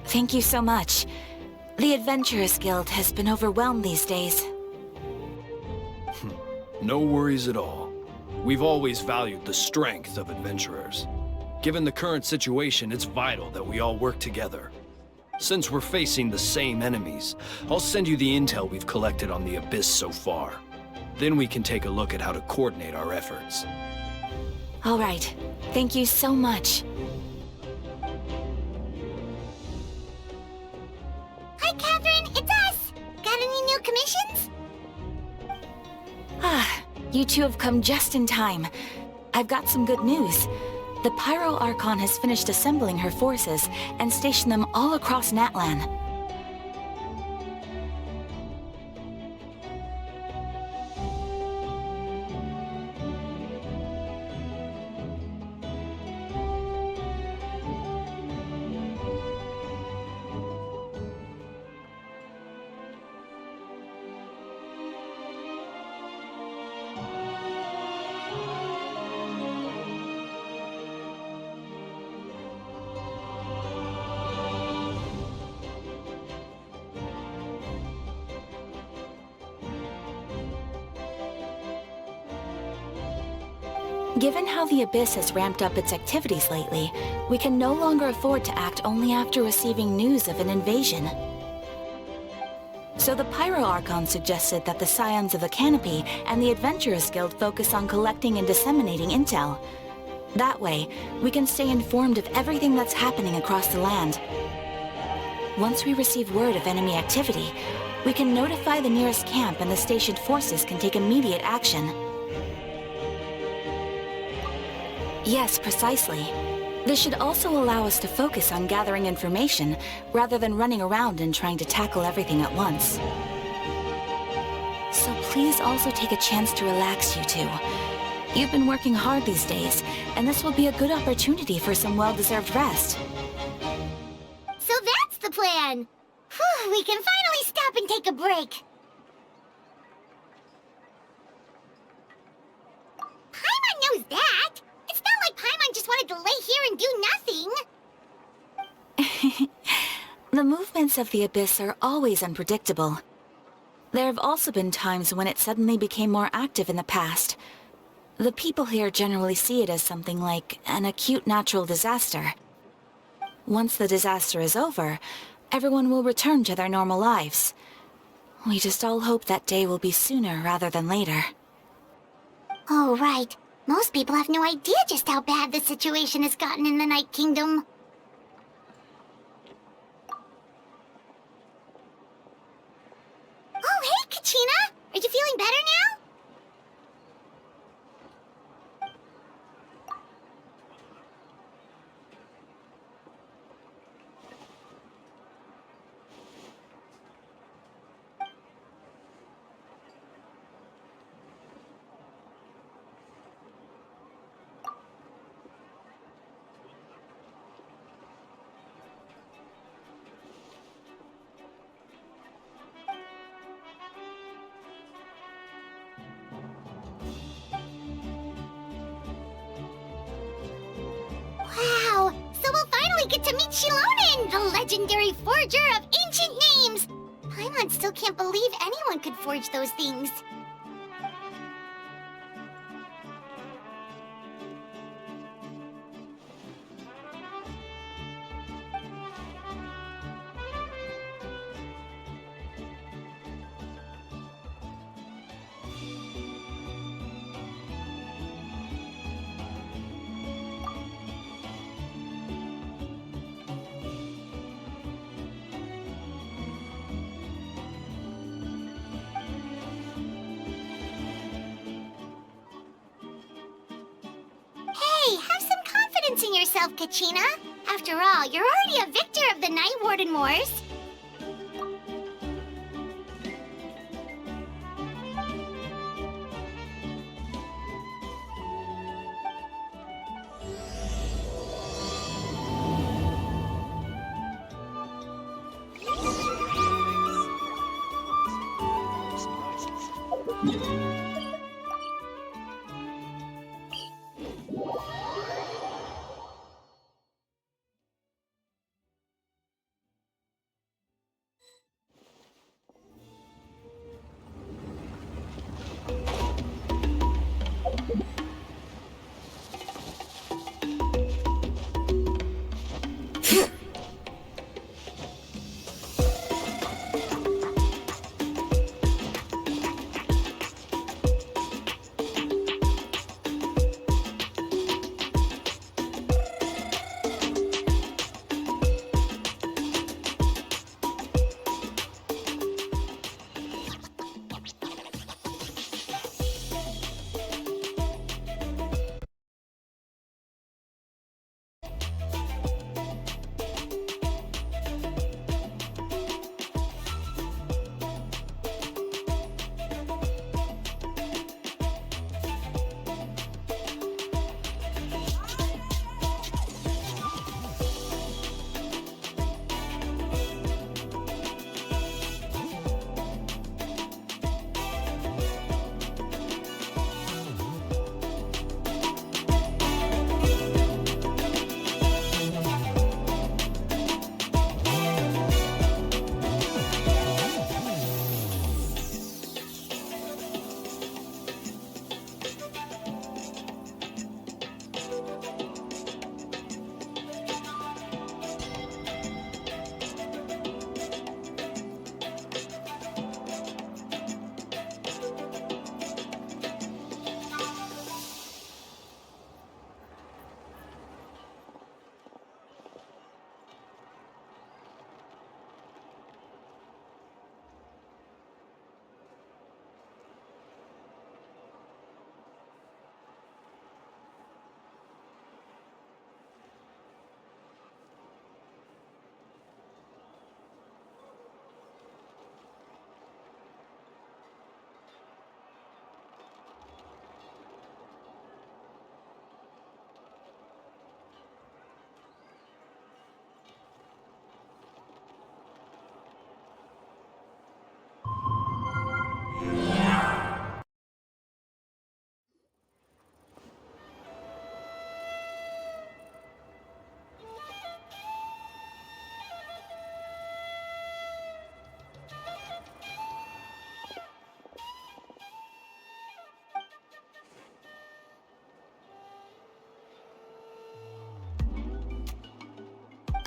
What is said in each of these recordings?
Thank you so much. The Adventurers Guild has been overwhelmed these days. No worries at all. We've always valued the strength of adventurers. Given the current situation, it's vital that we all work together. Since we're facing the same enemies, I'll send you the intel we've collected on the Abyss so far. Then we can take a look at how to coordinate our efforts. All right. Thank you so much. Hi, Catherine. It's us. Got any new commissions? You two have come just in time. I've got some good news. The Pyro Archon has finished assembling her forces and stationed them all across Natlan. Given how the Abyss has ramped up its activities lately, we can no longer afford to act only after receiving news of an invasion. So the Pyro Archon suggested that the Scions of the Canopy and the Adventurers Guild focus on collecting and disseminating intel. That way, we can stay informed of everything that's happening across the land. Once we receive word of enemy activity, we can notify the nearest camp and the stationed forces can take immediate action. Yes, precisely. This should also allow us to focus on gathering information, rather than running around and trying to tackle everything at once. So please also take a chance to relax, you two. You've been working hard these days, and this will be a good opportunity for some well-deserved rest. So that's the plan. Whew, we can finally stop and take a break. Paimon knows that. It's not like Paimon just wanted to lay here and do nothing. The movements of the Abyss are always unpredictable. There have also been times when it suddenly became more active in the past. The people here generally see it as something like an acute natural disaster. Once the disaster is over, everyone will return to their normal lives. We just all hope that day will be sooner rather than later. Oh, right. Most people have no idea just how bad the situation has gotten in the Night Kingdom. Oh, hey, Kachina! Are you feeling better now? Wow! So we'll finally get to meet Shilonen, the legendary forger of ancient names! Paimon still can't believe anyone could forge those things. Hey, have some confidence in yourself, Kachina. After all, you're already a victor of the Night Warden Wars.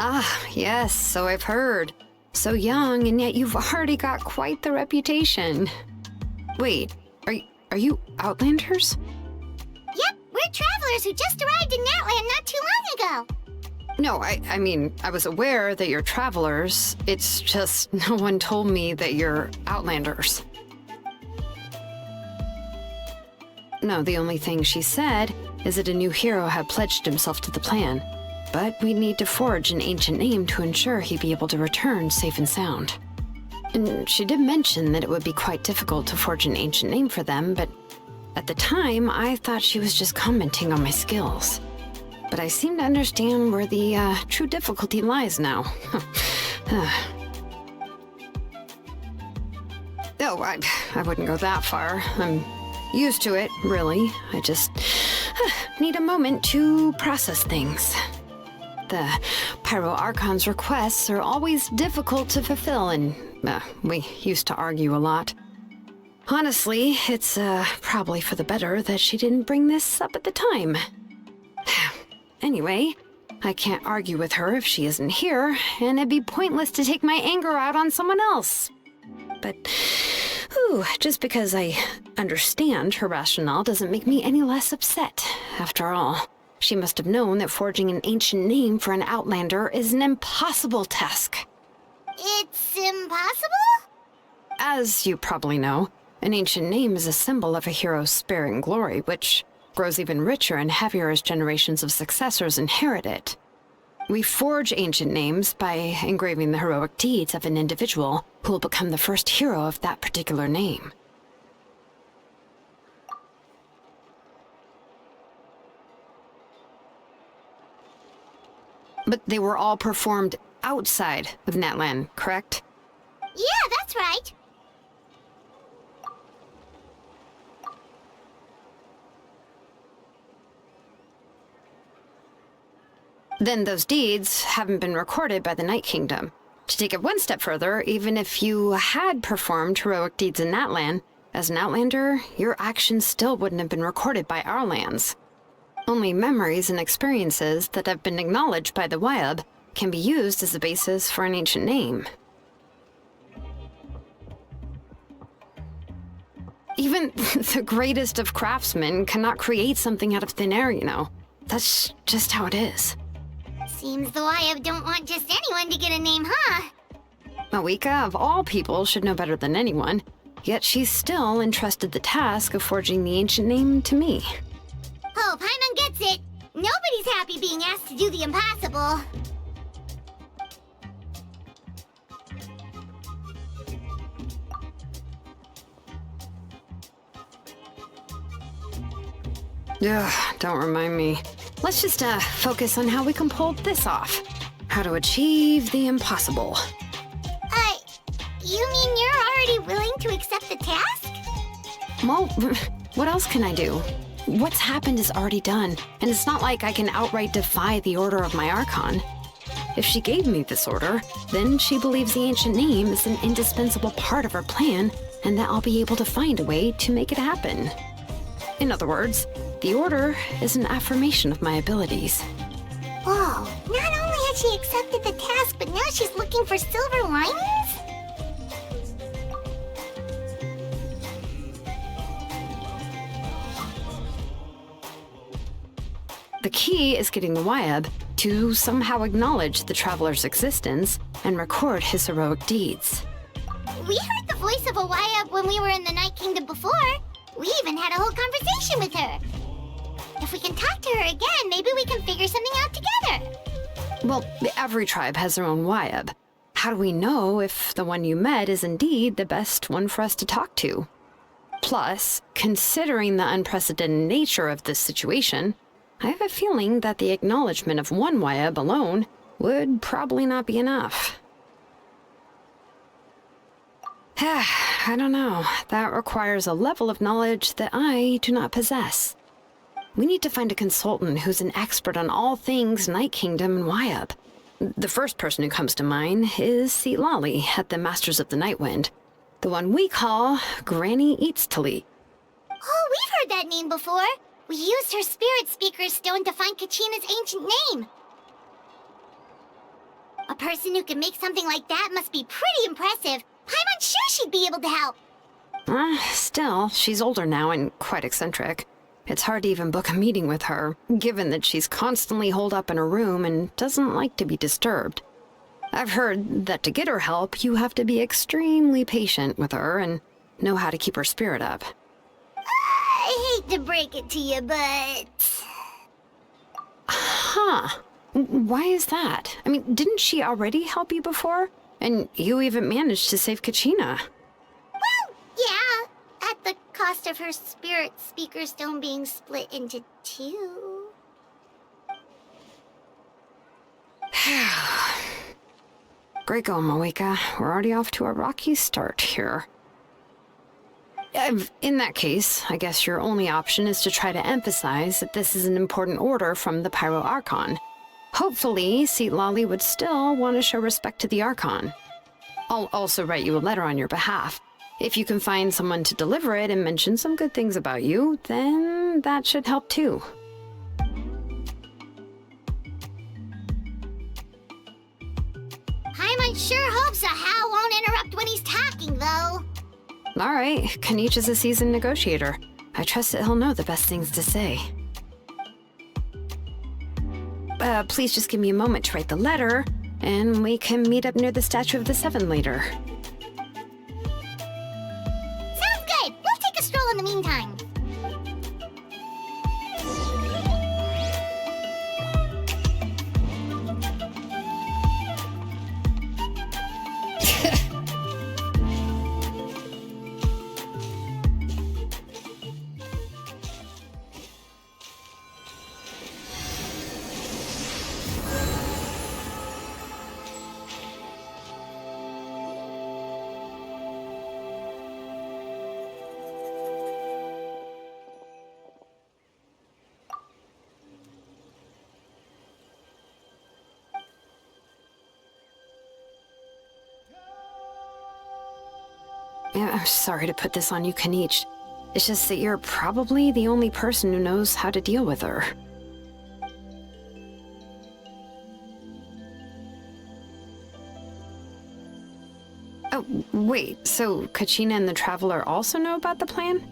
Ah, yes, so I've heard. So young, and yet you've already got quite the reputation. Wait, are you Outlanders? Yep, we're travelers who just arrived in Natlan not too long ago. No, I mean, I was aware that you're travelers. It's just no one told me that you're Outlanders. No, the only thing she said is that a new hero had pledged himself to the plan. But we'd need to forge an ancient name to ensure he'd be able to return safe and sound. And she did mention that it would be quite difficult to forge an ancient name for them, but at the time, I thought she was just commenting on my skills. But I seem to understand where the true difficulty lies now. Oh, I wouldn't go that far. I'm used to it, really. I just need a moment to process things. The Pyro Archon's requests are always difficult to fulfill, and we used to argue a lot. Honestly, it's probably for the better that she didn't bring this up at the time. Anyway, I can't argue with her if she isn't here, and it'd be pointless to take my anger out on someone else. But, just because I understand her rationale doesn't make me any less upset. After all, she must have known that forging an ancient name for an Outlander is an impossible task. It's impossible? As you probably know, an ancient name is a symbol of a hero's spirit and glory, which grows even richer and heavier as generations of successors inherit it. We forge ancient names by engraving the heroic deeds of an individual who will become the first hero of that particular name. But they were all performed outside of Natlan, correct? Yeah, that's right. Then those deeds haven't been recorded by the Night Kingdom. To take it one step further, even if you had performed heroic deeds in Natlan, as an Outlander, your actions still wouldn't have been recorded by our lands. Only memories and experiences that have been acknowledged by the Wyab can be used as a basis for an ancient name. Even the greatest of craftsmen cannot create something out of thin air, you know. That's just how it is. Seems the Wyab don't want just anyone to get a name, huh? Mawika, of all people, should know better than anyone, yet she's still entrusted the task of forging the ancient name to me. Oh, Paimon gets it. Nobody's happy being asked to do the impossible. Ugh, don't remind me. Let's just focus on how we can pull this off. How to achieve the impossible. You mean you're already willing to accept the task? Well, what else can I do? What's happened is already done, and it's not like I can outright defy the order of my Archon. If she gave me this order, then she believes the ancient name is an indispensable part of her plan, and that I'll be able to find a way to make it happen. In other words, the order is an affirmation of my abilities. Whoa, not only had she accepted the task, but now she's looking for silver linings? The key is getting the Wyab to somehow acknowledge the traveler's existence and record his heroic deeds. We heard the voice of a Wyab when we were in the Night Kingdom before. We even had a whole conversation with her. If we can talk to her again, maybe we can figure something out together. Well, every tribe has their own Wyab. How do we know if the one you met is indeed the best one for us to talk to? Plus, considering the unprecedented nature of this situation, I have a feeling that the acknowledgement of one Wyab alone would probably not be enough. I don't know. That requires a level of knowledge that I do not possess. We need to find a consultant who's an expert on all things Night Kingdom and Wyab. The first person who comes to mind is Lali at the Masters of the Nightwind, the one we call Granny Eatstali. Oh, we've heard that name before. We used her Spirit Speaker's Stone to find Kachina's ancient name. A person who can make something like that must be pretty impressive. I'm unsure she'd be able to help. Still, she's older now and quite eccentric. It's hard to even book a meeting with her, given that she's constantly holed up in her room and doesn't like to be disturbed. I've heard that to get her help, you have to be extremely patient with her and know how to keep her spirit up. I hate to break it to you, but... Huh. Why is that? I mean, didn't she already help you before? And you even managed to save Kachina. Well, yeah. At the cost of her spirit speaker stone being split into two. Great going, Moeka. We're already off to a rocky start here. In that case, I guess your only option is to try to emphasize that this is an important order from the Pyro Archon. Hopefully, Seatlali would still want to show respect to the Archon. I'll also write you a letter on your behalf. If you can find someone to deliver it and mention some good things about you, then that should help too. Paimon sure hopes a Hal won't interrupt when he's talking, though. All right, Kanich is a seasoned negotiator. I trust that he'll know the best things to say. Please just give me a moment to write the letter, and we can meet up near the Statue of the Seven later. Sounds good. We'll take a stroll in the meantime. I'm sorry to put this on you, Kanich. It's just that you're probably the only person who knows how to deal with her. Oh, wait, so Kachina and the Traveler also know about the plan?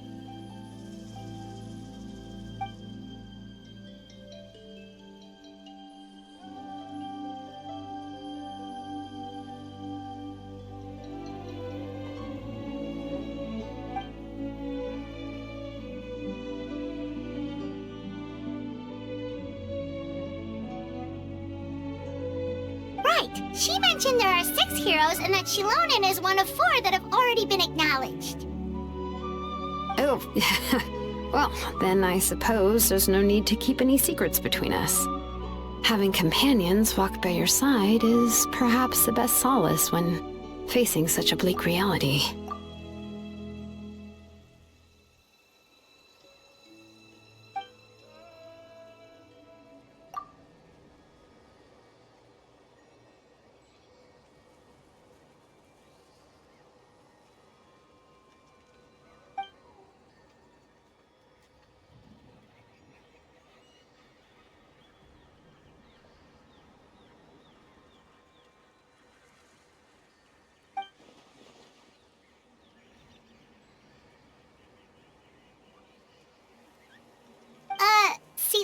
She mentioned there are 6 heroes and that Shilonen is one of 4 that have already been acknowledged. Oh, well, then I suppose there's no need to keep any secrets between us. Having companions walk by your side is perhaps the best solace when facing such a bleak reality.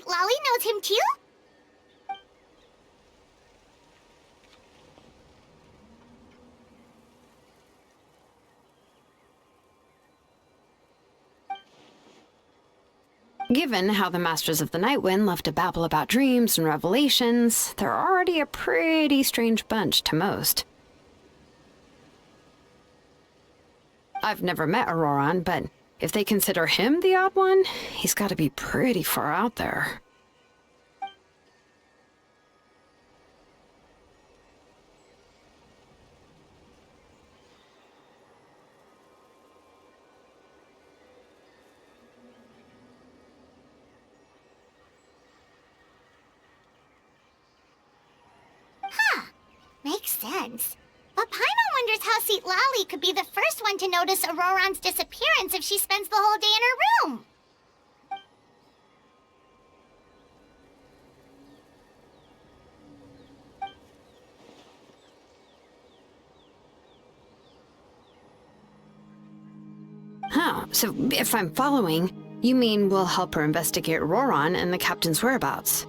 Lolly knows him too? Given how the Masters of the Nightwind love to babble about dreams and revelations, they're already a pretty strange bunch to most. I've never met Auroran, but if they consider him the odd one, he's got to be pretty far out there. Makes sense. But Paimon wonders how Seatlali could be the first one to notice Auroran's disappearance if she spends the whole day in her room. So if I'm following, you mean we'll help her investigate Roron and the captain's whereabouts?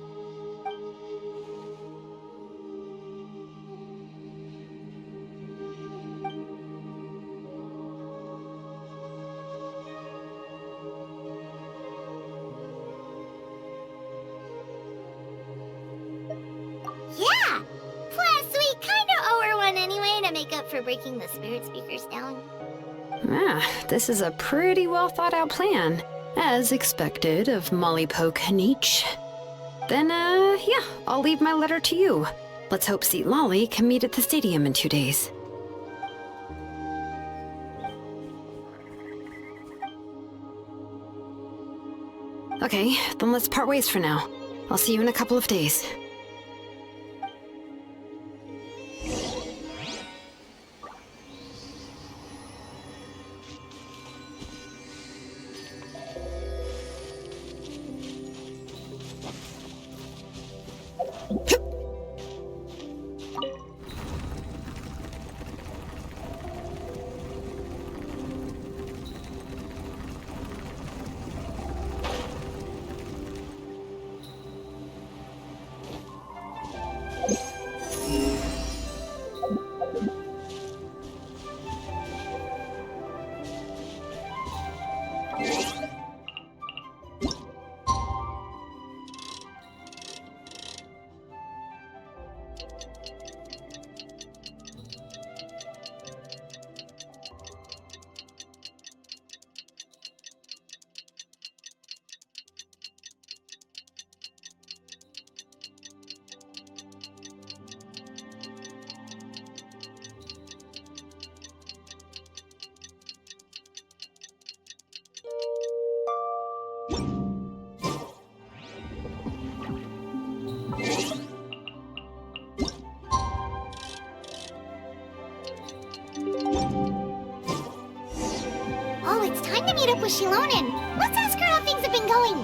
Yeah! Plus, we kinda owe her one anyway to make up for breaking the spirit speakers down. This is a pretty well thought out plan, as expected of Molly Poke Nietzsche. Then, yeah, I'll leave my letter to you. Let's hope Seat Lolly can meet at the stadium in 2 days. Okay, then let's part ways for now. I'll see you in a couple of days. Oh, it's time to meet up with Shilonen. Let's ask her how things have been going.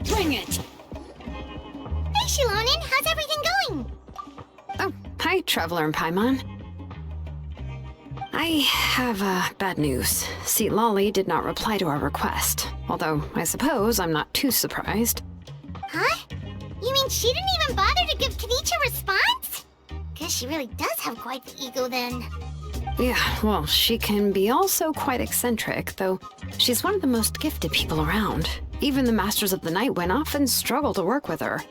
Bring it! Hey, Shilonen, how's everything going? Oh, hi, Traveler and Paimon. I have, bad news. Seat Lolly did not reply to our request. Although, I suppose I'm not too surprised. Huh? You mean she didn't even bother to give Kenichi a response? Guess she really does have quite the ego then. Yeah, well, she can be also quite eccentric, though she's one of the most gifted people around. Even the Masters of the Nightwind often struggle to work with her.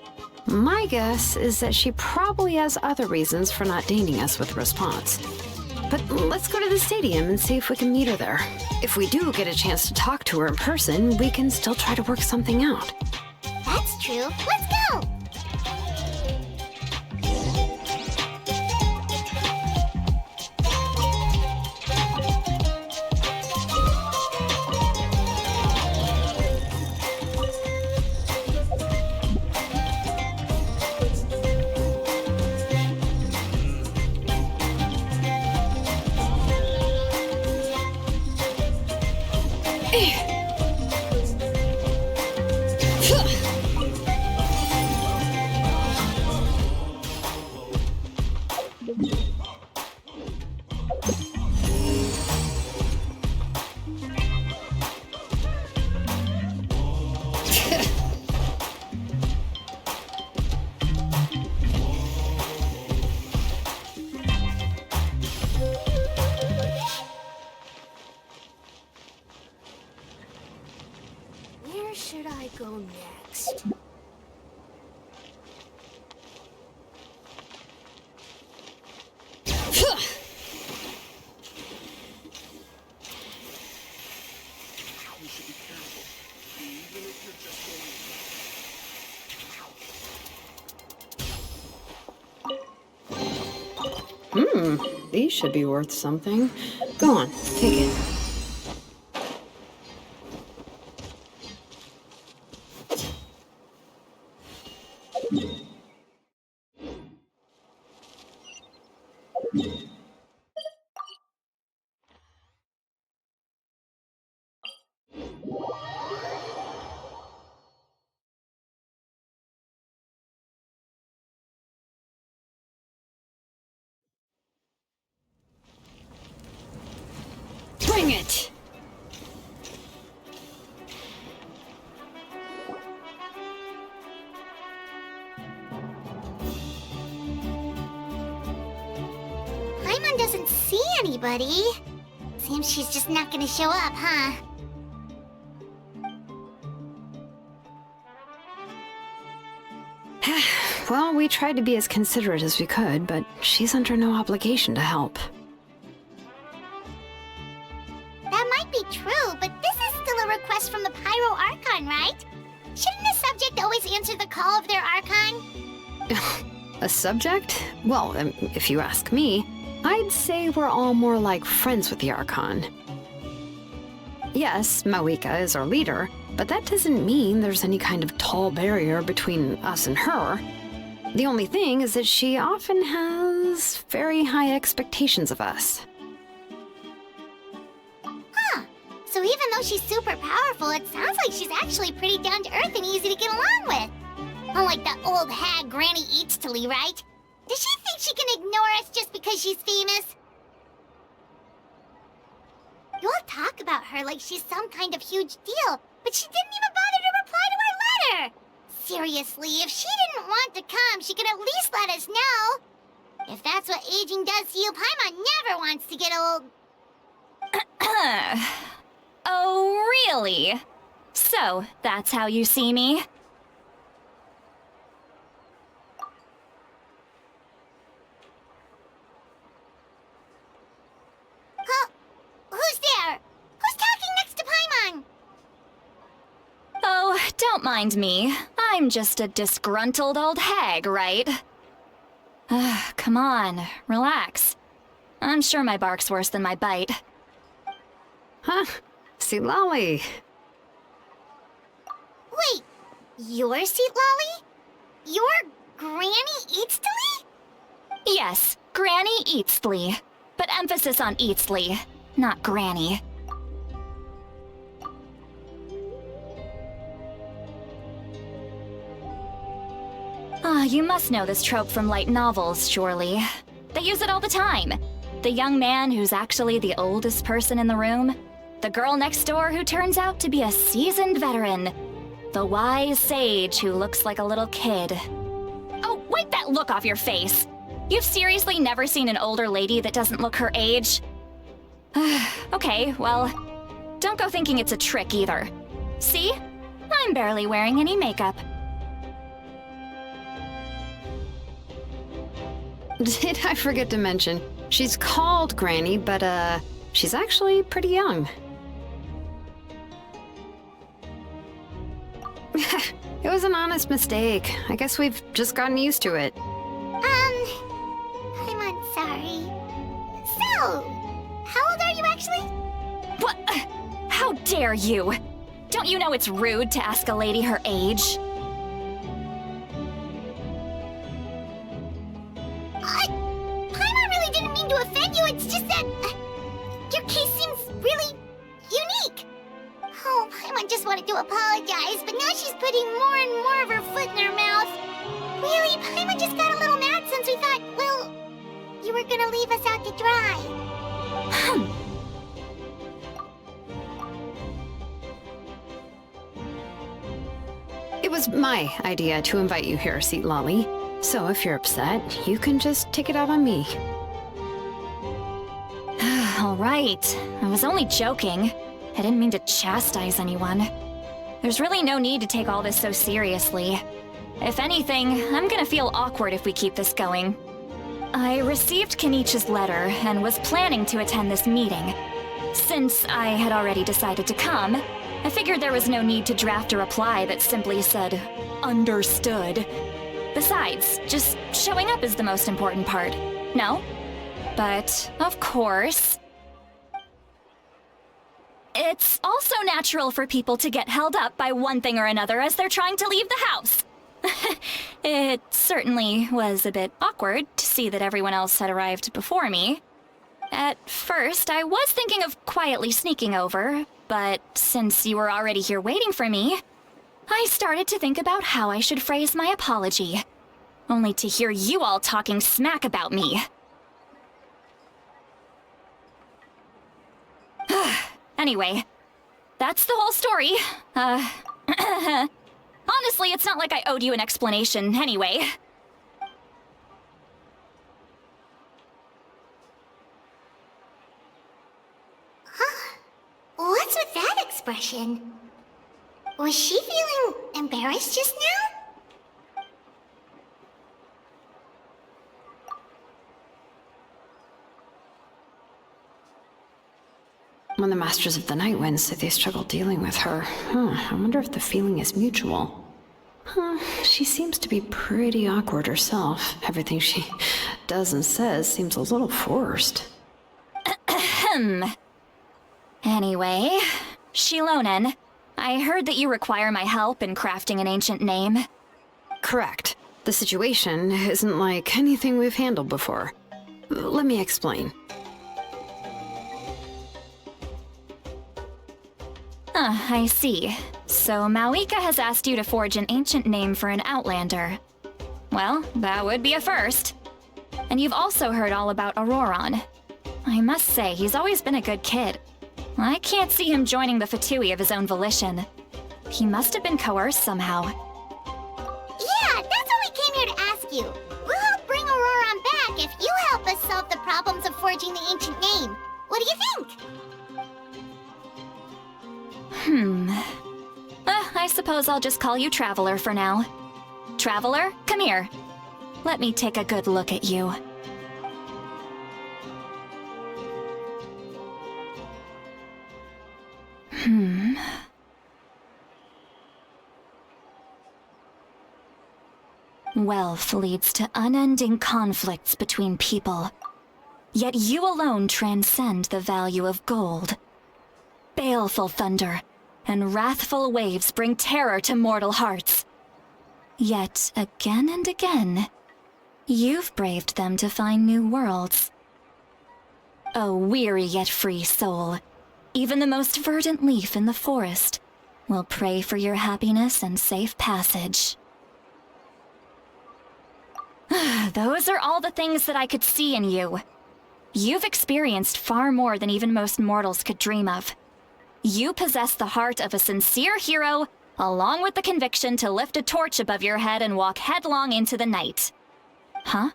My guess is that she probably has other reasons for not deigning us with a response. But let's go to the stadium and see if we can meet her there. If we do get a chance to talk to her in person, we can still try to work something out. That's true. Let's go! Where should I go next? These should be worth something. Go on, take it. it! Paimon doesn't see anybody. Seems she's just not gonna show up, huh? Well, we tried to be as considerate as we could, but she's under no obligation to help. That might be true, but this is still a request from the Pyro Archon, right? Shouldn't the subject always answer the call of their Archon? A subject? Well, if you ask me, I'd say we're all more like friends with the Archon. Yes, Mawika is our leader, but that doesn't mean there's any kind of tall barrier between us and her. The only thing is that she often has very high expectations of us. Huh. So even though she's super powerful, it sounds like she's actually pretty down to earth and easy to get along with. Unlike that old hag Granny Eatstily, right? Does she think she can ignore us just because she's famous? You all talk about her like she's some kind of huge deal, but she didn't even bother to reply to our letter! Seriously, if she didn't want to come, she could at least let us know. If that's what aging does to you, Paimon never wants to get old. Oh, really? So, that's how you see me? Huh? Who's there? Who's talking next to Paimon? Oh, don't mind me. I'm just a disgruntled old hag, right? Come on, relax. I'm sure my bark's worse than my bite. Huh? See, Lolly. Wait, you're Seat Lolly? You're Granny Eatstily? Yes, Granny Eatstly. But emphasis on Eatstly, not Granny. You must know this trope from light novels, surely. They use it all the time. The young man who's actually the oldest person in the room. The girl next door who turns out to be a seasoned veteran. The wise sage who looks like a little kid. Oh, wipe that look off your face! You've seriously never seen an older lady that doesn't look her age? Okay, well, don't go thinking it's a trick either. See? I'm barely wearing any makeup. Did I forget to mention, she's called Granny, but she's actually pretty young. It was an honest mistake. I guess we've just gotten used to it. I'm sorry. So, how old are you actually? What? How dare you? Don't you know it's rude to ask a lady her age? Paimon really didn't mean to offend you, it's just that your case seems really unique. Oh, Paimon just wanted to apologize, but now she's putting more and more of her foot in her mouth. Really, Paimon just got a little mad since we thought, well, you were gonna leave us out to dry. It was my idea to invite you here, Seat Lolly. So if you're upset, you can just take it out on me. All right. I was only joking. I didn't mean to chastise anyone. There's really no need to take all this so seriously. If anything, I'm gonna feel awkward if we keep this going. I received Kenichi's letter and was planning to attend this meeting. Since I had already decided to come, I figured there was no need to draft a reply that simply said, "Understood." Besides, just showing up is the most important part, no? But, of course, it's also natural for people to get held up by one thing or another as they're trying to leave the house. It certainly was a bit awkward to see that everyone else had arrived before me. At first, I was thinking of quietly sneaking over, but since you were already here waiting for me, I started to think about how I should phrase my apology, only to hear you all talking smack about me. Anyway, that's the whole story. Honestly, it's not like I owed you an explanation anyway. What's with that expression? Was she feeling embarrassed just now? When the Masters of the Night Wind said they struggled dealing with her, I wonder if the feeling is mutual. She seems to be pretty awkward herself. Everything she does and says seems a little forced. Anyway, Shilonen, I heard that you require my help in crafting an ancient name. Correct. The situation isn't like anything we've handled before. Let me explain. I see. So Mawika has asked you to forge an ancient name for an Outlander. Well, that would be a first. And you've also heard all about Auroron. I must say, he's always been a good kid. I can't see him joining the Fatui of his own volition. He must have been coerced somehow. Yeah, that's what we came here to ask you. We'll help bring Auroron back if you help us solve the problems of forging the ancient name. What do you think? I suppose I'll just call you Traveler for now. Traveler, come here. Let me take a good look at you. Wealth leads to unending conflicts between people. Yet you alone transcend the value of gold. Baleful thunder and wrathful waves bring terror to mortal hearts. Yet again and again, you've braved them to find new worlds. A weary yet free soul, even the most verdant leaf in the forest will pray for your happiness and safe passage. Those are all the things that I could see in you. You've experienced far more than even most mortals could dream of. You possess the heart of a sincere hero, along with the conviction to lift a torch above your head and walk headlong into the night. Huh?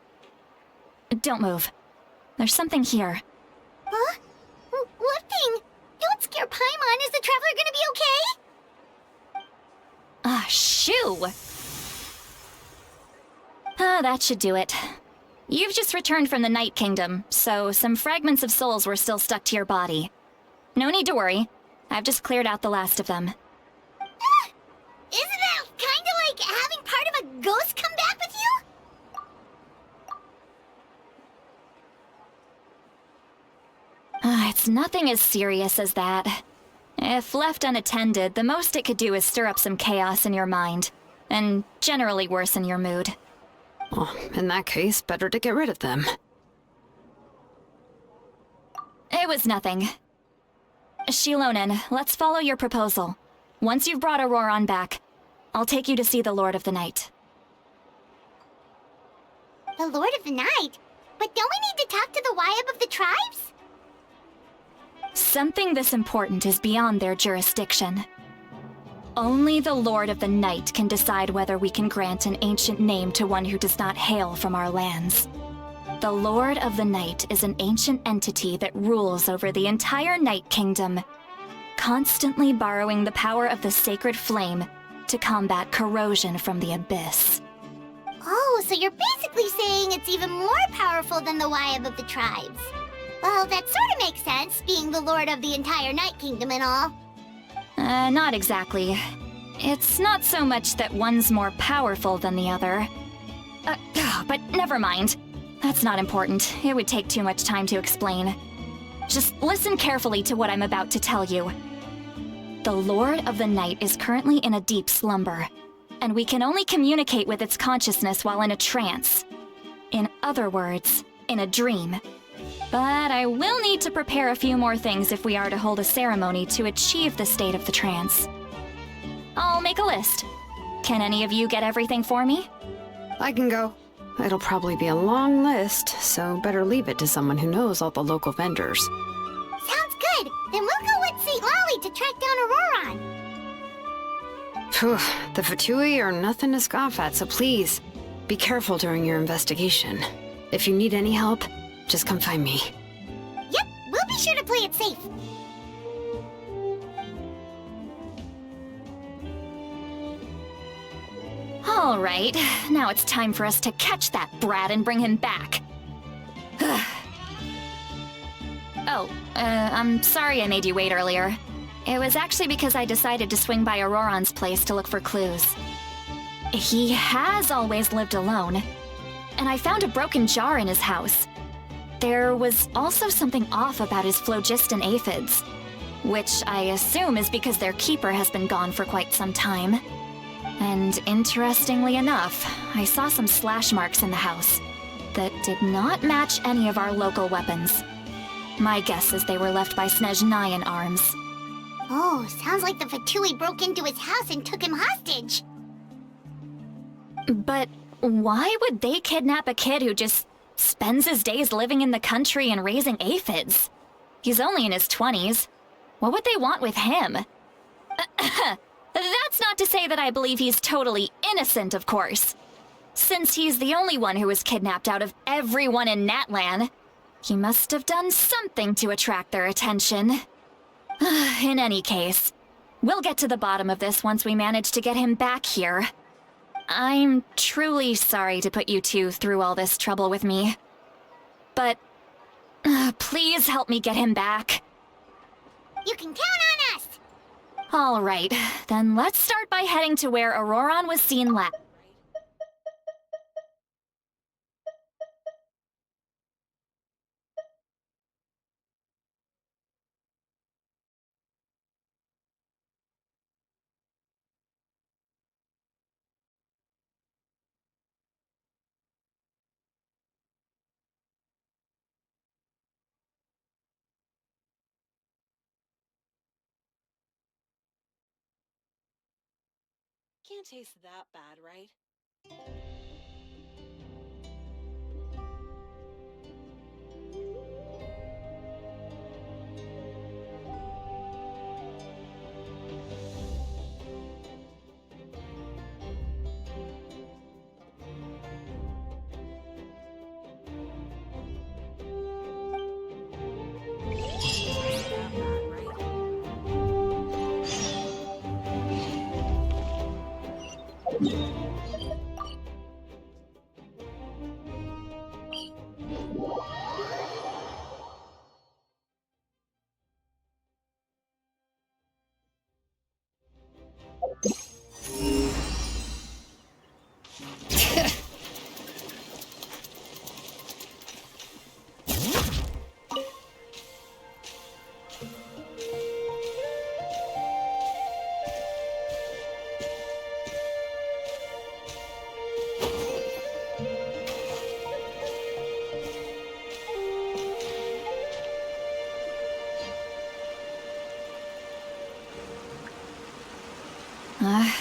Don't move. There's something here. Huh? What thing? Don't scare Paimon. Is the Traveler gonna be okay? Shoo! That should do it. You've just returned from the Night Kingdom, so some fragments of souls were still stuck to your body. No need to worry. I've just cleared out the last of them. Isn't that kinda like having part of a ghost come back with you? It's nothing as serious as that. If left unattended, the most it could do is stir up some chaos in your mind, and generally worsen your mood. Well, in that case, better to get rid of them. It was nothing. Shilonen, let's follow your proposal. Once you've brought Auroron back, I'll take you to see the Lord of the Night. The Lord of the Night? But don't we need to talk to the Wyab of the tribes? Something this important is beyond their jurisdiction. Only the Lord of the Night can decide whether we can grant an ancient name to one who does not hail from our lands. The Lord of the Night is an ancient entity that rules over the entire Night Kingdom, constantly borrowing the power of the sacred flame to combat corrosion from the abyss. Oh, so you're basically saying it's even more powerful than the Wyab of the tribes. Well, that sort of makes sense, being the Lord of the entire Night Kingdom and all. Not exactly. It's not so much that one's more powerful than the other. But never mind. That's not important. It would take too much time to explain. Just listen carefully to what I'm about to tell you. The Lord of the Night is currently in a deep slumber, and we can only communicate with its consciousness while in a trance. In other words, in a dream. But I will need to prepare a few more things if we are to hold a ceremony to achieve the state of the trance. I'll make a list. Can any of you get everything for me? I can go. It'll probably be a long list, so better leave it to someone who knows all the local vendors. Sounds good. Then we'll go with sweet lolly to track down Auroron. Phew, the Fatui are nothing to scoff at, so please, be careful during your investigation. If you need any help, just come find me. Yep, we'll be sure to play it safe. All right, now it's time for us to catch that brat and bring him back. I'm sorry I made you wait earlier. It was actually because I decided to swing by Auroron's place to look for clues. He has always lived alone, and I found a broken jar in his house. There was also something off about his phlogiston aphids, which I assume is because their keeper has been gone for quite some time. And interestingly enough, I saw some slash marks in the house that did not match any of our local weapons. My guess is they were left by Snezhnayan arms. Oh, sounds like the Fatui broke into his house and took him hostage. But why would they kidnap a kid who just spends his days living in the country and raising aphids? He's only in his 20s. What would they want with him? That's not to say that I believe he's totally innocent, of course. Since he's the only one who was kidnapped out of everyone in Natlan, he must have done something to attract their attention. In any case, we'll get to the bottom of this once we manage to get him back here. I'm truly sorry to put you two through all this trouble with me. But please help me get him back. You can count on us! All right, then let's start by heading to where Auroron was seen last. Can't taste that bad, right?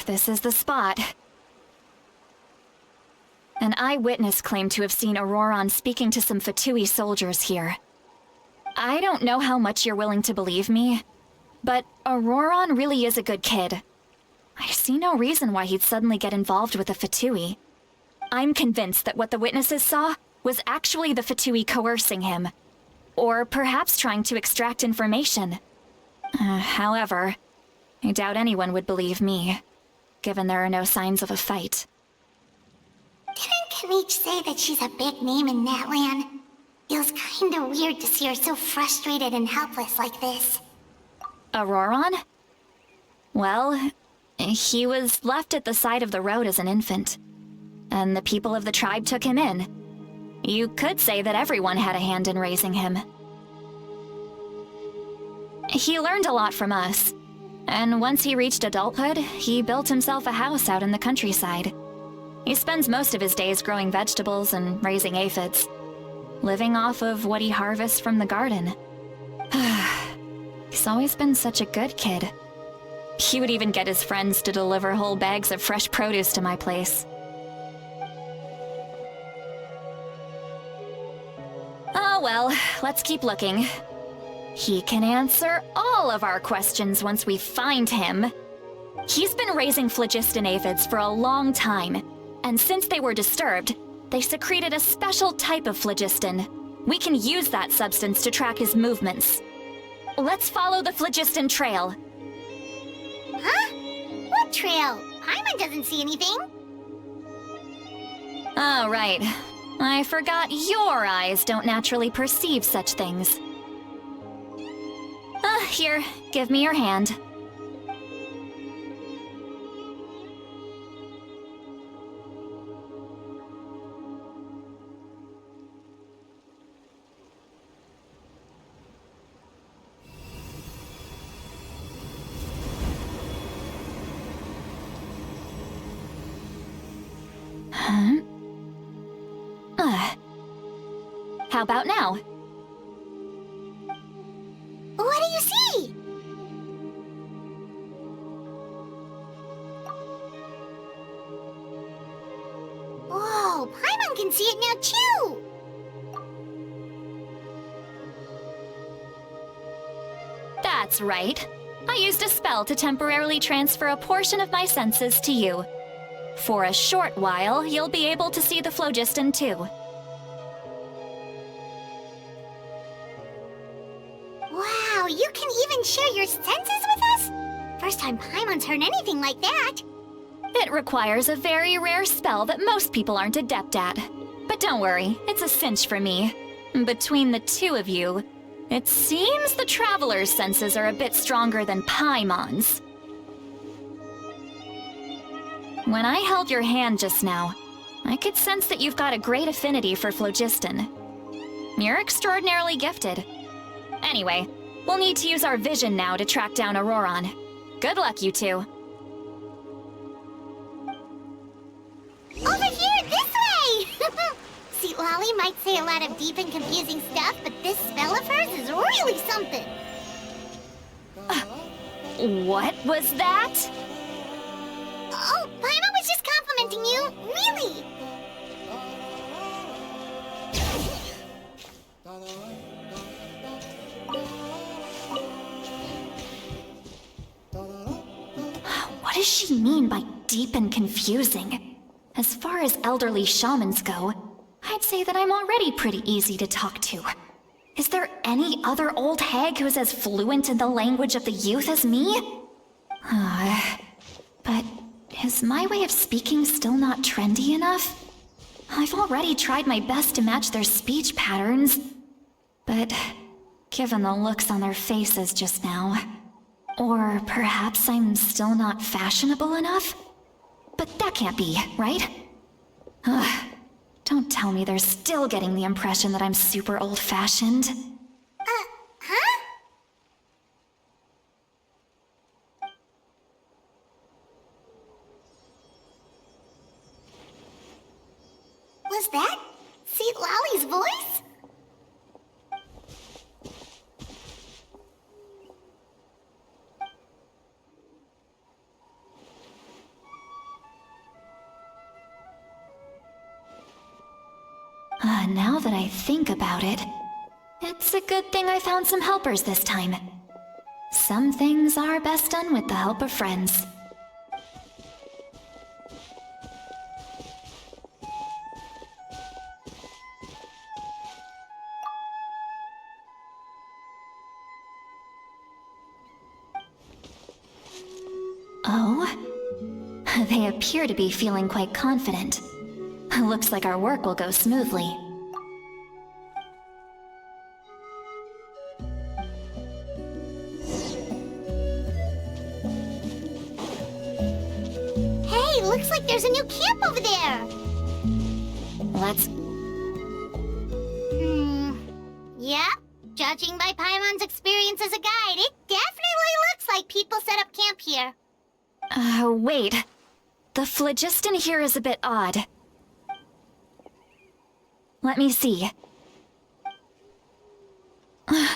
This is the spot. An eyewitness claimed to have seen Auroron speaking to some Fatui soldiers here. I don't know how much you're willing to believe me, but Auroron really is a good kid. I see no reason why he'd suddenly get involved with a Fatui. I'm convinced that what the witnesses saw was actually the Fatui coercing him, or perhaps trying to extract information. However, I doubt anyone would believe me, given there are no signs of a fight. Didn't Kamich say that she's a big name in Natlan? Feels kinda weird to see her so frustrated and helpless like this. Auroron? Well, he was left at the side of the road as an infant, and the people of the tribe took him in. You could say that everyone had a hand in raising him. He learned a lot from us, and once he reached adulthood, he built himself a house out in the countryside. He spends most of his days growing vegetables and raising aphids, living off of what he harvests from the garden. He's always been such a good kid. He would even get his friends to deliver whole bags of fresh produce to my place. Oh well, let's keep looking. He can answer all of our questions once we find him. He's been raising phlogiston aphids for a long time, and since they were disturbed, they secreted a special type of phlogiston. We can use that substance to track his movements. Let's follow the phlogiston trail. Huh? What trail? Paimon doesn't see anything. Oh, right. I forgot your eyes don't naturally perceive such things. Here, give me your hand. How about now? What do you see? Whoa, Paimon can see it now too! That's right. I used a spell to temporarily transfer a portion of my senses to you. For a short while, you'll be able to see the phlogiston too. Wow, you can even share your senses with us? First time Paimon's heard anything like that. It requires a very rare spell that most people aren't adept at. But don't worry, it's a cinch for me. Between the two of you, it seems the Traveler's senses are a bit stronger than Paimon's. When I held your hand just now, I could sense that you've got a great affinity for phlogiston. You're extraordinarily gifted. Anyway, we'll need to use our vision now to track down Auroron. Good luck, you two. Over here, this way! See, Lolly might say a lot of deep and confusing stuff, but this spell of hers is really something. What was that? Oh, Paimon was just complimenting you. Really? What does she mean by deep and confusing? As far as elderly shamans go, I'd say that I'm already pretty easy to talk to. Is there any other old hag who's as fluent in the language of the youth as me? But is my way of speaking still not trendy enough? I've already tried my best to match their speech patterns. But given the looks on their faces just now, or perhaps I'm still not fashionable enough? But that can't be, right? Don't tell me they're still getting the impression that I'm super old-fashioned. Huh? Was that St. Lolly's voice? Now that I think about it, it's a good thing I found some helpers this time. Some things are best done with the help of friends. Oh? They appear to be feeling quite confident. Looks like our work will go smoothly. Hey, looks like there's a new camp over there. Let's... Yep. Judging by Paimon's experience as a guide, it definitely looks like people set up camp here. Wait. The phlogiston here is a bit odd. Let me see. Paimon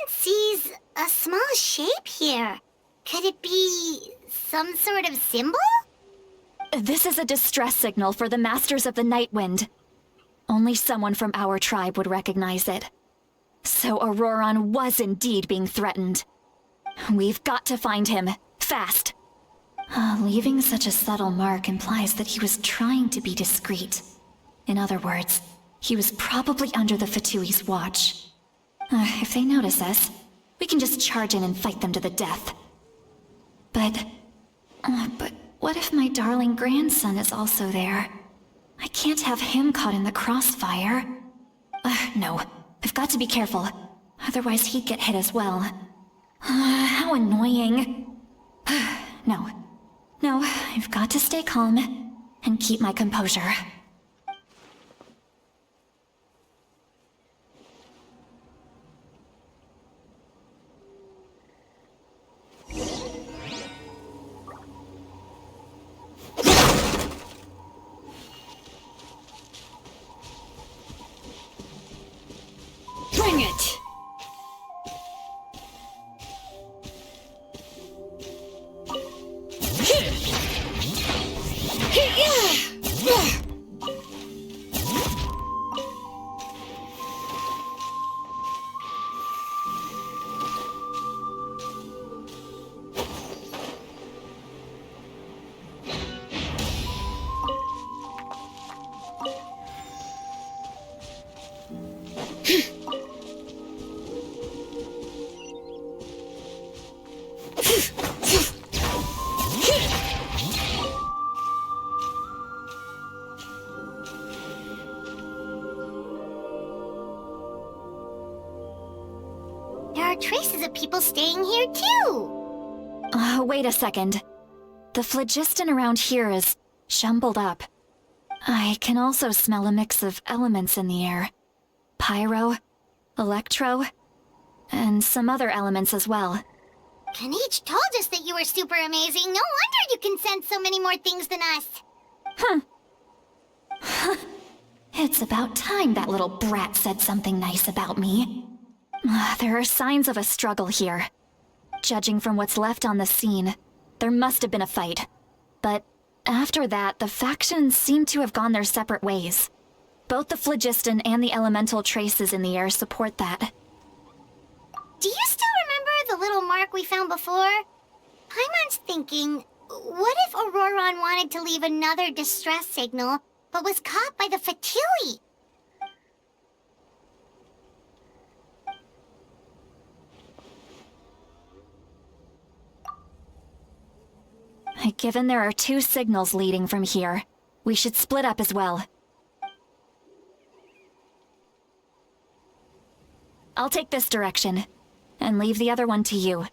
sees a small shape here. Could it be some sort of symbol? This is a distress signal for the Masters of the Night Wind. Only someone from our tribe would recognize it. So Auroron was indeed being threatened. We've got to find him. Fast. Leaving such a subtle mark implies that he was trying to be discreet. In other words, he was probably under the Fatui's watch. If they notice us, we can just charge in and fight them to the death. But what if my darling grandson is also there? I can't have him caught in the crossfire. No, I've got to be careful. Otherwise he'd get hit as well. How annoying. No, I've got to stay calm and keep my composure. Bring it! There are traces of people staying here too. Wait a second. The phlogiston around here is jumbled up. I can also smell a mix of elements in the air. Pyro, electro, and some other elements as well. Kanich told us that you were super amazing. No wonder you can sense so many more things than us. It's about time that little brat said something nice about me. There are signs of a struggle here. Judging from what's left on the scene, there must have been a fight. But after that, the factions seem to have gone their separate ways. Both the phlogiston and the elemental traces in the air support that. Do you still remember the little mark we found before? Paimon's thinking, what if Auroron wanted to leave another distress signal, but was caught by the Fatui? Given there are 2 signals leading from here, we should split up as well. I'll take this direction, and leave the other one to you.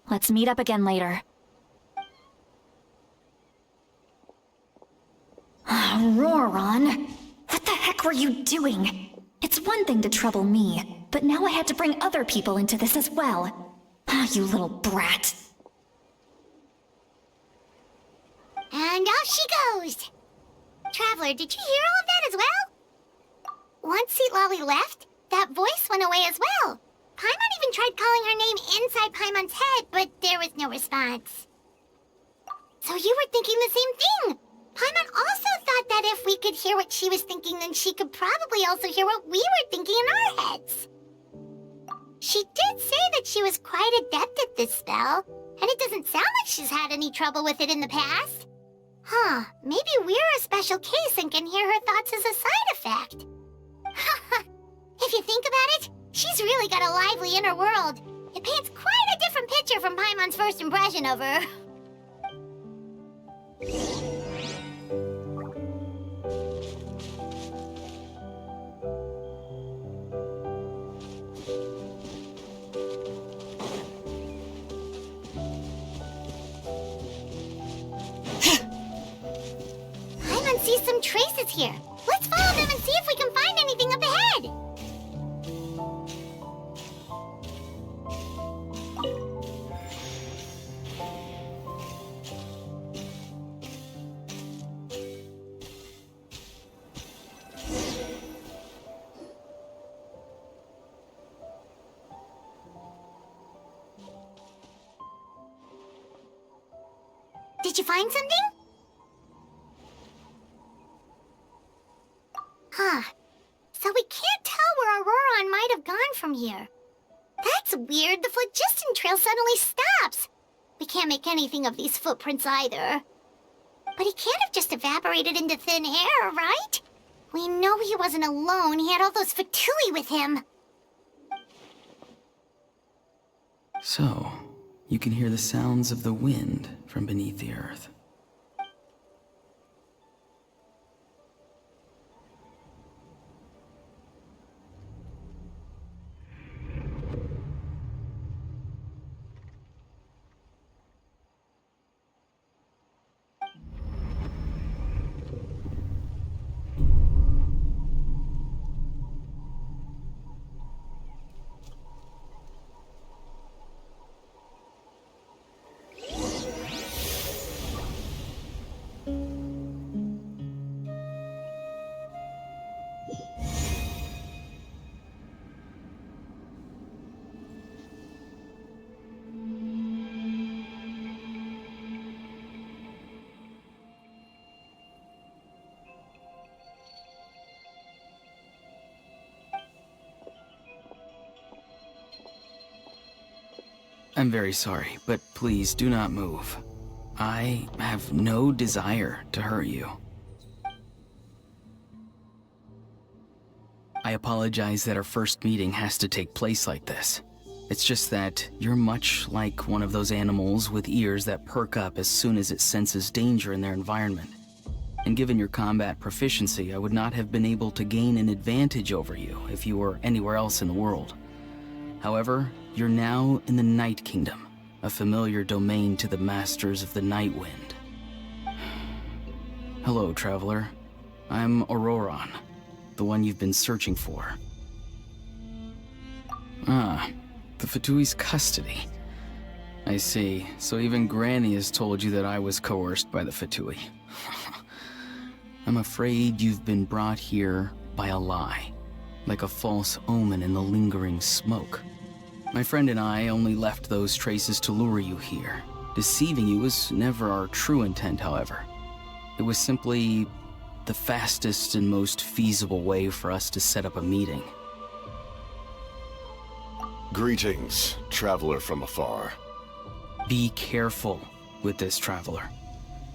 Let's meet up again later. Auroron! What the heck were you doing? It's one thing to trouble me, but now I had to bring other people into this as well. You little brat. And off she goes! Traveler, did you hear all of that as well? Once Seat Lolly left, that voice went away as well. Paimon even tried calling her name inside Paimon's head, but there was no response. So you were thinking the same thing! Paimon also thought that if we could hear what she was thinking, then she could probably also hear what we were thinking in our heads. She did say that she was quite adept at this spell, and it doesn't sound like she's had any trouble with it in the past. Maybe we're a special case and can hear her thoughts as a side effect. If you think about it, she's really got a lively inner world. It paints quite a different picture from Paimon's first impression of her. Paimon sees some traces here. Let's follow them and see if we can find anything up ahead. Did you find something? So we can't tell where Auroron might have gone from here. here. That's weird. The phlogiston trail suddenly stops. We can't make anything of these footprints either. But he can't have just evaporated into thin air, right? We know he wasn't alone. He had all those Fatui with him. So, you can hear the sounds of the wind from beneath the earth. I'm very sorry, but please do not move. I have no desire to hurt you. I apologize that our first meeting has to take place like this. It's just that you're much like one of those animals with ears that perk up as soon as it senses danger in their environment. And given your combat proficiency, I would not have been able to gain an advantage over you if you were anywhere else in the world. However, you're now in the Night Kingdom, a familiar domain to the Masters of the Night Wind. Hello, traveler. I'm Auroron, the one you've been searching for. Ah, the Fatui's custody. I see. So even Granny has told you that I was coerced by the Fatui. I'm afraid you've been brought here by a lie, like a false omen in the lingering smoke. My friend and I only left those traces to lure you here. Deceiving you was never our true intent, however. It was simply the fastest and most feasible way for us to set up a meeting. Greetings, traveler from afar. Be careful with this traveler.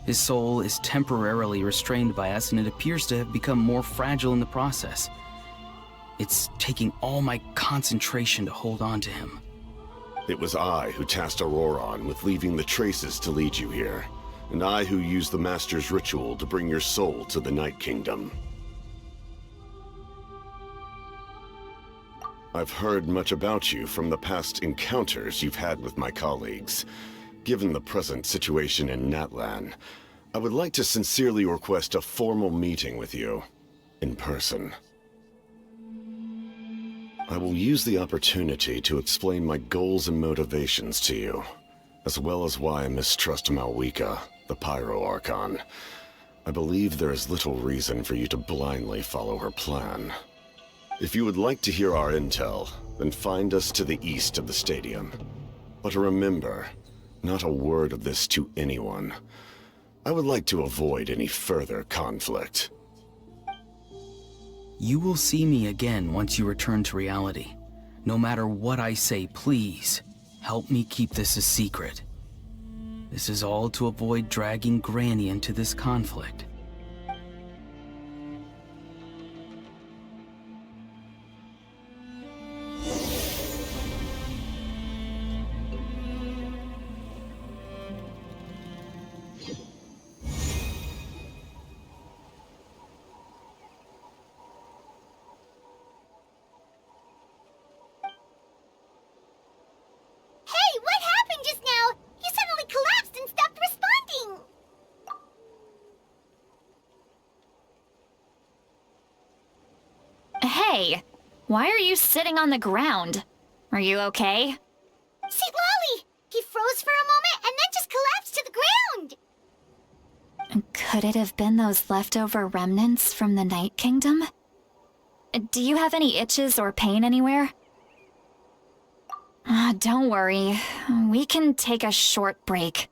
His soul is temporarily restrained by us, and it appears to have become more fragile in the process. It's taking all my concentration to hold on to him. It was I who tasked Auroron with leaving the traces to lead you here, and I who used the Master's ritual to bring your soul to the Night Kingdom. I've heard much about you from the past encounters you've had with my colleagues. Given the present situation in Natlan, I would like to sincerely request a formal meeting with you, in person. I will use the opportunity to explain my goals and motivations to you, as well as why I mistrust Malwika, the Pyro Archon. I believe there is little reason for you to blindly follow her plan. If you would like to hear our intel, then find us to the east of the stadium. But remember, not a word of this to anyone. I would like to avoid any further conflict. You will see me again once you return to reality. No matter what I say, please, help me keep this a secret. This is all to avoid dragging Granny into this conflict. Hey, what happened just now? You suddenly collapsed and stopped responding. Hey, why are you sitting on the ground? Are you okay? See, Lolly, he froze for a moment and then just collapsed to the ground. Could it have been those leftover remnants from the Night Kingdom? Do you have any itches or pain anywhere? Don't worry. We can take a short break.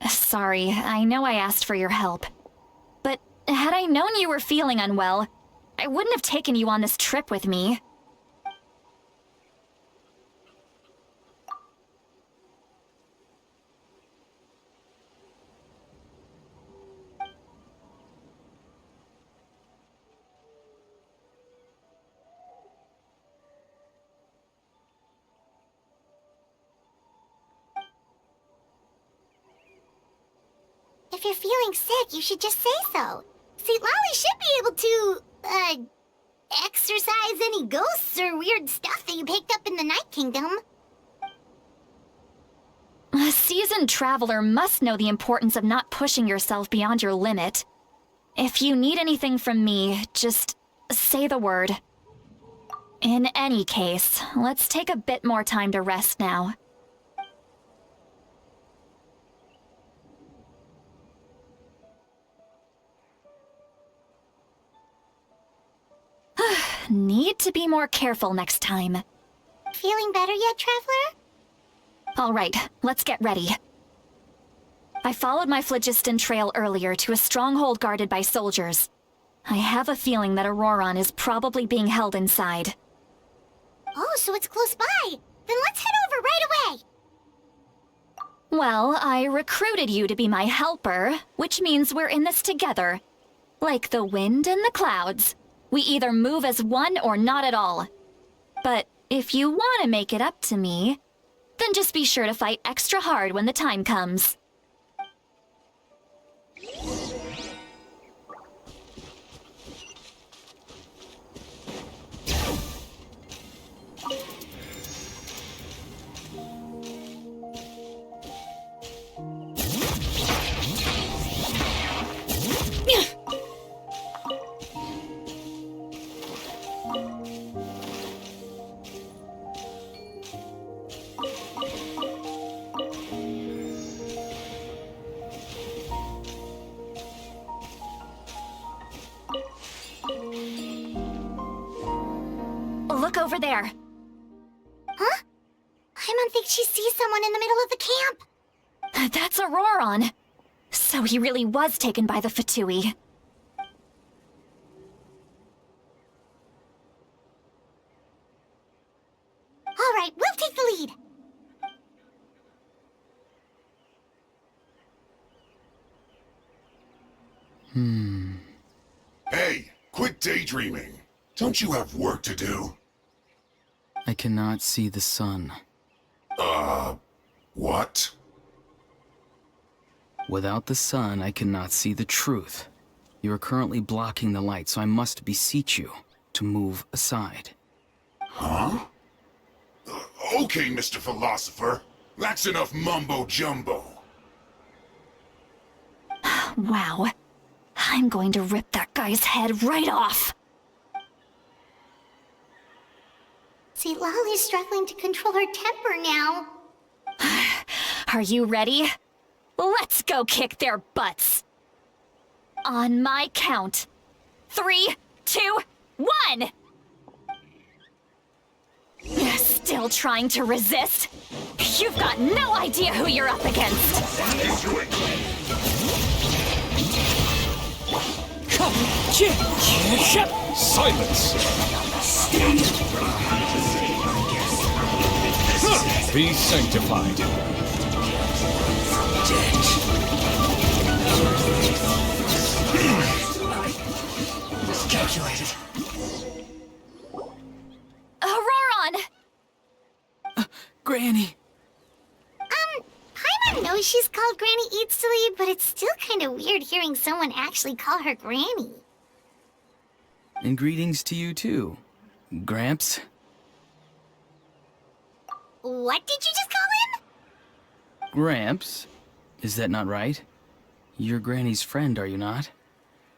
Sorry, I know I asked for your help. But had I known you were feeling unwell, I wouldn't have taken you on this trip with me. If you're feeling sick, you should just say so. St. Lolly should be able to, exorcise any ghosts or weird stuff that you picked up in the Night Kingdom. A seasoned traveler must know the importance of not pushing yourself beyond your limit. If you need anything from me, just say the word. In any case, let's take a bit more time to rest now. Need to be more careful next time. Feeling better yet, Traveler? All right, let's get ready. I followed my phlogiston trail earlier to a stronghold guarded by soldiers. I have a feeling that Auroron is probably being held inside. Oh, so it's close by. Then let's head over right away. Well, I recruited you to be my helper, which means we're in this together. Like the wind and the clouds. We either move as one or not at all. But if you want to make it up to me, then just be sure to fight extra hard when the time comes. Look over there. Huh? Paimon thinks she sees someone in the middle of the camp. That's Auroron. So he really was taken by the Fatui. All right, we'll take the lead. Hey, quit daydreaming. Don't you have work to do? I cannot see the sun. What? Without the sun, I cannot see the truth. You are currently blocking the light, so I must beseech you to move aside. Huh? Okay, Mr. Philosopher. That's enough mumbo-jumbo. Wow. I'm going to rip that guy's head right off. See, Lolly's struggling to control her temper now. Are you ready? Let's go kick their butts. On my count. 3, 2, 1! Still trying to resist? You've got no idea who you're up against. Silence! Be sanctified. Miscalculated. Auroron! Granny! Paimon knows she's called Granny Eats to Lead, but it's still kind of weird hearing someone actually call her Granny. And greetings to you too, Gramps. What did you just call him? Gramps? Is that not right? You're Granny's friend, are you not?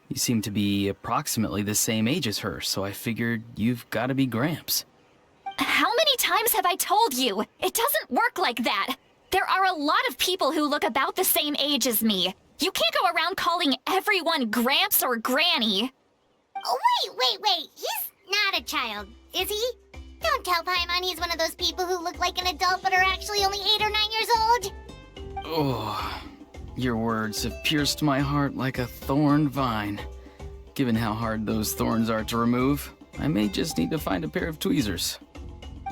You seem to be approximately the same age as her, so I figured you've got to be Gramps. How many times have I told you? It doesn't work like that. There are a lot of people who look about the same age as me. You can't go around calling everyone Gramps or Granny. Oh, wait. He's not a child, is he? Don't tell Paimon he's one of those people who look like an adult but are actually only 8 or 9 years old. Oh, your words have pierced my heart like a thorn vine. Given how hard those thorns are to remove, I may just need to find a pair of tweezers.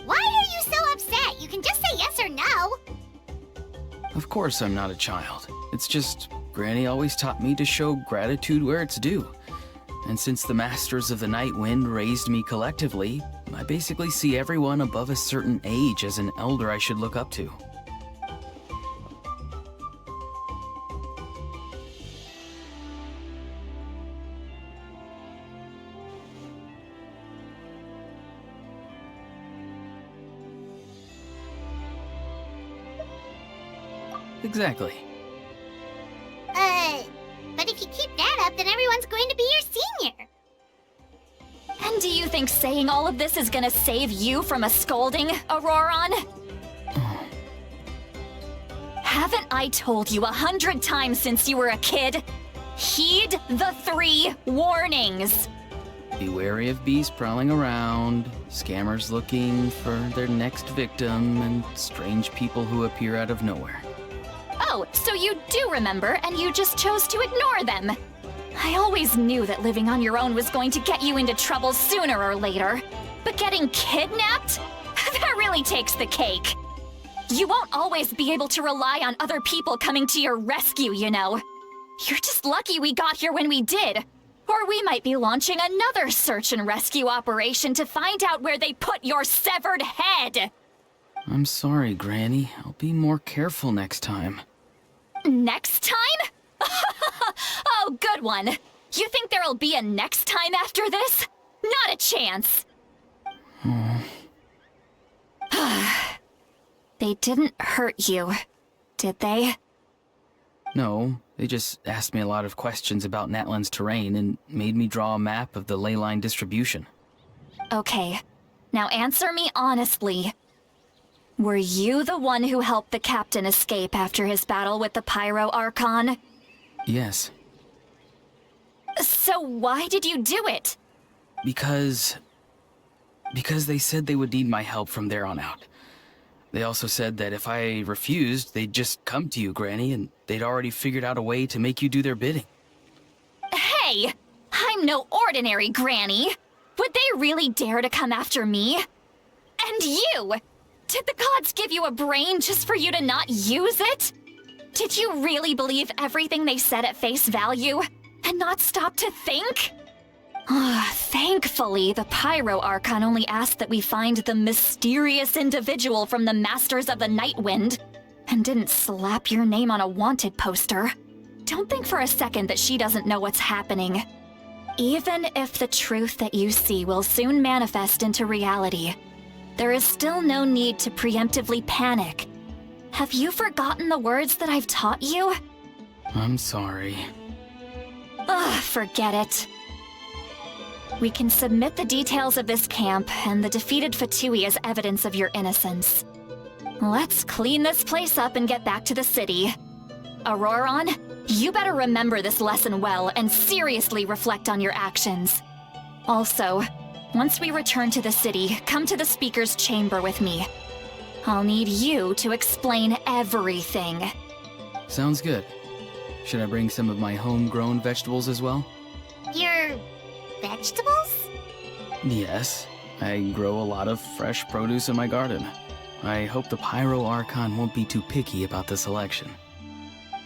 Why are you so upset? You can just say yes or no. Of course I'm not a child. It's just Granny always taught me to show gratitude where it's due. And since the Masters of the Night Wind raised me collectively, I basically see everyone above a certain age as an elder I should look up to. Exactly. But if you keep that up, then everyone's going to be your senior. And do you think saying all of this is gonna save you from a scolding, Auroron? Haven't I told you 100 times since you were a kid? Heed the 3 warnings! Be wary of bees prowling around, scammers looking for their next victim, and strange people who appear out of nowhere. Oh, so you do remember, and you just chose to ignore them. I always knew that living on your own was going to get you into trouble sooner or later. But getting kidnapped? That really takes the cake. You won't always be able to rely on other people coming to your rescue, you know. You're just lucky we got here when we did. Or we might be launching another search and rescue operation to find out where they put your severed head. I'm sorry, Granny. I'll be more careful next time. Next time? Oh, good one. You think there'll be a next time after this? Not a chance. They didn't hurt you, did they? No, they just asked me a lot of questions about Natlan's terrain and made me draw a map of the ley line distribution. Okay, now answer me honestly. Were you the one who helped the captain escape after his battle with the Pyro Archon? Yes. So why did you do it? Because they said they would need my help from there on out. They also said that if I refused, they'd just come to you, Granny, and they'd already figured out a way to make you do their bidding. Hey! I'm no ordinary Granny! Would they really dare to come after me? And you! Did the gods give you a brain just for you to not use it? Did you really believe everything they said at face value, and not stop to think? Thankfully, the Pyro Archon only asked that we find the mysterious individual from the Masters of the Nightwind, and didn't slap your name on a wanted poster. Don't think for a second that she doesn't know what's happening. Even if the truth that you see will soon manifest into reality, there is still no need to preemptively panic. Have you forgotten the words that I've taught you? I'm sorry. Forget it. We can submit the details of this camp and the defeated Fatui as evidence of your innocence. Let's clean this place up and get back to the city. Auroron, you better remember this lesson well and seriously reflect on your actions. Also, once we return to the city, come to the speaker's chamber with me. I'll need you to explain everything. Sounds good. Should I bring some of my homegrown vegetables as well? Your vegetables? Yes. I grow a lot of fresh produce in my garden. I hope the Pyro Archon won't be too picky about the selection.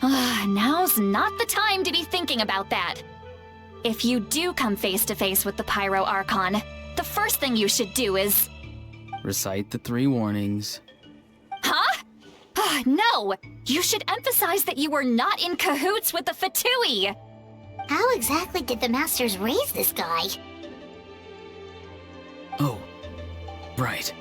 Now's not the time to be thinking about that. If you do come face to face with the Pyro Archon, the first thing you should do is... Recite the 3 warnings. Huh? No! You should emphasize that you were not in cahoots with the Fatui! How exactly did the Masters raise this guy? Oh, right.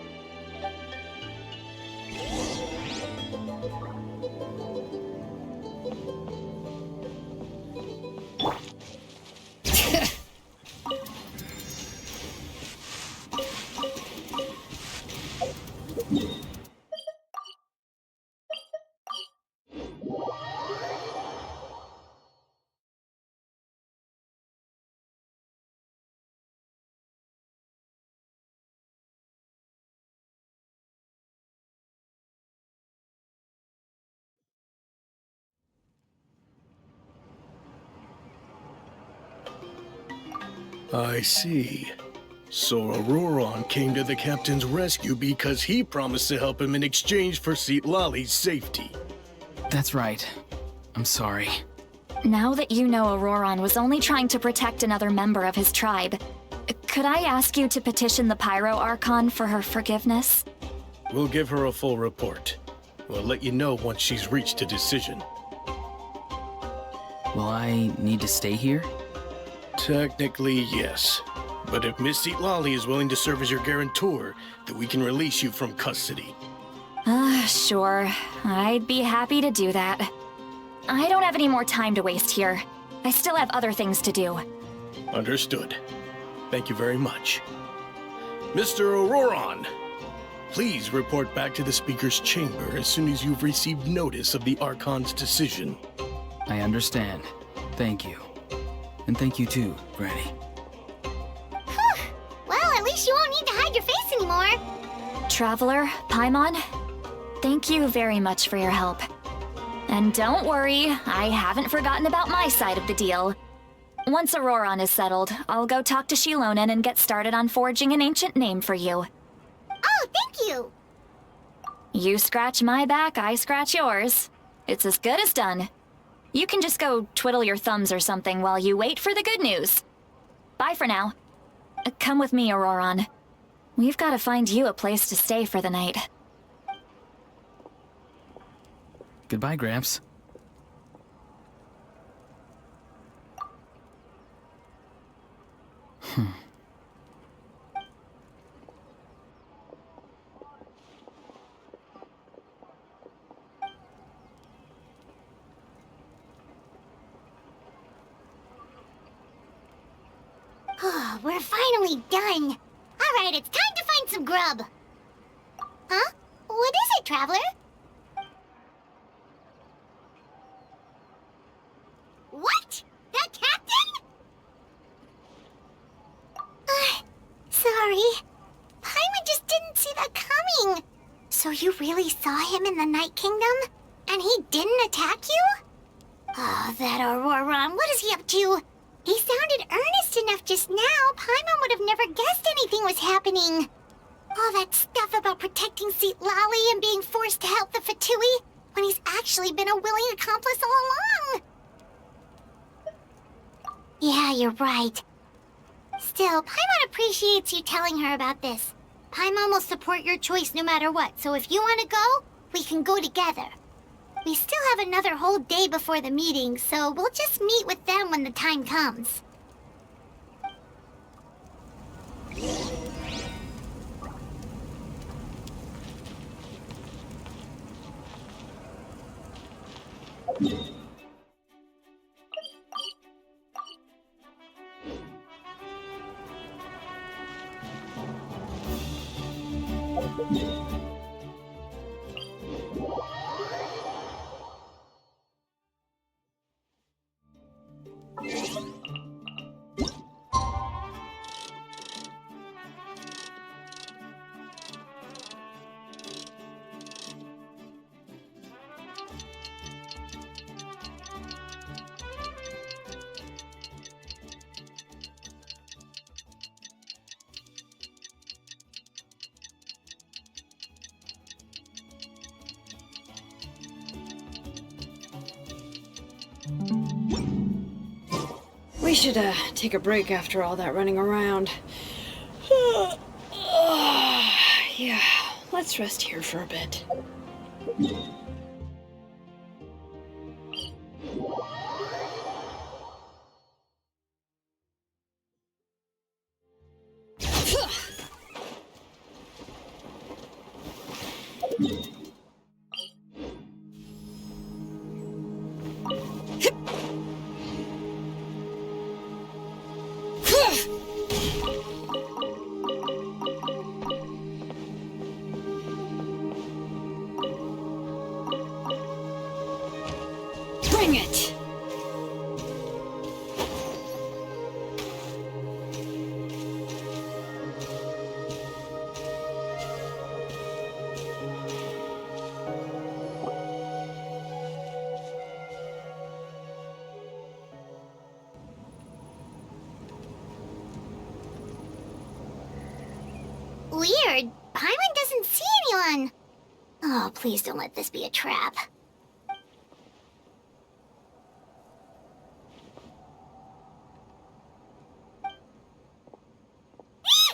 I see. So Auroron came to the captain's rescue because he promised to help him in exchange for Lali's safety. That's right. I'm sorry. Now that you know Auroron was only trying to protect another member of his tribe, could I ask you to petition the Pyro Archon for her forgiveness? We'll give her a full report. We'll let you know once she's reached a decision. Will I need to stay here? Technically, yes. But if Miss Lali is willing to serve as your guarantor, then we can release you from custody. Sure, I'd be happy to do that. I don't have any more time to waste here. I still have other things to do. Understood. Thank you very much. Mr. Auroron, please report back to the Speaker's chamber as soon as you've received notice of the Archon's decision. I understand. Thank you. And thank you too, Granny. Well, at least you won't need to hide your face anymore. Traveler, Paimon, thank you very much for your help. And don't worry, I haven't forgotten about my side of the deal. Once Auroron is settled, I'll go talk to Shilonen and get started on forging an ancient name for you. Oh, thank you. You scratch my back, I scratch yours. It's as good as done. You can just go twiddle your thumbs or something while you wait for the good news. Bye for now. Come with me, Auroron. We've got to find you a place to stay for the night. Goodbye, Gramps. We're finally done. All right, it's time to find some grub. Huh? What is it, Traveler? What? The captain? Sorry. Paimon just didn't see that coming. So you really saw him in the Night Kingdom? And he didn't attack you? Oh, that Auroron, what is he up to? He sounded earnest enough just now. Paimon would have never guessed anything was happening. All that stuff about protecting Seat Lally and being forced to help the Fatui, when he's actually been a willing accomplice all along. Yeah, you're right. Still, Paimon appreciates you telling her about this. Paimon will support your choice no matter what, so if you want to go, we can go together. We still have another whole day before the meeting, so we'll just meet with them when the time comes. We should, take a break after all that running around. Yeah, let's rest here for a bit. Bring it! Weird. Paimon doesn't see anyone. Oh, please don't let this be a trap.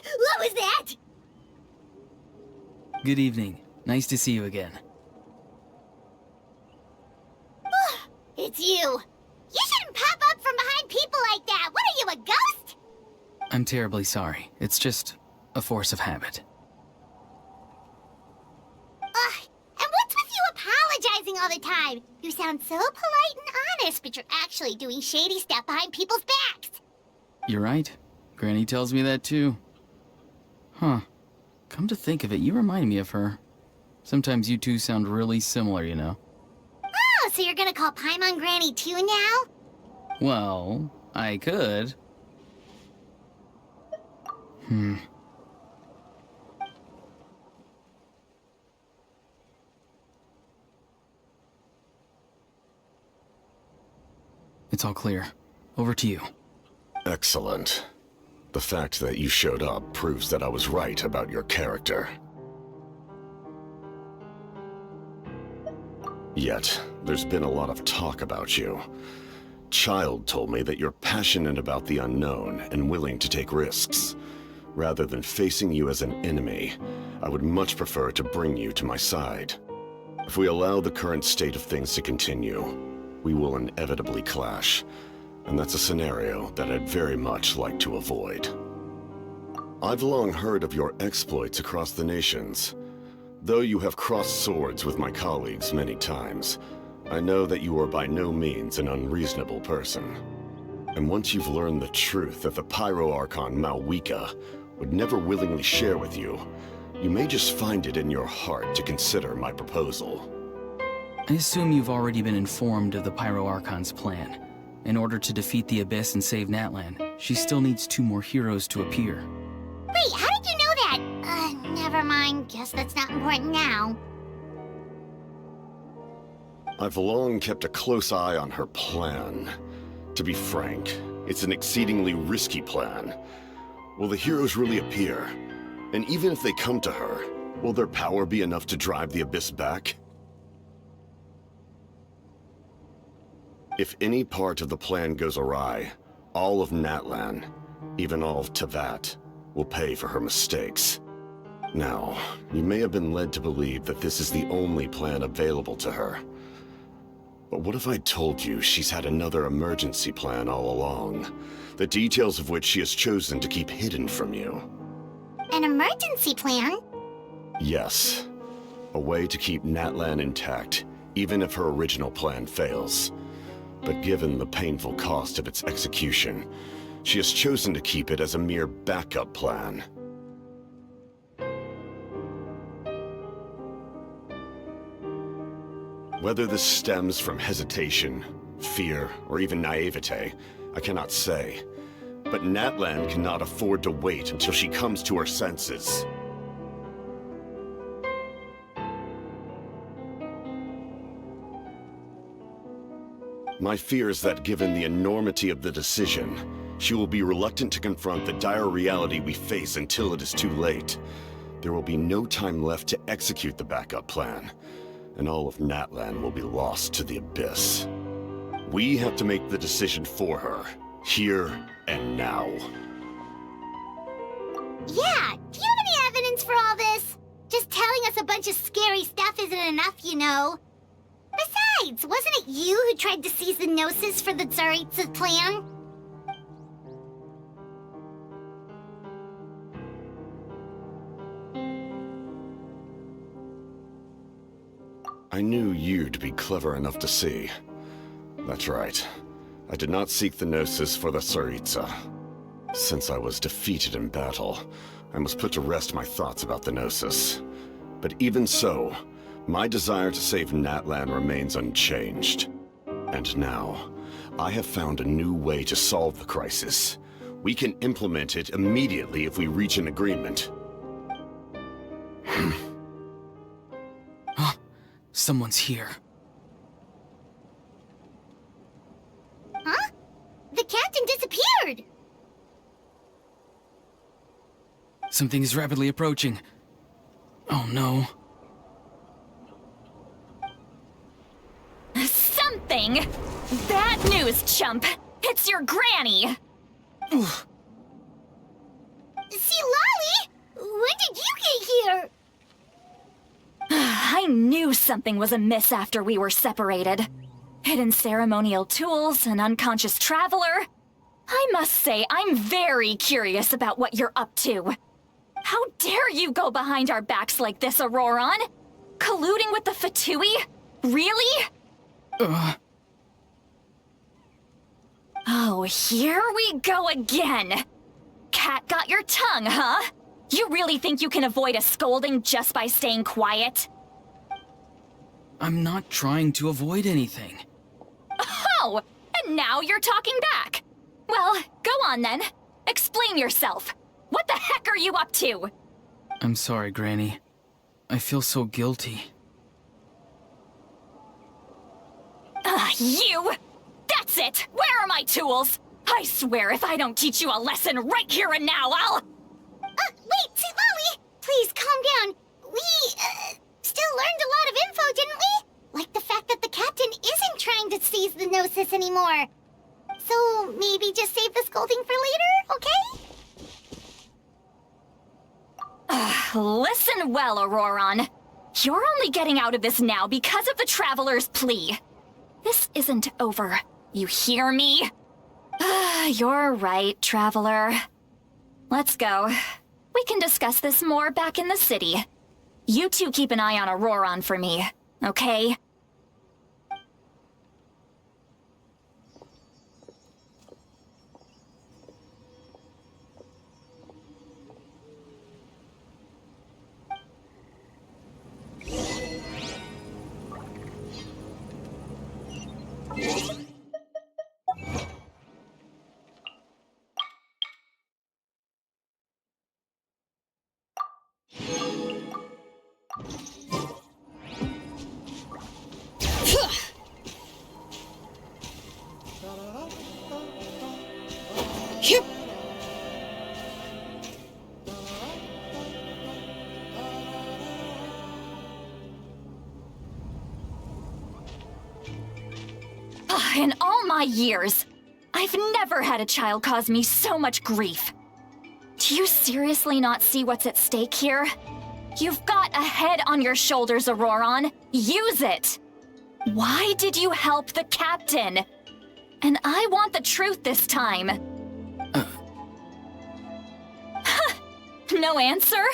What was that? Good evening. Nice to see you again. It's you. You shouldn't pop up from behind people like that. What are you, a ghost? I'm terribly sorry. It's just a force of habit. And what time. You sound so polite and honest, but you're actually doing shady stuff behind people's backs. You're right. Granny tells me that too. Huh. Come to think of it, you remind me of her. Sometimes you two sound really similar, you know. Oh, so you're gonna call Paimon Granny too now? Well, I could. It's all clear. Over to you. Excellent. The fact that you showed up proves that I was right about your character. Yet, there's been a lot of talk about you. Child told me that you're passionate about the unknown and willing to take risks. Rather than facing you as an enemy, I would much prefer to bring you to my side. If we allow the current state of things to continue, we will inevitably clash, and that's a scenario that I'd very much like to avoid. I've long heard of your exploits across the nations. Though you have crossed swords with my colleagues many times, I know that you are by no means an unreasonable person. And once you've learned the truth that the Pyro Archon Malwika would never willingly share with you, you may just find it in your heart to consider my proposal. I assume you've already been informed of the Pyro Archon's plan. In order to defeat the Abyss and save Natlan, she still needs 2 more heroes to appear. Wait, how did you know that? Never mind. Guess that's not important now. I've long kept a close eye on her plan. To be frank, it's an exceedingly risky plan. Will the heroes really appear? And even if they come to her, will their power be enough to drive the Abyss back? If any part of the plan goes awry, all of Natlan, even all of Tevat, will pay for her mistakes. Now, you may have been led to believe that this is the only plan available to her. But what if I told you she's had another emergency plan all along, the details of which she has chosen to keep hidden from you? An emergency plan? Yes. A way to keep Natlan intact, even if her original plan fails. But given the painful cost of its execution, she has chosen to keep it as a mere backup plan. Whether this stems from hesitation, fear, or even naivete, I cannot say. But Natlan cannot afford to wait until she comes to her senses. My fear is that given the enormity of the decision, she will be reluctant to confront the dire reality we face until it is too late. There will be no time left to execute the backup plan, and all of Natlan will be lost to the Abyss. We have to make the decision for her, here and now. Yeah, do you have any evidence for all this? Just telling us a bunch of scary stuff isn't enough, you know. Besides, wasn't it you who tried to seize the Gnosis for the Tsaritsa's plan? I knew you'd be clever enough to see. That's right. I did not seek the Gnosis for the Tsaritsa. Since I was defeated in battle, I must put to rest my thoughts about the Gnosis. But even so, my desire to save Natlan remains unchanged. And now, I have found a new way to solve the crisis. We can implement it immediately if we reach an agreement. Someone's here. Huh? The captain disappeared! Something is rapidly approaching. Oh no. Something? Bad news, chump! It's your granny! See, Lolly? When did you get here? I knew something was amiss after we were separated. Hidden ceremonial tools, an unconscious traveler. I must say, I'm very curious about what you're up to. How dare you go behind our backs like this, Auroron? Colluding with the Fatui? Really? Oh, here we go again. Cat got your tongue, huh? You really think you can avoid a scolding just by staying quiet? I'm not trying to avoid anything. Oh, and now you're talking back. Well, go on then. Explain yourself. What the heck are you up to? I'm sorry, Granny. I feel so guilty. You! That's it! Where are my tools? I swear if I don't teach you a lesson right here and now, I'll... Wait, Molly! Please, calm down. We, still learned a lot of info, didn't we? Like the fact that the captain isn't trying to seize the Gnosis anymore. So, maybe just save the scolding for later, okay? Listen well, Auroron. You're only getting out of this now because of the Traveler's plea. This isn't over. You hear me? You're right, Traveler. Let's go. We can discuss this more back in the city. You two keep an eye on Auroron for me, okay? In all my years, I've never had a child cause me so much grief. Do you seriously not see what's at stake here? You've got a head on your shoulders, Auroron. Use it! Why did you help the captain? And I want the truth this time. No answer?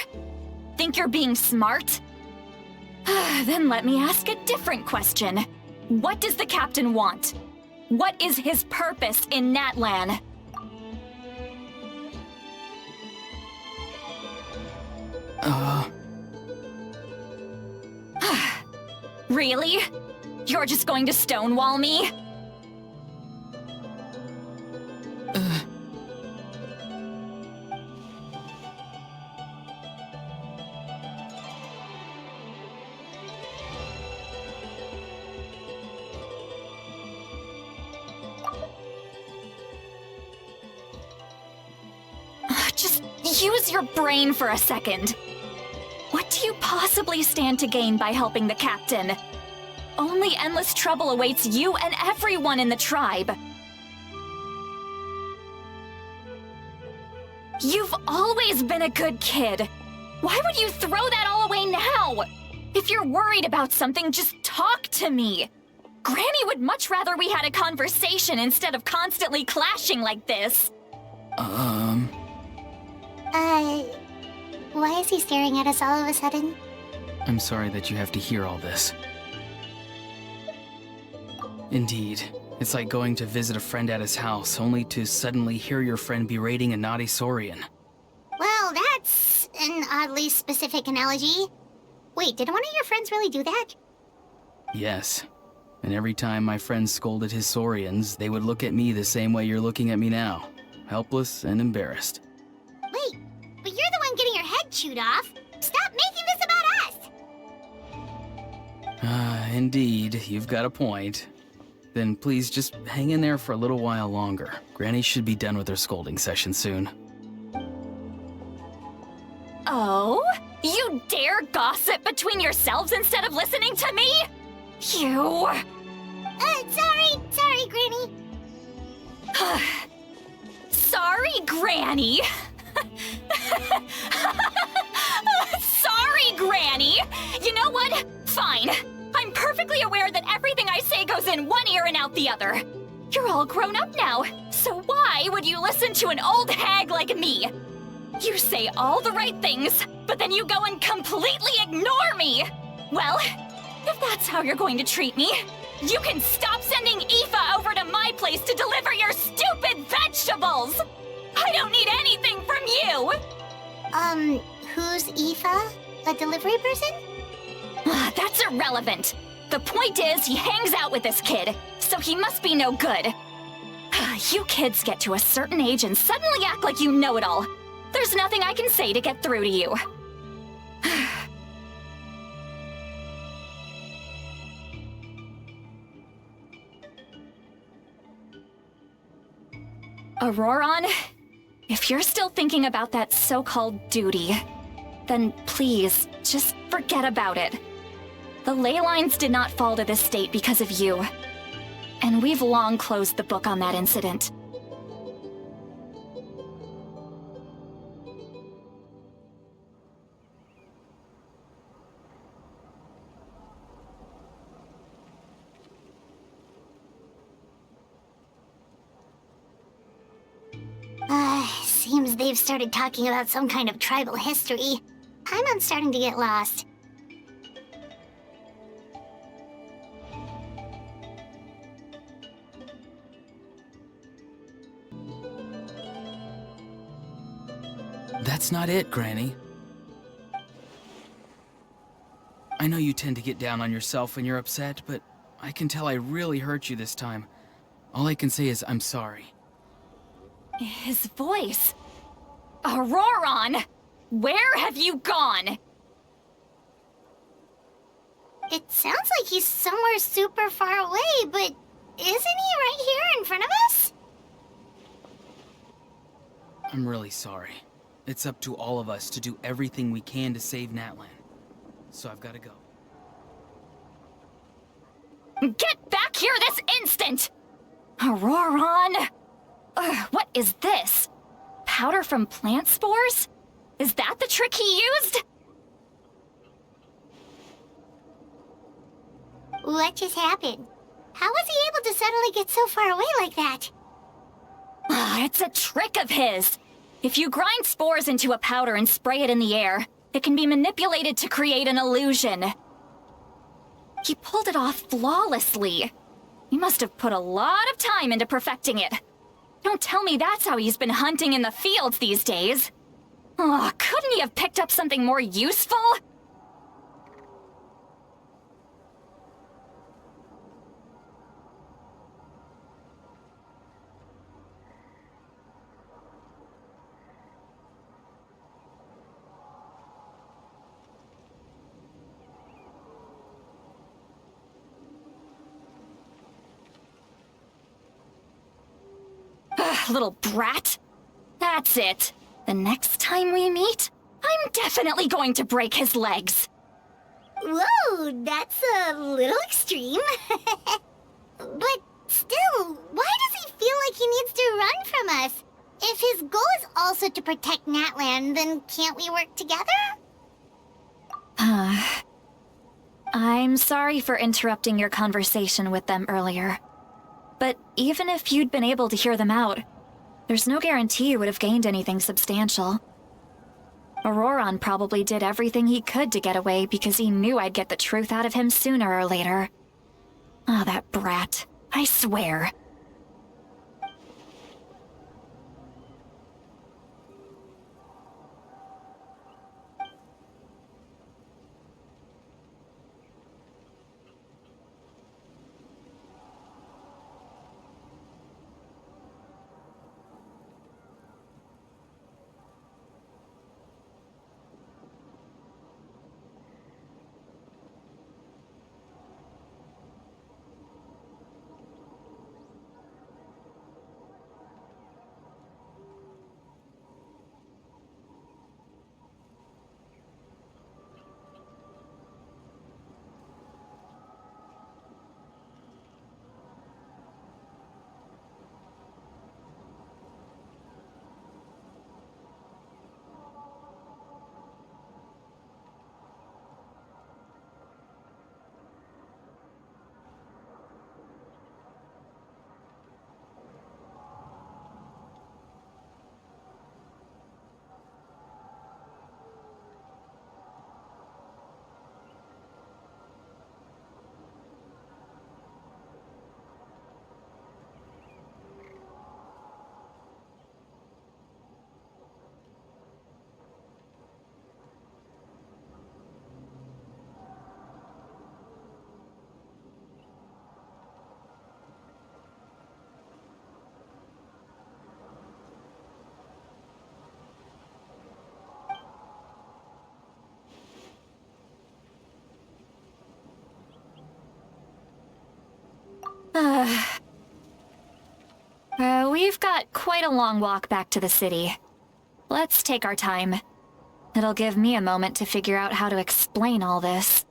Think you're being smart? Then let me ask a different question. What does the captain want? What is his purpose in Natlan? Really? You're just going to stonewall me? Just use your brain for a second. What do you possibly stand to gain by helping the captain? Only endless trouble awaits you and everyone in the tribe. You've always been a good kid. Why would you throw that all away now? If you're worried about something, just talk to me. Granny would much rather we had a conversation instead of constantly clashing like this. Why is he staring at us all of a sudden? I'm sorry that you have to hear all this. Indeed, it's like going to visit a friend at his house, only to suddenly hear your friend berating a naughty Saurian. Well, that's an oddly specific analogy. Wait, did one of your friends really do that? Yes. And every time my friend scolded his Saurians, they would look at me the same way you're looking at me now. Helpless and embarrassed. Wait, but you're the one getting your head chewed off. Stop making this about us! Indeed, you've got a point. Then please just hang in there for a little while longer. Granny should be done with her scolding session soon. Oh? You dare gossip between yourselves instead of listening to me? You... Sorry, Granny. Sorry, Granny. Sorry, Granny. You know what? Fine. I'm perfectly aware that everything I say goes in one ear and out the other. You're all grown up now, so why would you listen to an old hag like me? You say all the right things, but then you go and completely ignore me. Well, if that's how you're going to treat me, You can stop sending Aoife over to my place to deliver your stupid vegetables! I don't need anything from you! Who's Aoife? A delivery person? That's irrelevant. The point is, he hangs out with this kid, so he must be no good. You kids get to a certain age and suddenly act like you know it all. There's nothing I can say to get through to you. Auroron, if you're still thinking about that so-called duty, then please, just forget about it. The ley lines did not fall to this state because of you. And we've long closed the book on that incident. Seems they've started talking about some kind of tribal history. I'm starting to get lost. That's not it, Granny. I know you tend to get down on yourself when you're upset, but I can tell I really hurt you this time. All I can say is I'm sorry. His voice. Auroron! Where have you gone? It sounds like he's somewhere super far away, but isn't he right here in front of us? I'm really sorry. It's up to all of us to do everything we can to save Natlan. So I've got to go. Get back here this instant! Auroron! What is this? Powder from plant spores? Is that the trick he used? What just happened? How was he able to suddenly get so far away like that? It's a trick of his. If you grind spores into a powder and spray it in the air, it can be manipulated to create an illusion. He pulled it off flawlessly. He must have put a lot of time into perfecting it. Don't tell me that's how he's been hunting in the fields these days. Oh, couldn't he have picked up something more useful? Little brat. That's it. The next time we meet, I'm definitely going to break his legs. Whoa, that's a little extreme. But still, why does he feel like he needs to run from us? If his goal is also to protect Natlan, then can't we work together? I'm sorry for interrupting your conversation with them earlier. But even if you'd been able to hear them out, there's no guarantee you would have gained anything substantial. Auroron probably did everything he could to get away because he knew I'd get the truth out of him sooner or later. Oh, that brat. I swear. We've got quite a long walk back to the city. Let's take our time. It'll give me a moment to figure out how to explain all this.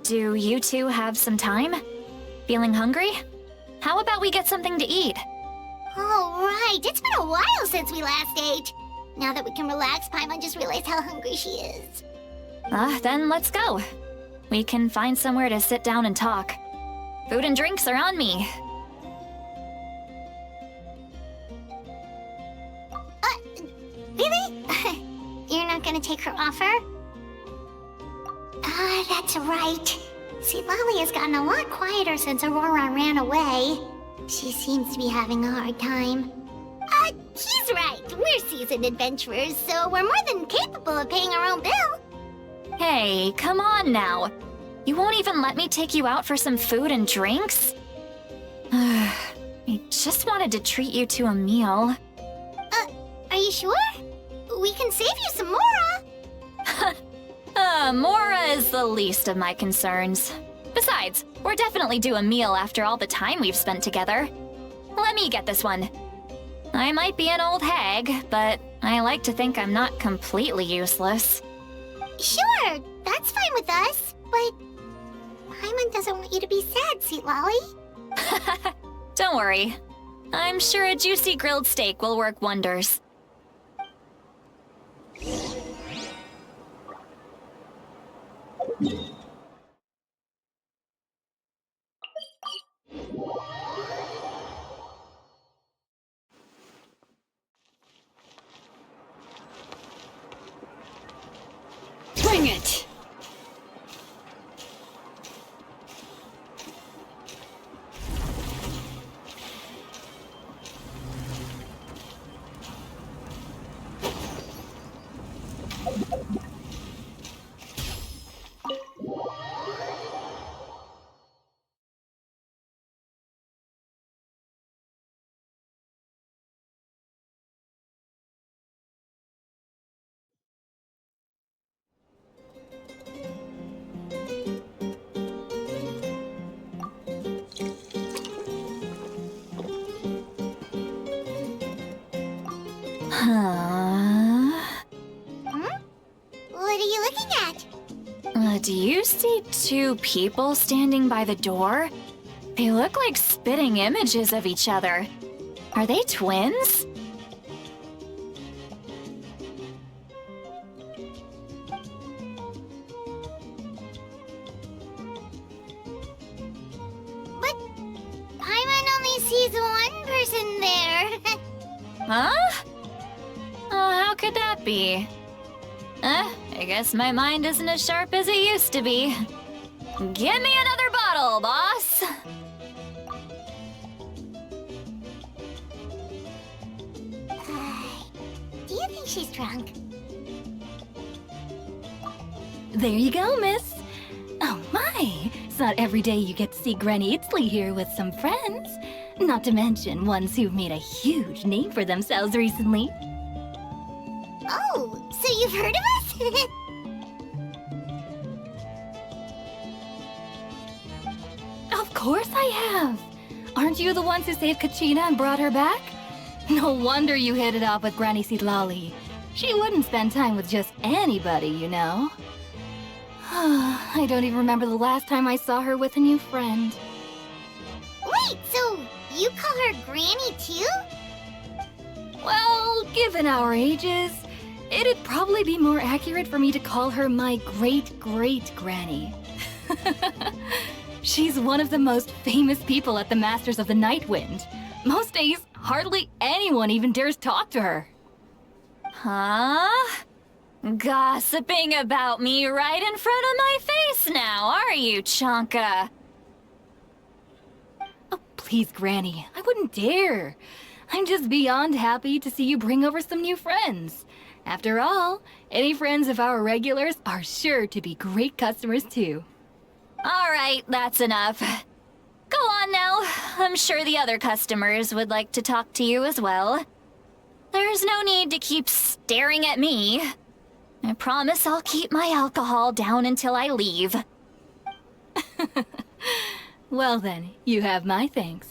Do you two have some time? Feeling hungry? How about we get something to eat? Oh, right. It's been a while since we last ate. Now that we can relax, Paimon just realized how hungry she is. Then let's go. We can find somewhere to sit down and talk. Food and drinks are on me. Really? You're not gonna take her offer? That's right. See, Lolly has gotten a lot quieter since Aurora ran away. She seems to be having a hard time. He's right. We're seasoned adventurers, so we're more than capable of paying our own bill. Hey, come on now. You won't even let me take you out for some food and drinks? I just wanted to treat you to a meal. Are you sure? We can save you some Mora. Mora is the least of my concerns. Besides, we're definitely due a meal after all the time we've spent together. Let me get this one. I might be an old hag, but I like to think I'm not completely useless. Sure, that's fine with us, but Paimon doesn't want you to be sad, sweet Lolly. Don't worry. I'm sure a juicy grilled steak will work wonders. Bring it! What are you looking at? Do you see two people standing by the door? They look like spitting images of each other. Are they twins? But Paimon only sees one person there. Huh? Oh, how could that be? I guess my mind isn't as sharp as it used to be. Give me another bottle, boss! Do you think she's drunk? There you go, miss. Oh my, it's not every day you get to see Granny Itzley here with some friends. Not to mention ones who've made a huge name for themselves recently. Oh, so you've heard of us? Of course I have. Aren't you the ones who saved Kachina and brought her back? No wonder you hit it off with Granny Sidlali. She wouldn't spend time with just anybody, you know. I don't even remember the last time I saw her with a new friend. Wait, so you call her Granny too? Well, given our ages, it'd probably be more accurate for me to call her my great-great-granny. She's one of the most famous people at the Masters of the Night Wind. Most days, hardly anyone even dares talk to her. Huh? Gossiping about me right in front of my face now, are you, Chonka? Oh, please, Granny. I wouldn't dare. I'm just beyond happy to see you bring over some new friends. After all, any friends of our regulars are sure to be great customers too. All right, that's enough. Go on now. I'm sure the other customers would like to talk to you as well. There's no need to keep staring at me. I promise I'll keep my alcohol down until I leave. Well then, you have my thanks.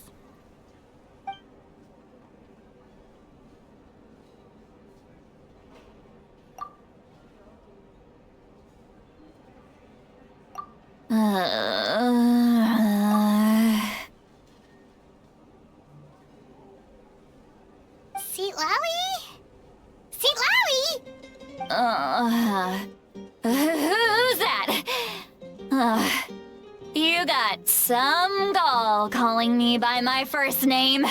Seat Lally? Seat Lally? Who's that? You got some gall calling me by my first name.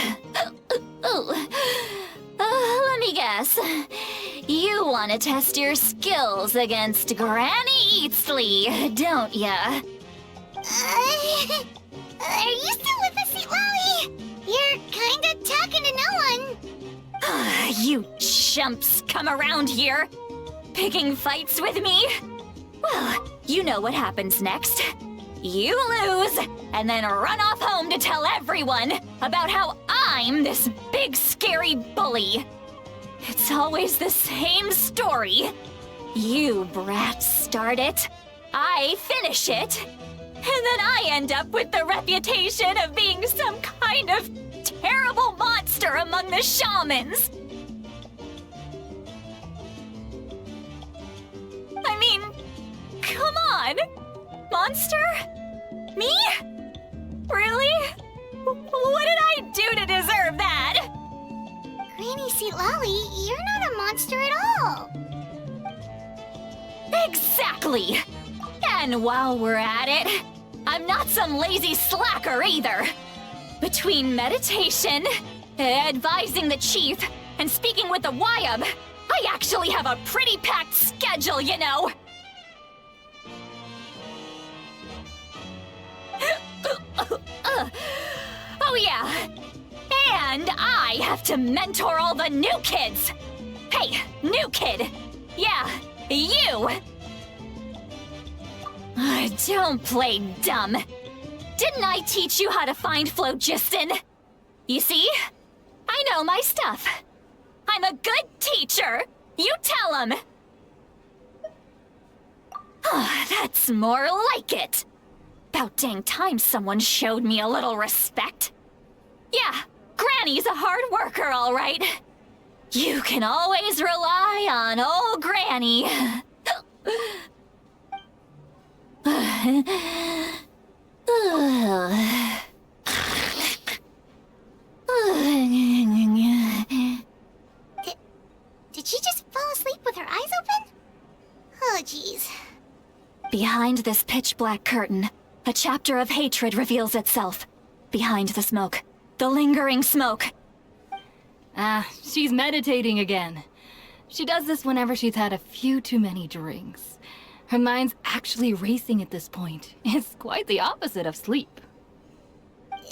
Let me guess. You want to test your skills against Granny Eatsley, don't ya? Are you still with us, Seat Lally? You're kinda talking to no one. You chumps come around here, picking fights with me? Well, you know what happens next. You lose, and then run off home to tell everyone about how I'm this big scary bully. It's always the same story. You brats start it, I finish it, and then I end up with the reputation of being some kind of terrible monster among the shamans. I mean, come on! Monster? Me? Really? What did I do to deserve that? Granny Seat Lally, you're not a monster at all. Exactly! And while we're at it, I'm not some lazy slacker either. Between meditation, advising the chief, and speaking with the Wyab, I actually have a pretty packed schedule, you know. Oh yeah, and I have to mentor all the new kids. Hey, new kid, yeah, you. Don't play dumb. Didn't I teach you how to find phlogiston? You see, I know my stuff. I'm a good teacher. You tell him. That's more like it. About dang time someone showed me a little respect. Yeah, Granny's a hard worker, all right. You can always rely on old Granny. Did she just fall asleep with her eyes open? Oh, jeez. Behind this pitch-black curtain, a chapter of hatred reveals itself. Behind the smoke. The lingering smoke. Ah, she's meditating again. She does this whenever she's had a few too many drinks. Her mind's actually racing at this point. It's quite the opposite of sleep.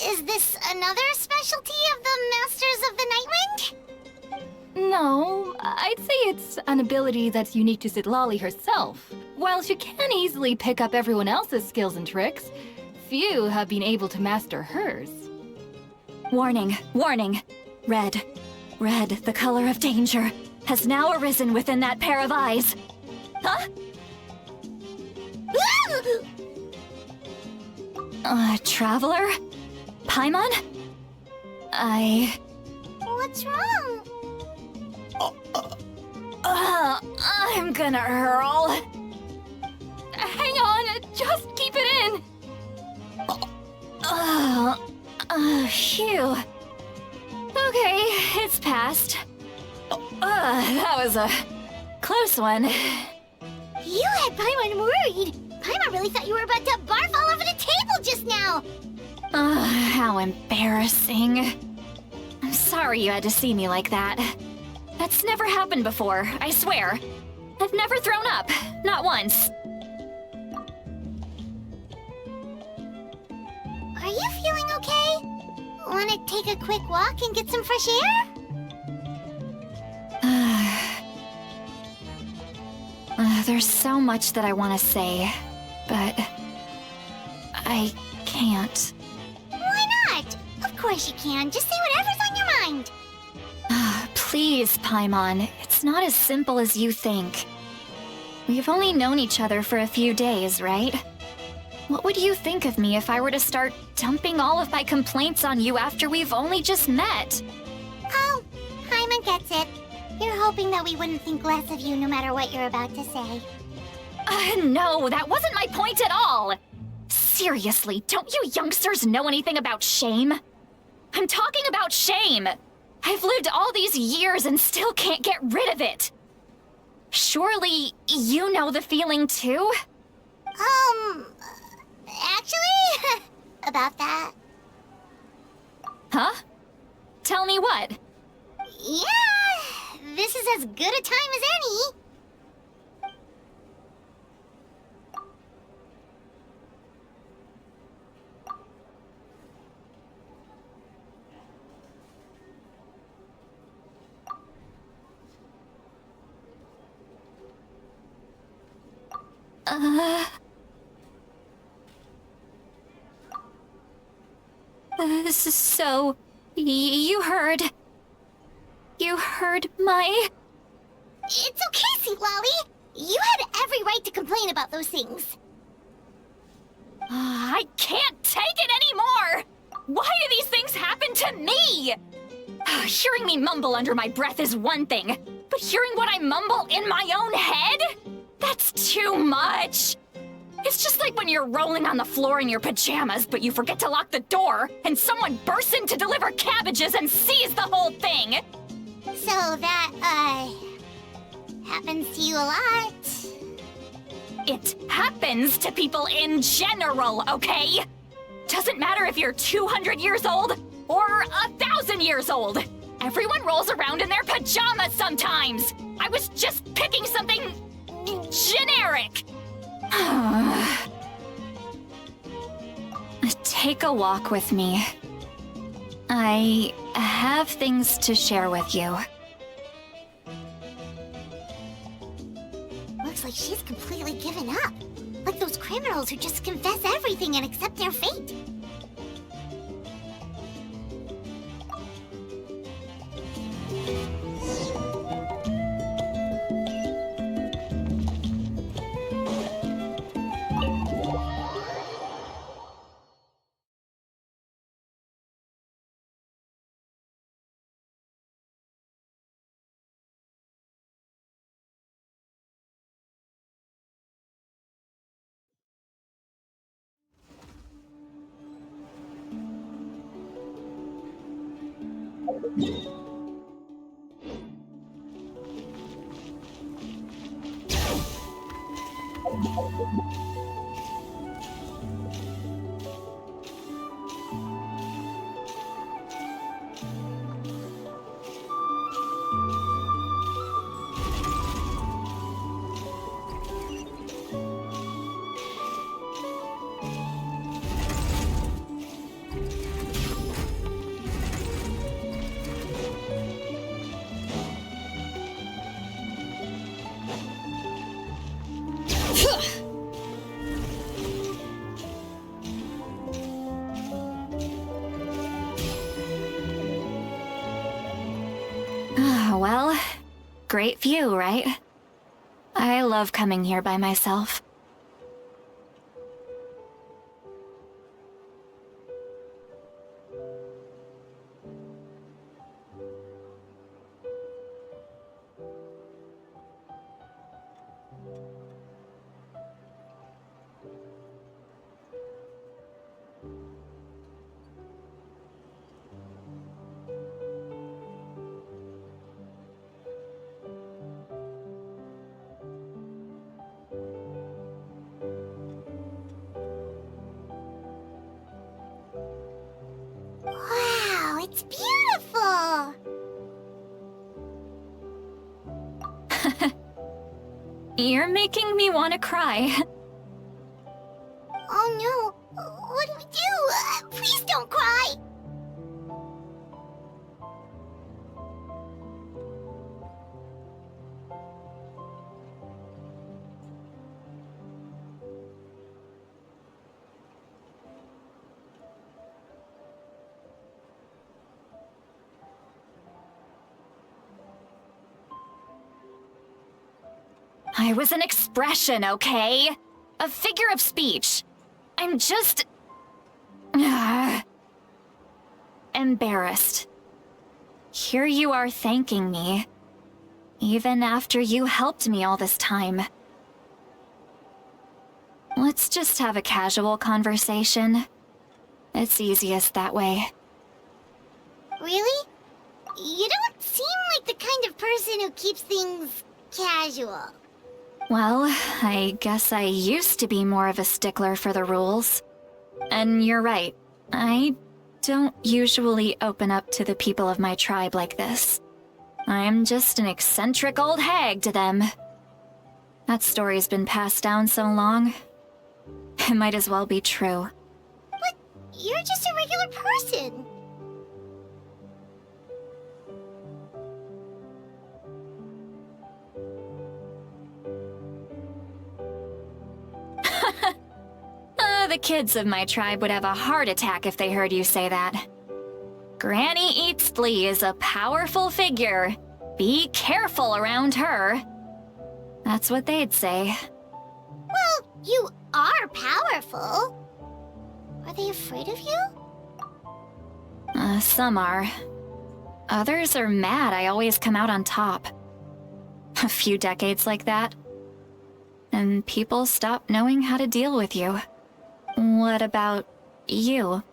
Is this another specialty of the Masters of the Nightwind? No, I'd say it's an ability that's unique to Citlali herself. While she can easily pick up everyone else's skills and tricks, few have been able to master hers. Warning, warning. Red. Red, the color of danger, has now arisen within that pair of eyes. Huh? Traveler? Paimon? What's wrong? I'm gonna hurl. Hang on, just keep it in! Phew. Okay, it's passed. That was a close one. You had Paimon worried. Paimon really thought you were about to barf all over the table just now! Ugh, how embarrassing. I'm sorry you had to see me like that. That's never happened before, I swear. I've never thrown up, not once. Are you feeling okay? Wanna take a quick walk and get some fresh air? There's so much that I want to say, but I can't. Why not? Of course you can. Just say whatever's on your mind. Please, Paimon, it's not as simple as you think. We've only known each other for a few days, right? What would you think of me if I were to start dumping all of my complaints on you after we've only just met? Oh, Paimon gets it. You're hoping that we wouldn't think less of you no matter what you're about to say. No, that wasn't my point at all! Seriously, don't you youngsters know anything about shame? I'm talking about shame! I've lived all these years and still can't get rid of it! Surely, you know the feeling too? Actually, about that. Huh? Tell me what? Yeah, this is as good a time as any. So, you heard my... It's okay, Sweet Lolly. You had every right to complain about those things. I can't take it anymore! Why do these things happen to me? Hearing me mumble under my breath is one thing, but hearing what I mumble in my own head? That's too much! It's just like when you're rolling on the floor in your pajamas, but you forget to lock the door, and someone bursts in to deliver cabbages and sees the whole thing! So that, happens to you a lot. It happens to people in general, okay? Doesn't matter if you're 200 years old or 1,000 years old. Everyone rolls around in their pajamas sometimes. I was just picking something generic. Take a walk with me. I have things to share with you. Looks like she's completely given up. Like those criminals who just confess everything and accept their fate. Well, great view, right? I love coming here by myself. It's beautiful! You're making me want to cry. Oh no, what do we do? Please don't cry! I was an expression, okay? A figure of speech. I'm just... embarrassed. Here you are thanking me. Even after you helped me all this time. Let's just have a casual conversation. It's easiest that way. Really? You don't seem like the kind of person who keeps things casual. Well, I guess I used to be more of a stickler for the rules. And you're right, I don't usually open up to the people of my tribe like this. I'm just an eccentric old hag to them. That story's been passed down so long, it might as well be true. But you're just a regular person. The kids of my tribe would have a heart attack if they heard you say that. Granny Eatsley is a powerful figure. Be careful around her. That's what they'd say. Well, you are powerful. Are they afraid of you? Some are. Others are mad I always come out on top. A few decades like that, and people stop knowing how to deal with you. What about you?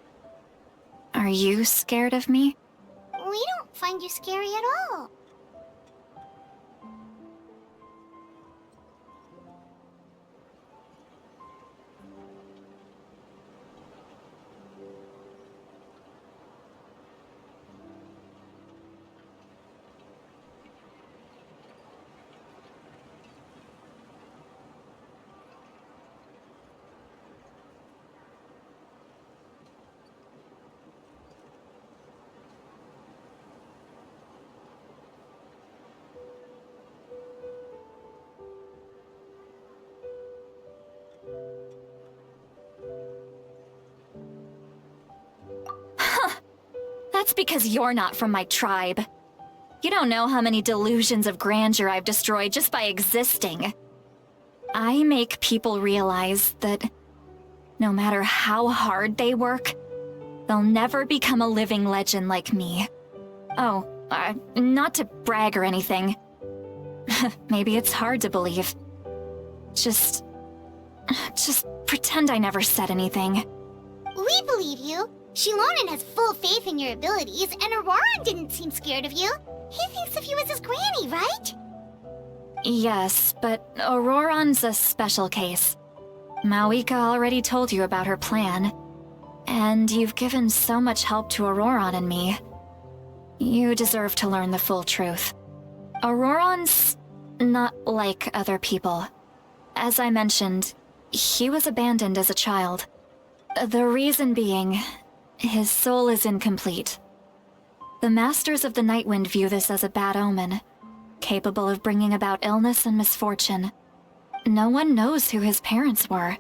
Are you scared of me? We don't find you scary at all. That's because you're not from my tribe. You don't know how many delusions of grandeur I've destroyed just by existing. I make people realize that no matter how hard they work, they'll never become a living legend like me. Oh, not to brag or anything. Maybe it's hard to believe. Just pretend I never said anything. We believe you. Shilonen has full faith in your abilities, and Auroran didn't seem scared of you. He thinks of you as his granny, right? Yes, but Auroran's a special case. Mawika already told you about her plan. And you've given so much help to Auroran and me. You deserve to learn the full truth. Auroran's not like other people. As I mentioned, he was abandoned as a child. The reason being, his soul is incomplete. The Masters of the Nightwind view this as a bad omen, capable of bringing about illness and misfortune. No one knows who his parents were.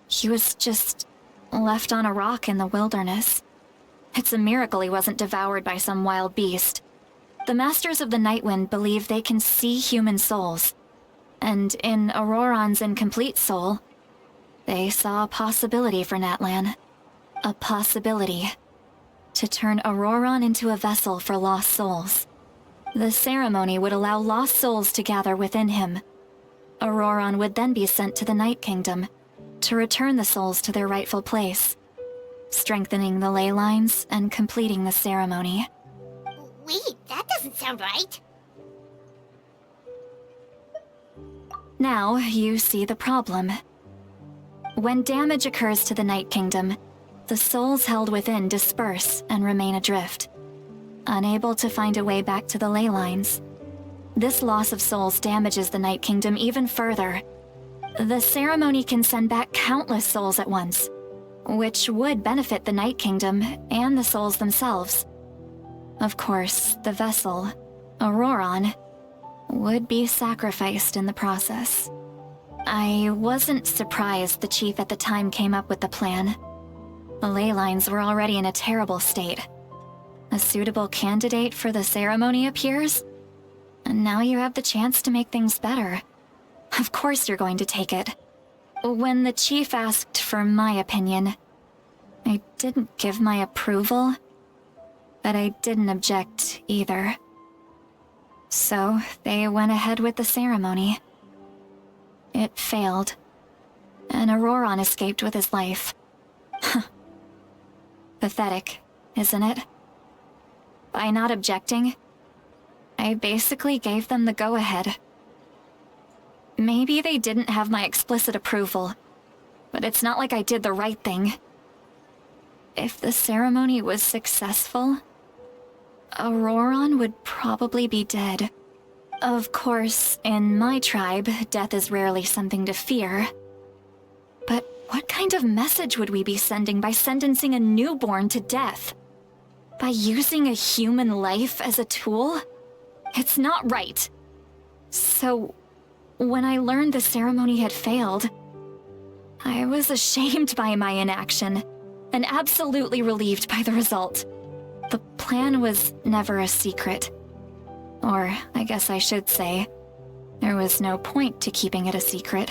He was just left on a rock in the wilderness. It's a miracle he wasn't devoured by some wild beast. The Masters of the Nightwind believe they can see human souls, and in Auroran's incomplete soul, they saw a possibility for Natlan. A possibility to turn Auroran into a vessel for lost souls. The ceremony would allow lost souls to gather within him. Auroran would then be sent to the Night Kingdom to return the souls to their rightful place, strengthening the ley lines and completing the ceremony. Wait, that doesn't sound right. Now you see the problem. When damage occurs to the Night Kingdom, the souls held within disperse and remain adrift, unable to find a way back to the ley lines. This loss of souls damages the Night Kingdom even further. The ceremony can send back countless souls at once, which would benefit the Night Kingdom and the souls themselves. Of course, the vessel, Auroron, would be sacrificed in the process. I wasn't surprised the chief at the time came up with the plan. The ley lines were already in a terrible state. A suitable candidate for the ceremony appears, and now you have the chance to make things better. Of course you're going to take it. When the chief asked for my opinion, I didn't give my approval, but I didn't object either. So they went ahead with the ceremony. It failed, and Auroron escaped with his life. Pathetic, isn't it? By not objecting, I basically gave them the go-ahead. Maybe they didn't have my explicit approval, but it's not like I did the right thing. If the ceremony was successful, Auroron would probably be dead. Of course, in my tribe, death is rarely something to fear. But what kind of message would we be sending by sentencing a newborn to death? By using a human life as a tool? It's not right. So, when I learned the ceremony had failed, I was ashamed by my inaction, and absolutely relieved by the result. The plan was never a secret. Or, I guess I should say, there was no point to keeping it a secret.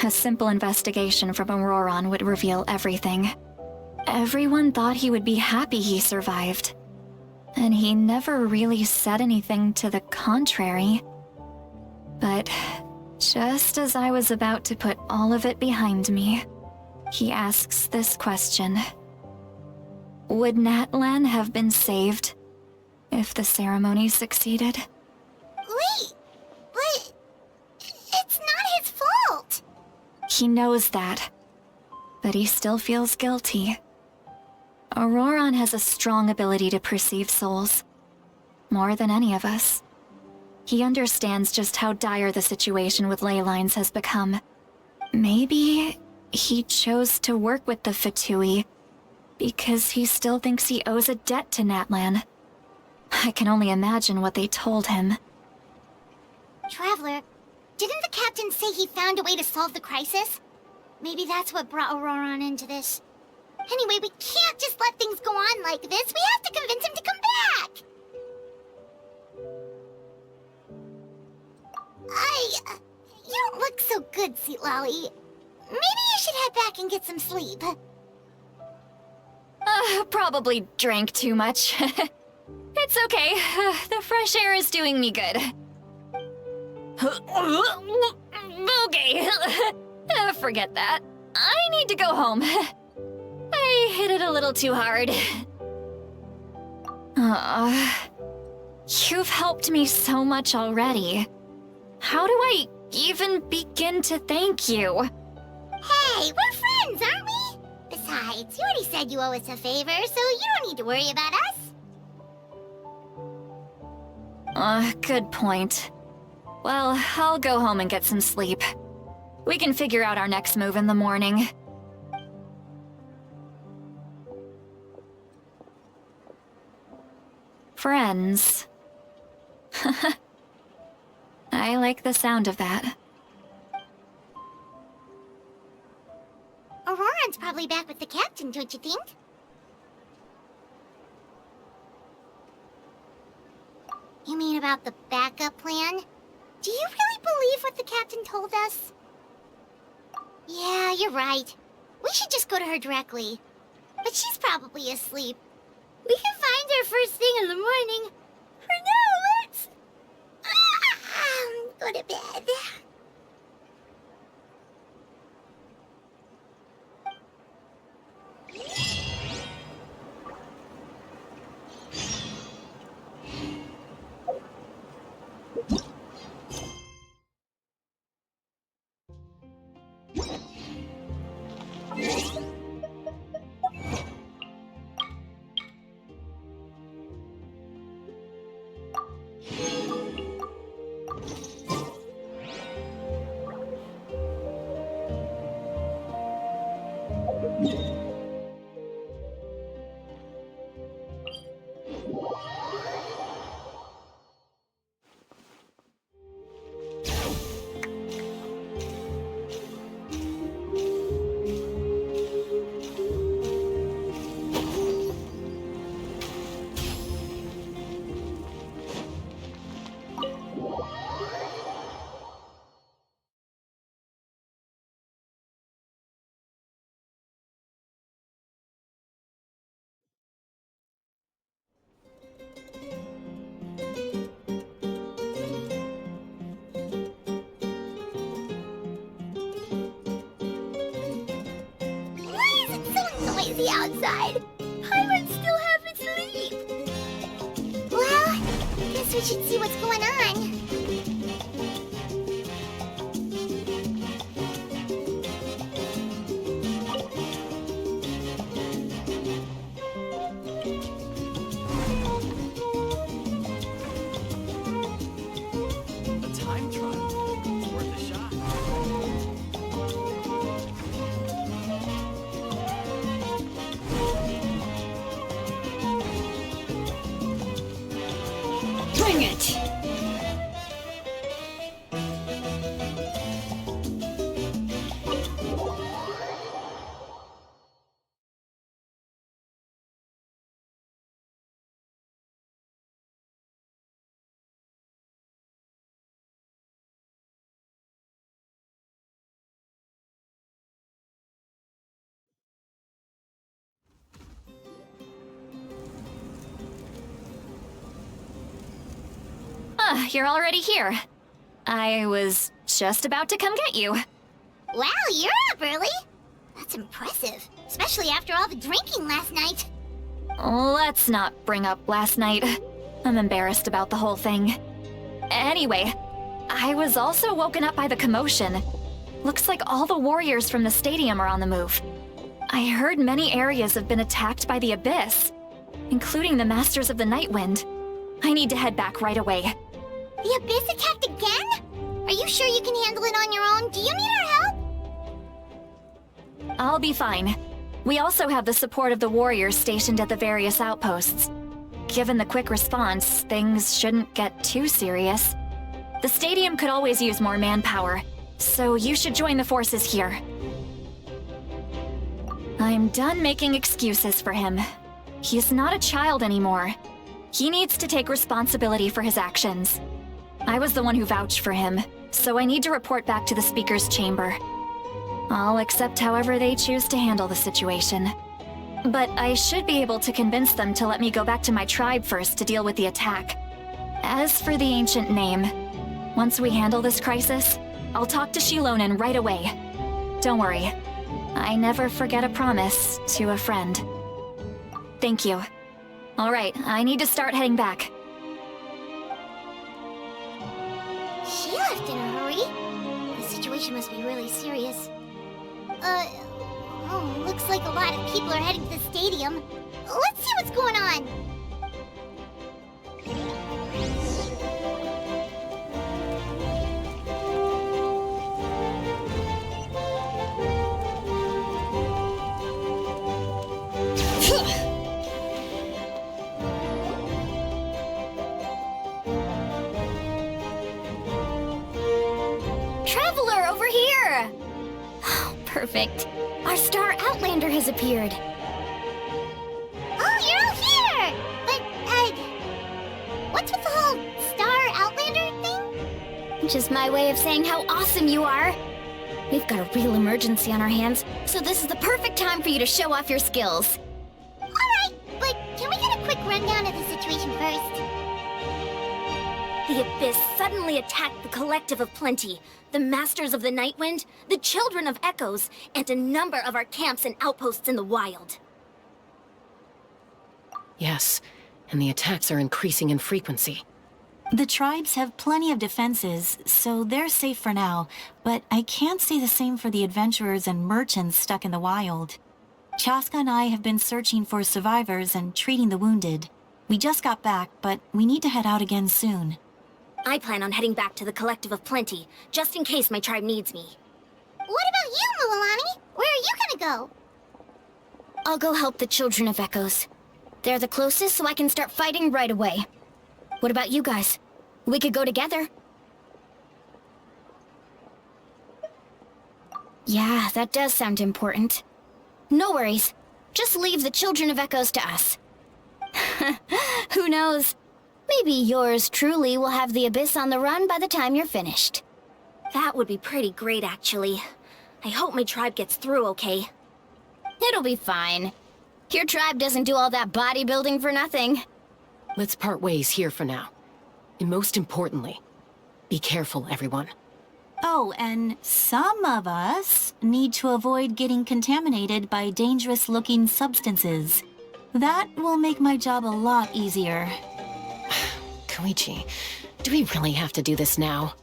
A simple investigation from Auroron would reveal everything. Everyone thought he would be happy he survived, and he never really said anything to the contrary. But just as I was about to put all of it behind me, he asks this question. Would Natlan have been saved if the ceremony succeeded? Wait, but it's not his fault. He knows that, but he still feels guilty. Auroron has a strong ability to perceive souls, more than any of us. He understands just how dire the situation with ley lines has become. Maybe he chose to work with the Fatui because he still thinks he owes a debt to Natlan. I can only imagine what they told him. Traveler, didn't the captain say he found a way to solve the crisis? Maybe that's what brought Auroron into this. Anyway, we can't just let things go on like this. We have to convince him to come back! You don't look so good, Sweet Lolly. Maybe you should head back and get some sleep. Probably drank too much. It's okay. The fresh air is doing me good. Okay. Forget that. I need to go home. I hit it a little too hard. You've helped me so much already. How do I even begin to thank you? Hey, we're friends, aren't we? Besides, you already said you owe us a favor, so you don't need to worry about us. Good point. Well, I'll go home and get some sleep. We can figure out our next move in the morning. Friends. I like the sound of that. Auroron's probably back with the captain, don't you think? You mean about the backup plan? Do you really believe what the captain told us? Yeah, you're right. We should just go to her directly. But she's probably asleep. We can find her first thing in the morning. For now, let's... go to bed. god! Pirates still haven't sleep! Well, guess we should see what's going on. A time trial. It's worth a shot. Bring it! Ah, you're already here. I was just about to come get you. Wow, you're up early? That's impressive, especially after all the drinking last night. Let's not bring up last night. I'm embarrassed about the whole thing. Anyway, I was also woken up by the commotion. Looks like all the warriors from the stadium are on the move. I heard many areas have been attacked by the Abyss, including the Masters of the Nightwind. I need to head back right away. The Abyss attacked again? Are you sure you can handle it on your own? Do you need our help? I'll be fine. We also have the support of the warriors stationed at the various outposts. Given the quick response, things shouldn't get too serious. The stadium could always use more manpower, so you should join the forces here. I'm done making excuses for him. He's not a child anymore. He needs to take responsibility for his actions. I was the one who vouched for him, so I need to report back to the Speaker's chamber. I'll accept however they choose to handle the situation. But I should be able to convince them to let me go back to my tribe first to deal with the attack. As for the ancient name, once we handle this crisis, I'll talk to Shilonen right away. Don't worry. I never forget a promise to a friend. Thank you. Alright, I need to start heading back. She left in a hurry. The situation must be really serious. Looks like a lot of people are heading to the stadium. Let's see what's going on. Traveler, over here! Oh, perfect. Our star Outlander has appeared. Oh, you're all here! But, what's with the whole Star Outlander thing? Just my way of saying how awesome you are. We've got a real emergency on our hands, so this is the perfect time for you to show off your skills. Alright, but can we get a quick rundown of the situation first? The Abyss suddenly attacked the Collective of Plenty, the Masters of the Nightwind, the Children of Echoes, and a number of our camps and outposts in the wild. Yes, and the attacks are increasing in frequency. The tribes have plenty of defenses, so they're safe for now, but I can't say the same for the adventurers and merchants stuck in the wild. Chaska and I have been searching for survivors and treating the wounded. We just got back, but we need to head out again soon. I plan on heading back to the Collective of Plenty, just in case my tribe needs me. What about you, Mualani? Where are you gonna go? I'll go help the Children of Echoes. They're the closest, so I can start fighting right away. What about you guys? We could go together. Yeah, that does sound important. No worries. Just leave the Children of Echoes to us. Who knows? Maybe yours truly will have the Abyss on the run by the time you're finished. That would be pretty great, actually. I hope my tribe gets through okay. It'll be fine. Your tribe doesn't do all that bodybuilding for nothing. Let's part ways here for now. And most importantly, be careful, everyone. Oh, and some of us need to avoid getting contaminated by dangerous-looking substances. That will make my job a lot easier. Koichi, do we really have to do this now?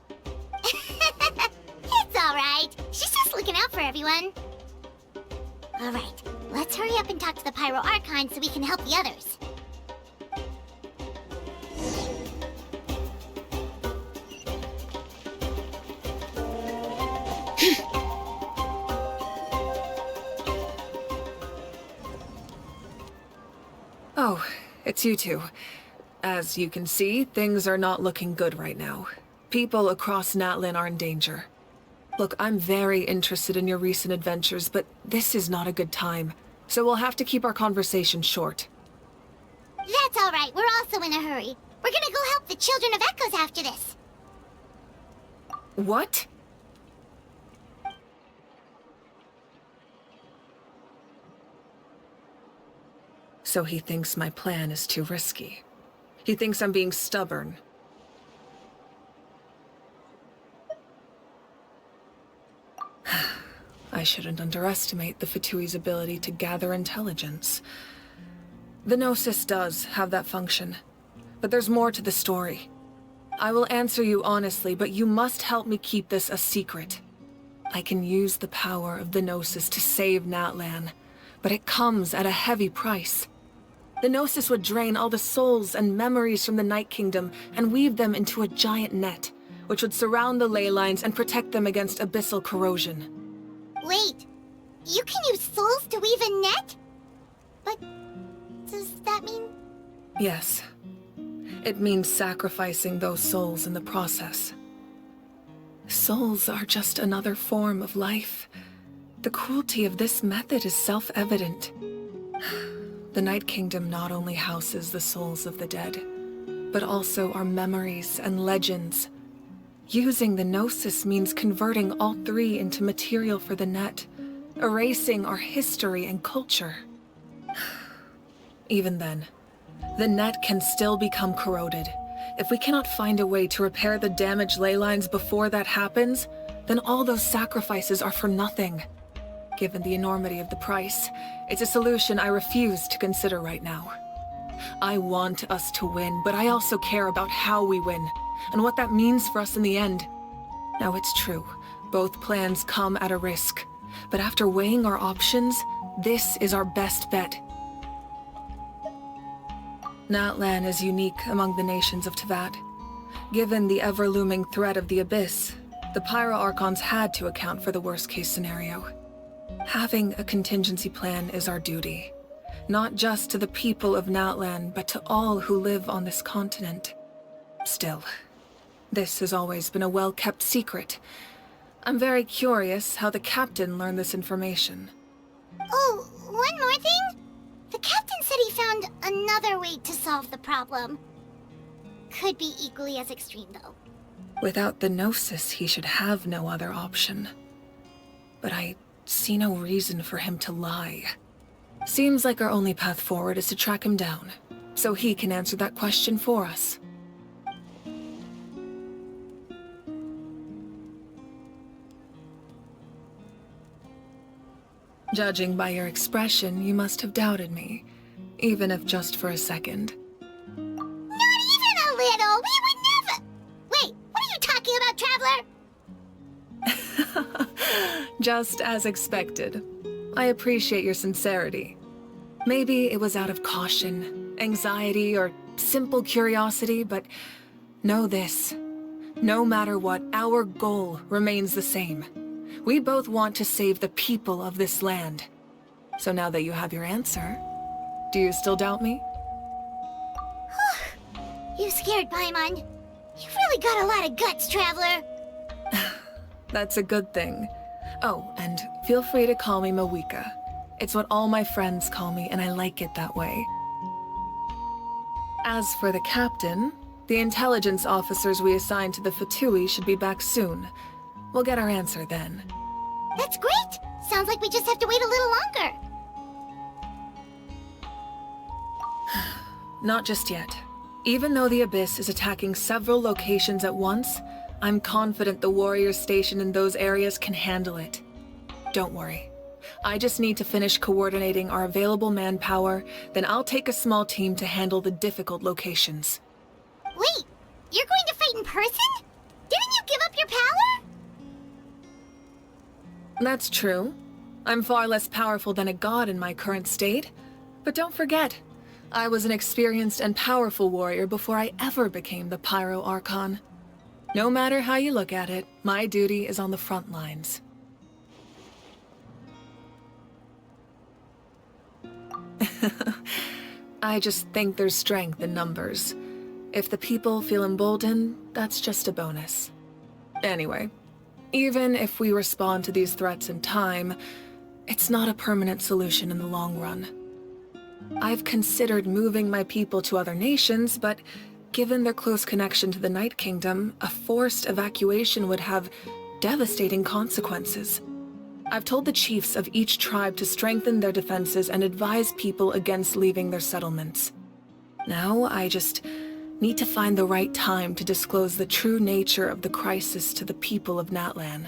It's alright. She's just looking out for everyone. Alright, let's hurry up and talk to the Pyro Archon so we can help the others. Oh, it's you two. As you can see, things are not looking good right now. People across Natlan are in danger. Look, I'm very interested in your recent adventures, but this is not a good time. So we'll have to keep our conversation short. That's alright, we're also in a hurry. We're gonna go help the Children of Echoes after this. What? So he thinks my plan is too risky. He thinks I'm being stubborn. I shouldn't underestimate the Fatui's ability to gather intelligence. The Gnosis does have that function, but there's more to the story. I will answer you honestly, but you must help me keep this a secret. I can use the power of the Gnosis to save Natlan, but it comes at a heavy price. The Gnosis would drain all the souls and memories from the Night Kingdom and weave them into a giant net, which would surround the ley lines and protect them against abyssal corrosion. Wait, you can use souls to weave a net? But does that mean... Yes. It means sacrificing those souls in the process. Souls are just another form of life. The cruelty of this method is self-evident. The Night Kingdom not only houses the souls of the dead, but also our memories and legends. Using the Gnosis means converting all three into material for the net, erasing our history and culture. Even then, the net can still become corroded. If we cannot find a way to repair the damaged ley lines before that happens, then all those sacrifices are for nothing. Given the enormity of the price, it's a solution I refuse to consider right now. I want us to win, but I also care about how we win, and what that means for us in the end. Now, it's true, both plans come at a risk, but after weighing our options, this is our best bet. Natlan is unique among the nations of Teyvat. Given the ever-looming threat of the Abyss, the Pyro Archons had to account for the worst-case scenario. Having a contingency plan is our duty, not just to the people of Natlan, but to all who live on this continent. Still, this has always been a well-kept secret. I'm very curious how the captain learned this information. Oh, one more thing? The captain said he found another way to solve the problem. Could be equally as extreme, though. Without the Gnosis, he should have no other option. But I see no reason for him to lie. Seems like our only path forward is to track him down, so he can answer that question for us. Judging by your expression, you must have doubted me, even if just for a second. Not even a little! We would never... Wait, what are you talking about, Traveler? Just as expected. I appreciate your sincerity. Maybe it was out of caution, anxiety, or simple curiosity, but know this. No matter what, our goal remains the same. We both want to save the people of this land. So now that you have your answer, do you still doubt me? You scared, Paimon. You've really got a lot of guts, Traveler. That's a good thing. Oh, and feel free to call me Mawika. It's what all my friends call me, and I like it that way. As for the captain, the intelligence officers we assigned to the Fatui should be back soon. We'll get our answer then. That's great! Sounds like we just have to wait a little longer. Not just yet. Even though the Abyss is attacking several locations at once, I'm confident the warriors stationed in those areas can handle it. Don't worry. I just need to finish coordinating our available manpower, then I'll take a small team to handle the difficult locations. Wait, you're going to fight in person? Didn't you give up your power? That's true. I'm far less powerful than a god in my current state. But don't forget, I was an experienced and powerful warrior before I ever became the Pyro Archon. No matter how you look at it, my duty is on the front lines. I just think there's strength in numbers. If the people feel emboldened, that's just a bonus. Anyway, even if we respond to these threats in time, it's not a permanent solution in the long run. I've considered moving my people to other nations, but given their close connection to the Night Kingdom, a forced evacuation would have devastating consequences. I've told the chiefs of each tribe to strengthen their defenses and advise people against leaving their settlements. Now, I just need to find the right time to disclose the true nature of the crisis to the people of Natlan.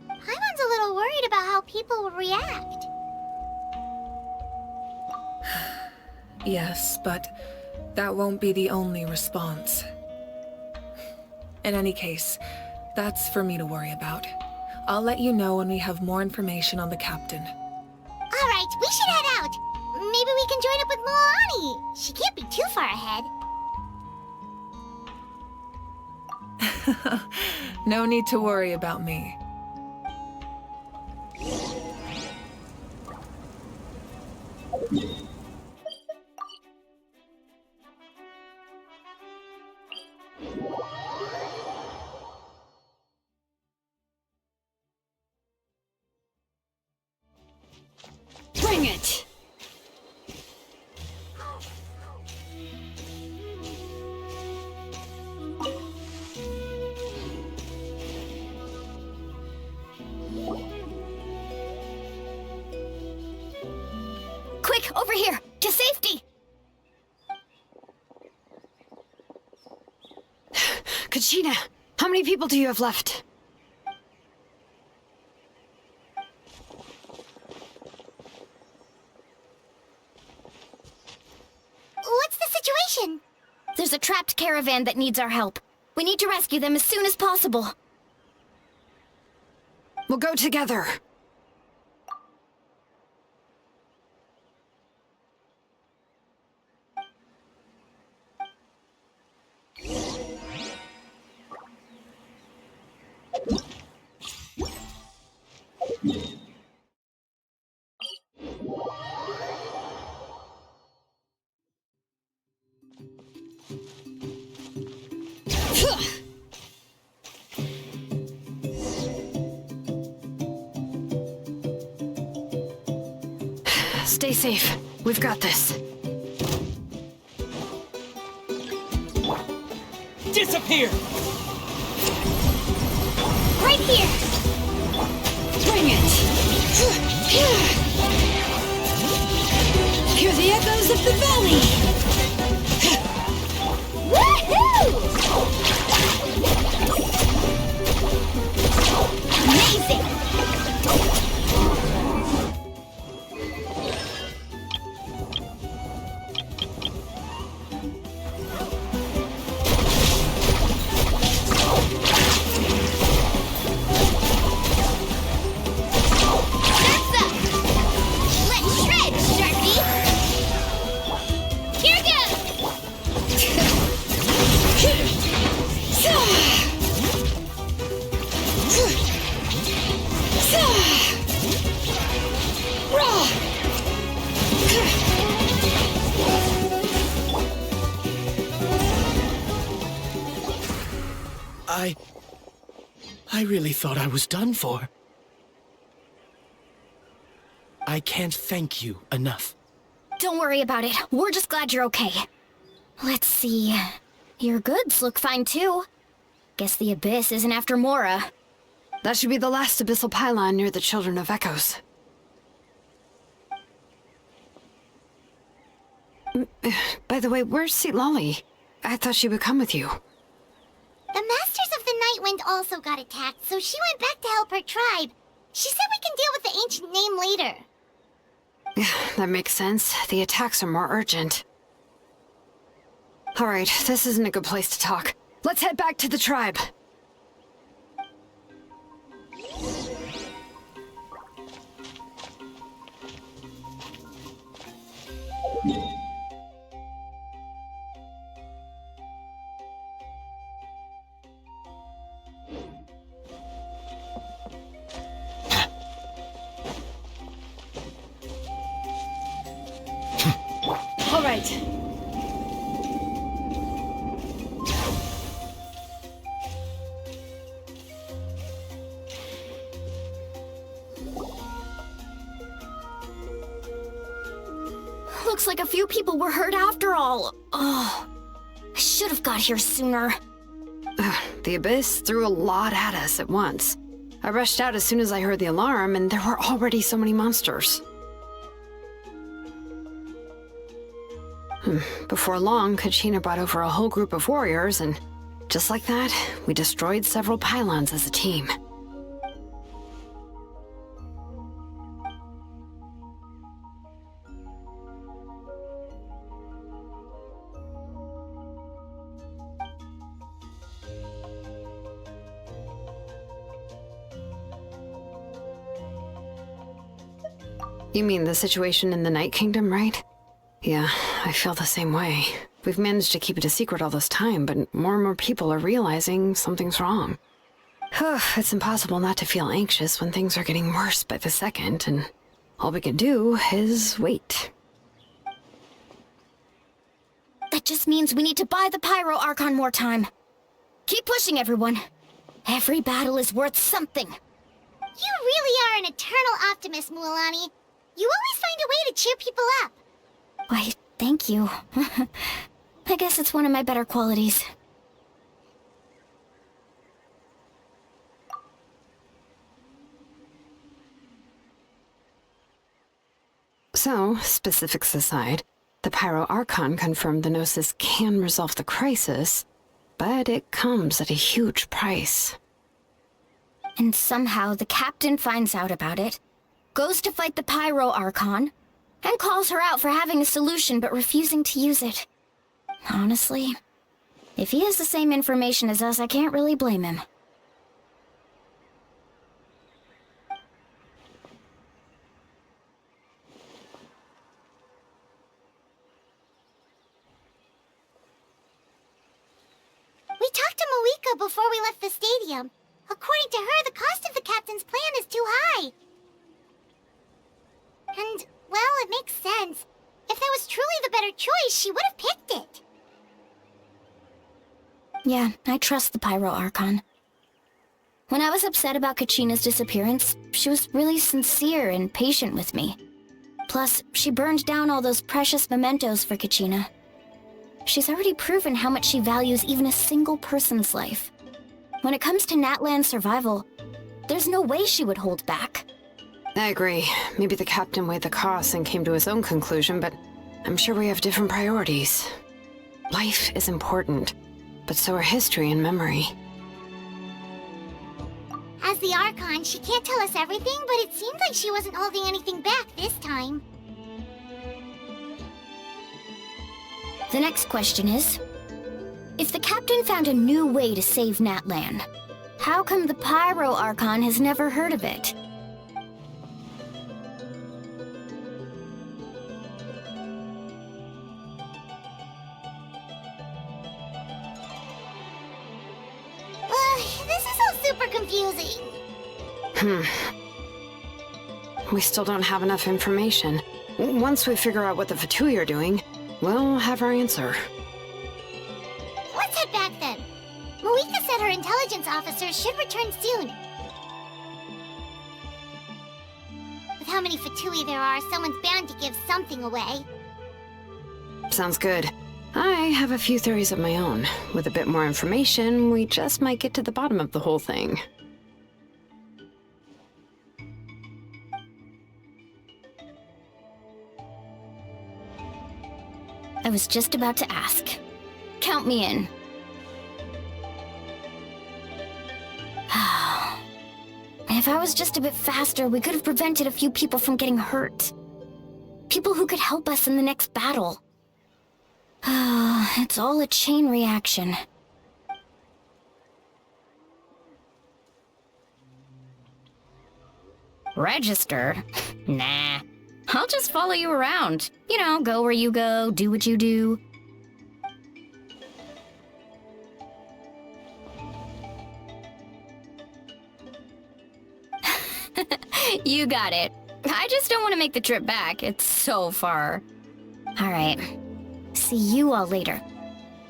Paimon's a little worried about how people will react. Yes, but that won't be the only response. In any case, that's for me to worry about. I'll let you know when we have more information on the captain. Alright, we should head out. Maybe we can join up with Moani. She can't be too far ahead. No need to worry about me. Bring it! Quick, over here! To safety! Kachina, how many people do you have left? What's the situation? There's a trapped caravan that needs our help. We need to rescue them as soon as possible. We'll go together. Stay safe. We've got this. Disappear! Right here! Bring it! Hear the echoes of the valley! Woohoo! Amazing! I really thought I was done for. I can't thank you enough. Don't worry about it. We're just glad you're okay. Let's see. Your goods look fine too. Guess the Abyss isn't after Mora. That should be the last abyssal pylon near the Children of Echoes. By the way, where's Lolly? I thought she would come with you. The Masters of the Night Wind also got attacked, so she went back to help her tribe. She said we can deal with the ancient name later. That makes sense. The attacks are more urgent. Alright, this isn't a good place to talk. Let's head back to the tribe. All right. Looks like a few people were hurt after all. Oh, I should have got here sooner. The Abyss threw a lot at us at once. I rushed out as soon as I heard the alarm, and there were already so many monsters. Before long, Kachina brought over a whole group of warriors, and just like that, we destroyed several pylons as a team. You mean the situation in the Night Kingdom, right? Yeah, I feel the same way. We've managed to keep it a secret all this time, but more and more people are realizing something's wrong. It's impossible not to feel anxious when things are getting worse by the second, and all we can do is wait. That just means we need to buy the Pyro Archon more time. Keep pushing, everyone. Every battle is worth something. You really are an eternal optimist, Mualani. You always find a way to cheer people up. Why, thank you. I guess it's one of my better qualities. So, specifics aside, the Pyro Archon confirmed the Gnosis can resolve the crisis, but it comes at a huge price. And somehow the captain finds out about it, goes to fight the Pyro Archon, and calls her out for having a solution but refusing to use it. Honestly, if he has the same information as us, I can't really blame him. We talked to Moika before we left the stadium. According to her, the cost of the captain's plan is too high. And, well, it makes sense. If that was truly the better choice, she would have picked it. Yeah, I trust the Pyro Archon. When I was upset about Kachina's disappearance, she was really sincere and patient with me. Plus, she burned down all those precious mementos for Kachina. She's already proven how much she values even a single person's life. When it comes to Natlan's survival, there's no way she would hold back. I agree. Maybe the captain weighed the costs and came to his own conclusion, but I'm sure we have different priorities. Life is important, but so are history and memory. As the Archon, she can't tell us everything, but it seems like she wasn't holding anything back this time. The next question is, if the captain found a new way to save Natlan, how come the Pyro Archon has never heard of it? This is all super confusing. We still don't have enough information. Once we figure out what the Fatui are doing, we'll have our answer. Let's head back then. Moika said her intelligence officers should return soon. With how many Fatui there are, someone's bound to give something away. Sounds good. I have a few theories of my own. With a bit more information, we just might get to the bottom of the whole thing. I was just about to ask. Count me in. If I was just a bit faster, we could have prevented a few people from getting hurt. People who could help us in the next battle. It's all a chain reaction. Register? Nah. I'll just follow you around. You know, go where you go, do what you do. You got it. I just don't want to make the trip back. It's so far. Alright. See you all later.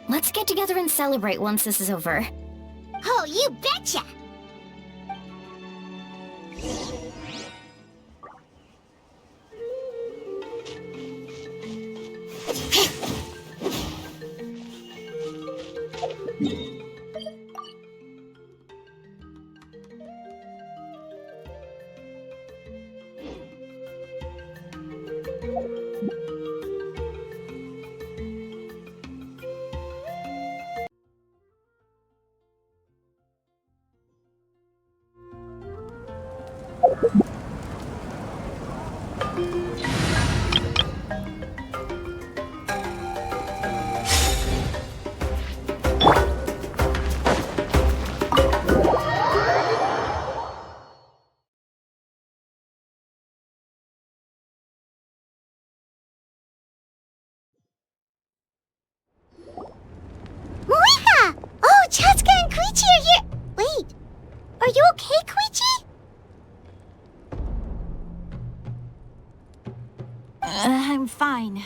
Let's get together and celebrate once this is over. Oh, you betcha! Moika! Oh, Chaska and Koichi are here! Wait, are you okay, Koichi? I'm fine.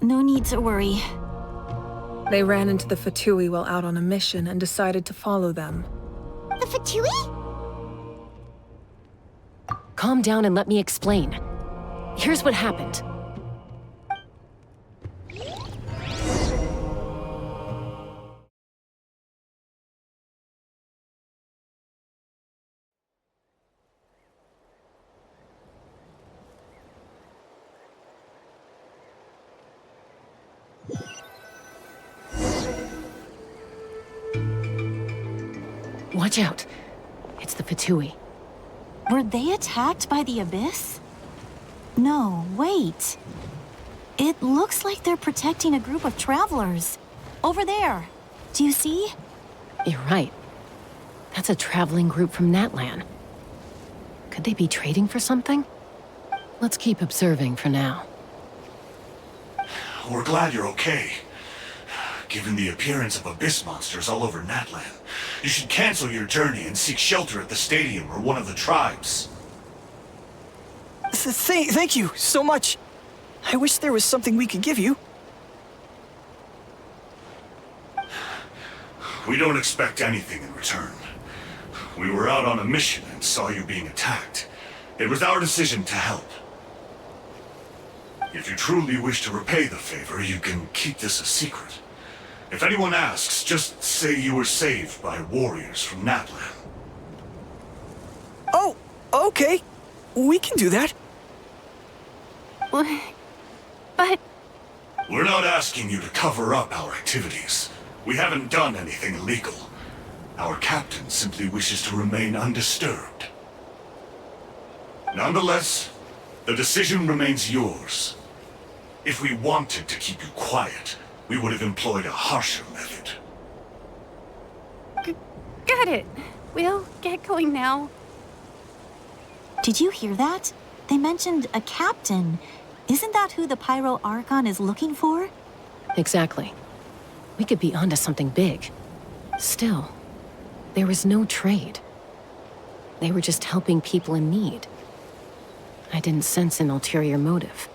No need to worry. They ran into the Fatui while out on a mission and decided to follow them. The Fatui? Calm down and let me explain. Here's what happened. Watch out. It's the Fatui. Were they attacked by the Abyss? No, wait. It looks like they're protecting a group of travelers. Over there. Do you see? You're right. That's a traveling group from Natlan. Could they be trading for something? Let's keep observing for now. We're glad you're okay. Given the appearance of abyss monsters all over Natlan, you should cancel your journey and seek shelter at the stadium or one of the tribes. Thank you so much. I wish there was something we could give you. We don't expect anything in return. We were out on a mission and saw you being attacked. It was our decision to help. If you truly wish to repay the favor, you can keep this a secret. If anyone asks, just say you were saved by warriors from Natlan. Oh, okay. We can do that. But... We're not asking you to cover up our activities. We haven't done anything illegal. Our captain simply wishes to remain undisturbed. Nonetheless, the decision remains yours. If we wanted to keep you quiet, we would have employed a harsher method. Got it. We'll get going now. Did you hear that? They mentioned a captain. Isn't that who the Pyro Archon is looking for? Exactly. We could be onto something big. Still, there was no trade. They were just helping people in need. I didn't sense an ulterior motive.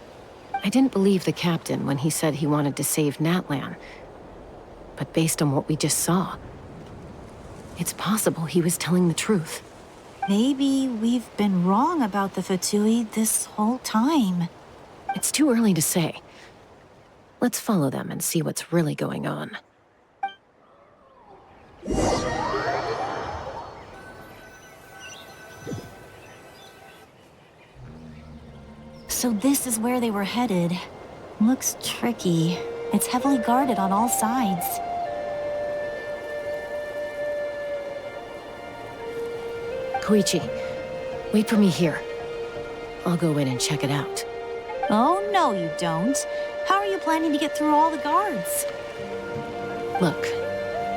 I didn't believe the captain when he said he wanted to save Natlan. But based on what we just saw, it's possible he was telling the truth. Maybe we've been wrong about the Fatui this whole time. It's too early to say. Let's follow them and see what's really going on. So this is where they were headed. Looks tricky. It's heavily guarded on all sides. Koichi, Wait for me here. I'll go in and check it out. Oh, no you don't. How are you planning to get through all the guards? Look,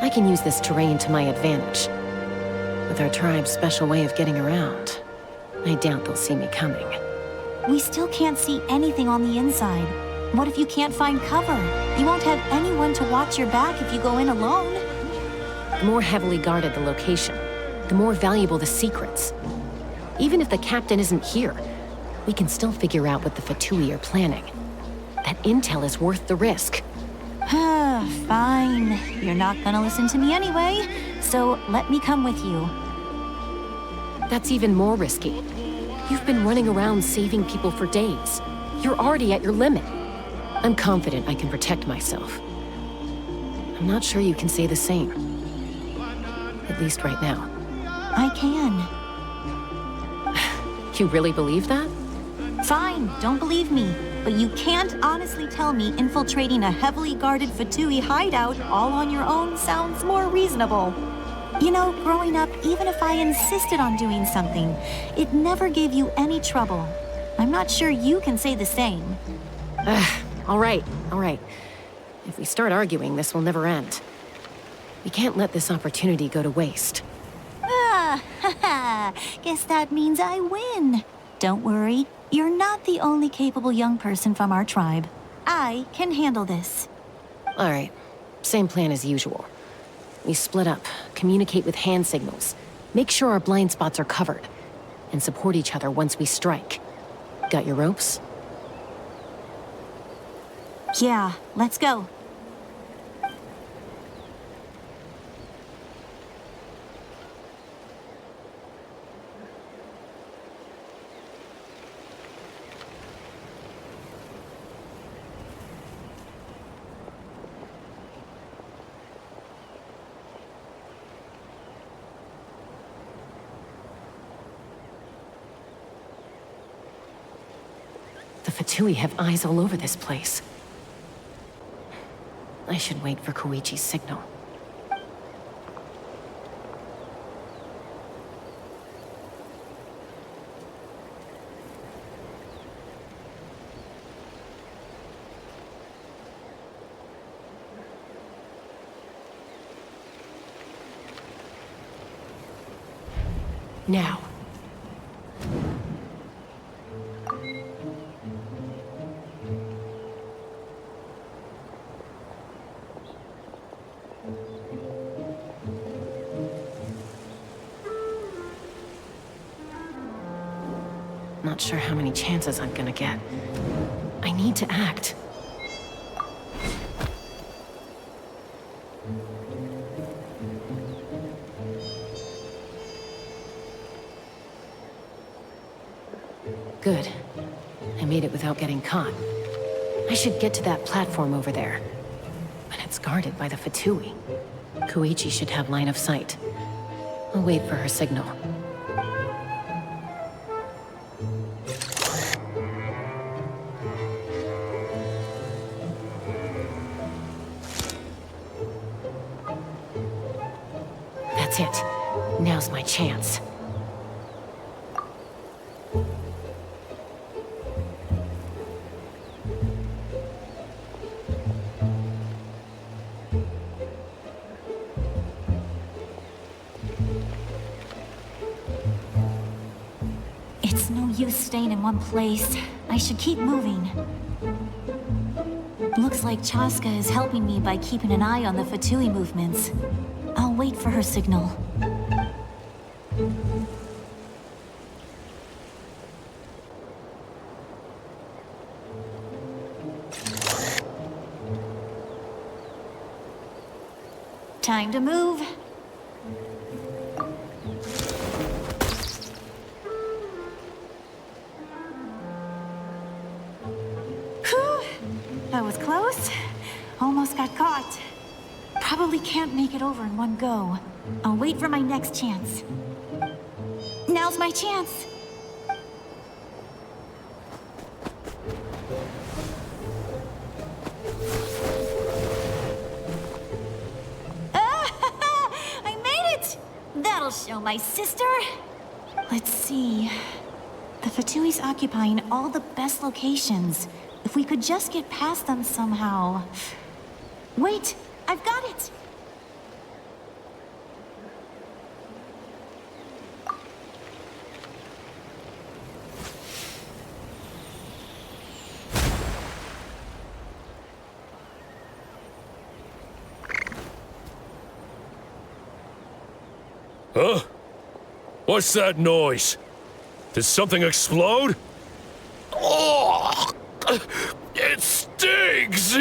I can use this terrain to my advantage. With our tribe's special way of getting around, I doubt they'll see me coming. We still can't see anything on the inside. What if you can't find cover? You won't have anyone to watch your back if you go in alone. The more heavily guarded the location, the more valuable the secrets. Even if the captain isn't here, we can still figure out what the Fatui are planning. That intel is worth the risk. Fine. You're not gonna listen to me anyway, so let me come with you. That's even more risky. You've been running around saving people for days. You're already at your limit. I'm confident I can protect myself. I'm not sure you can say the same. At least right now. I can. You really believe that? Fine, don't believe me. But you can't honestly tell me infiltrating a heavily guarded Fatui hideout all on your own sounds more reasonable. You know, growing up, even if I insisted on doing something, it never gave you any trouble. I'm not sure you can say the same. All right. If we start arguing, this will never end. We can't let this opportunity go to waste. Guess that means I win. Don't worry, you're not the only capable young person from our tribe. I can handle this. All right, same plan as usual. We split up, communicate with hand signals, make sure our blind spots are covered, and support each other once we strike. Got your ropes? Yeah, let's go. The Fatui have eyes all over this place. I should wait for Koichi's signal. Now. Not sure how many chances I'm gonna get. I need to act. Good. I made it without getting caught. I should get to that platform over there. But it's guarded by the Fatui. Koichi should have line of sight. I'll wait for her signal. That's it. Now's my chance. It's no use staying in one place. I should keep moving. Looks like Chaska is helping me by keeping an eye on the Fatui movements. I'll wait for her signal. Time to move. Whew! That was close. Almost got caught. Probably can't make it over in one go. I'll wait for my next chance. Now's my chance. I made it! That'll show my sister. Let's see. The Fatui's occupying all the best locations. If we could just get past them somehow. Wait! I've got it! Huh? What's that noise? Did something explode? Oh! It stings!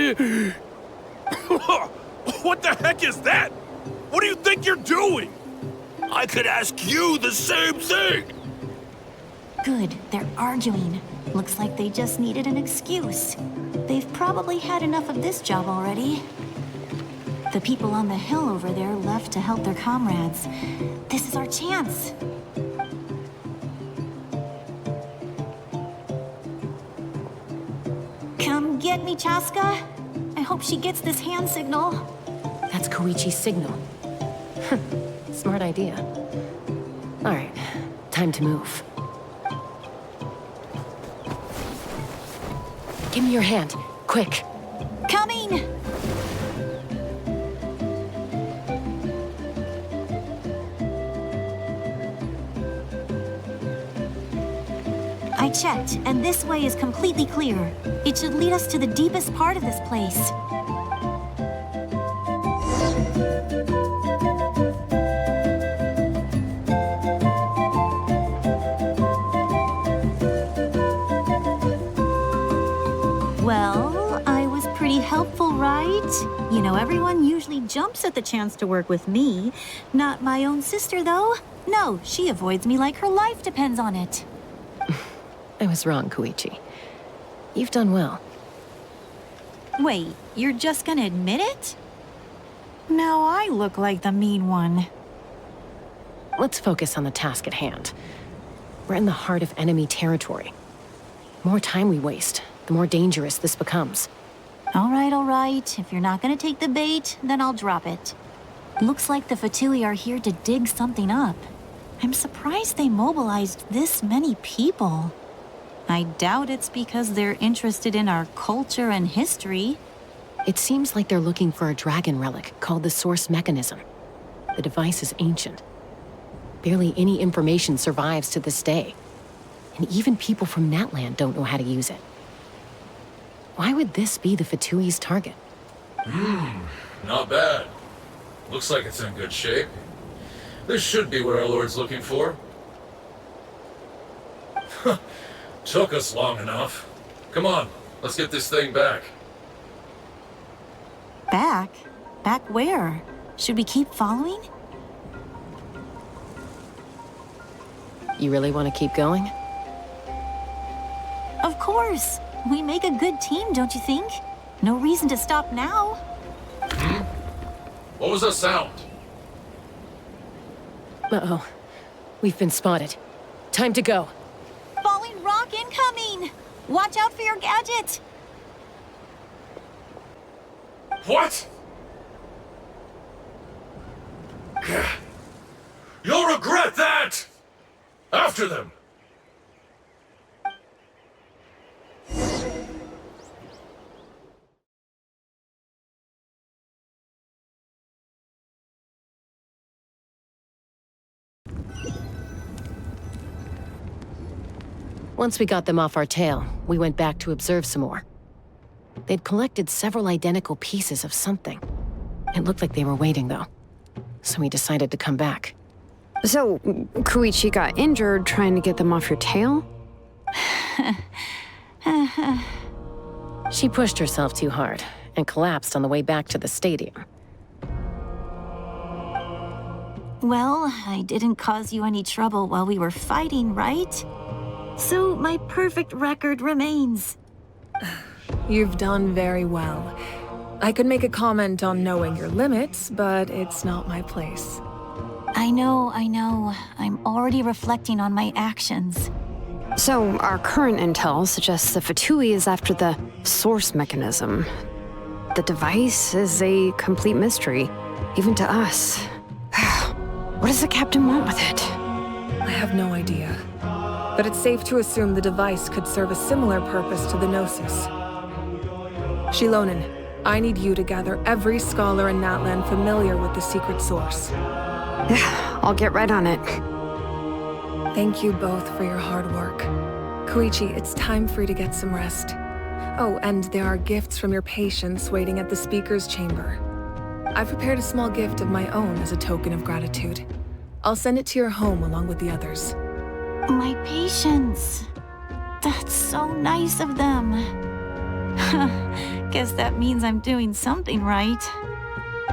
What the heck is that? What do you think you're doing? I could ask you the same thing! Good, they're arguing. Looks like they just needed an excuse. They've probably had enough of this job already. The people on the hill over there left to help their comrades. This is our chance. Come get me, Chaska. I hope she gets this hand signal. That's Koichi's signal. Smart idea. All right, time to move. Give me your hand, quick. Coming! I checked, and this way is completely clear. It should lead us to the deepest part of this place. Well, I was pretty helpful, right? You know, everyone usually jumps at the chance to work with me. Not my own sister, though. No, she avoids me like her life depends on it. I was wrong, Koichi. You've done well. Wait, you're just gonna admit it? Now I look like the mean one. Let's focus on the task at hand. We're in the heart of enemy territory. The more time we waste, the more dangerous this becomes. All right. If you're not gonna take the bait, then I'll drop it. Looks like the Fatui are here to dig something up. I'm surprised they mobilized this many people. I doubt it's because they're interested in our culture and history. It seems like they're looking for a dragon relic called the Source Mechanism. The device is ancient. Barely any information survives to this day. And even people from Natlan don't know how to use it. Why would this be the Fatui's target? Not bad. Looks like it's in good shape. This should be what our Lord's looking for. Took us long enough. Come on, let's get this thing back. Back? Back where? Should we keep following? You really want to keep going? Of course. We make a good team, don't you think? No reason to stop now. What was that sound? Uh-oh. We've been spotted. Time to go. Falling rock incoming! Watch out for your gadget! What? You'll regret that! After them! Once we got them off our tail, we went back to observe some more. They'd collected several identical pieces of something. It looked like they were waiting, though. So we decided to come back. So, Koichi got injured trying to get them off your tail? She pushed herself too hard and collapsed on the way back to the stadium. Well, I didn't cause you any trouble while we were fighting, right? So my perfect record remains. You've done very well. I could make a comment on knowing your limits, but it's not my place. I know. I'm already reflecting on my actions. So, our current intel suggests the Fatui is after the Source Mechanism. The device is a complete mystery, even to us. What does the captain want with it? I have no idea. But it's safe to assume the device could serve a similar purpose to the Gnosis. Shilonen, I need you to gather every scholar in Natlan familiar with the secret source. I'll get right on it. Thank you both for your hard work. Koichi, it's time for you to get some rest. Oh, and there are gifts from your patients waiting at the speaker's chamber. I've prepared a small gift of my own as a token of gratitude. I'll send it to your home along with the others. My patience. That's so nice of them. Guess that means I'm doing something right.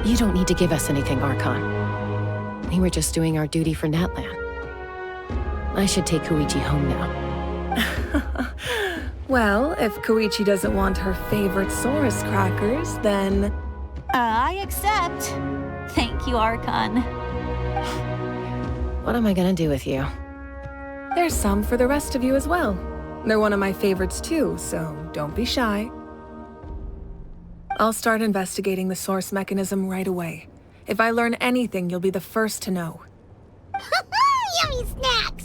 You don't need to give us anything, Archon. We were just doing our duty for Natlan. I should take Koichi home now. Well, if Koichi doesn't want her favorite Saurus crackers, then... I accept. Thank you, Archon. What am I gonna do with you? There's some for the rest of you as well. They're one of my favorites too, so don't be shy. I'll start investigating the source mechanism right away. If I learn anything, you'll be the first to know. Yummy snacks!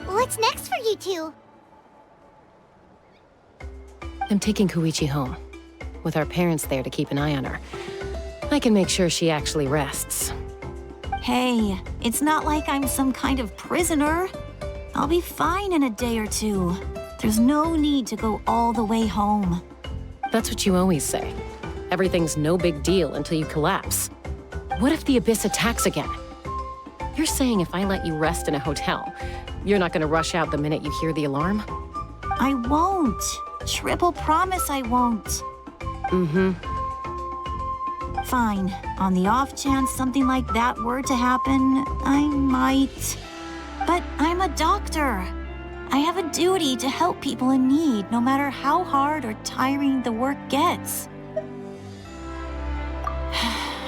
What's next for you two? I'm taking Koichi home. With our parents there to keep an eye on her, I can make sure she actually rests. Hey, it's not like I'm some kind of prisoner. I'll be fine in a day or two. There's no need to go all the way home. That's what you always say. Everything's no big deal until you collapse. What if the Abyss attacks again? You're saying if I let you rest in a hotel, you're not gonna rush out the minute you hear the alarm? I won't. Triple promise I won't. Mm-hmm. Fine. On the off chance something like that were to happen, I might. But I'm a doctor. I have a duty to help people in need, no matter how hard or tiring the work gets.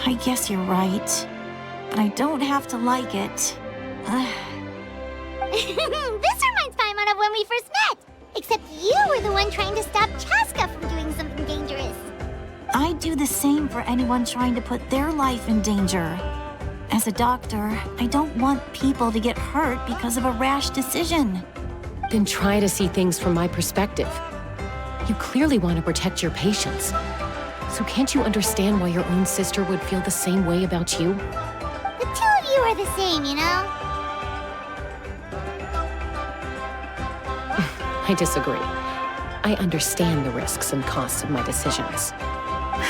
I guess you're right. But I don't have to like it. This reminds Paimon of when we first met! Except you were the one trying to stop Chaska from doing something dangerous. I do the same for anyone trying to put their life in danger. As a doctor, I don't want people to get hurt because of a rash decision. Then try to see things from my perspective. You clearly want to protect your patients. So can't you understand why your own sister would feel the same way about you? The two of you are the same, you know? I disagree. I understand the risks and costs of my decisions.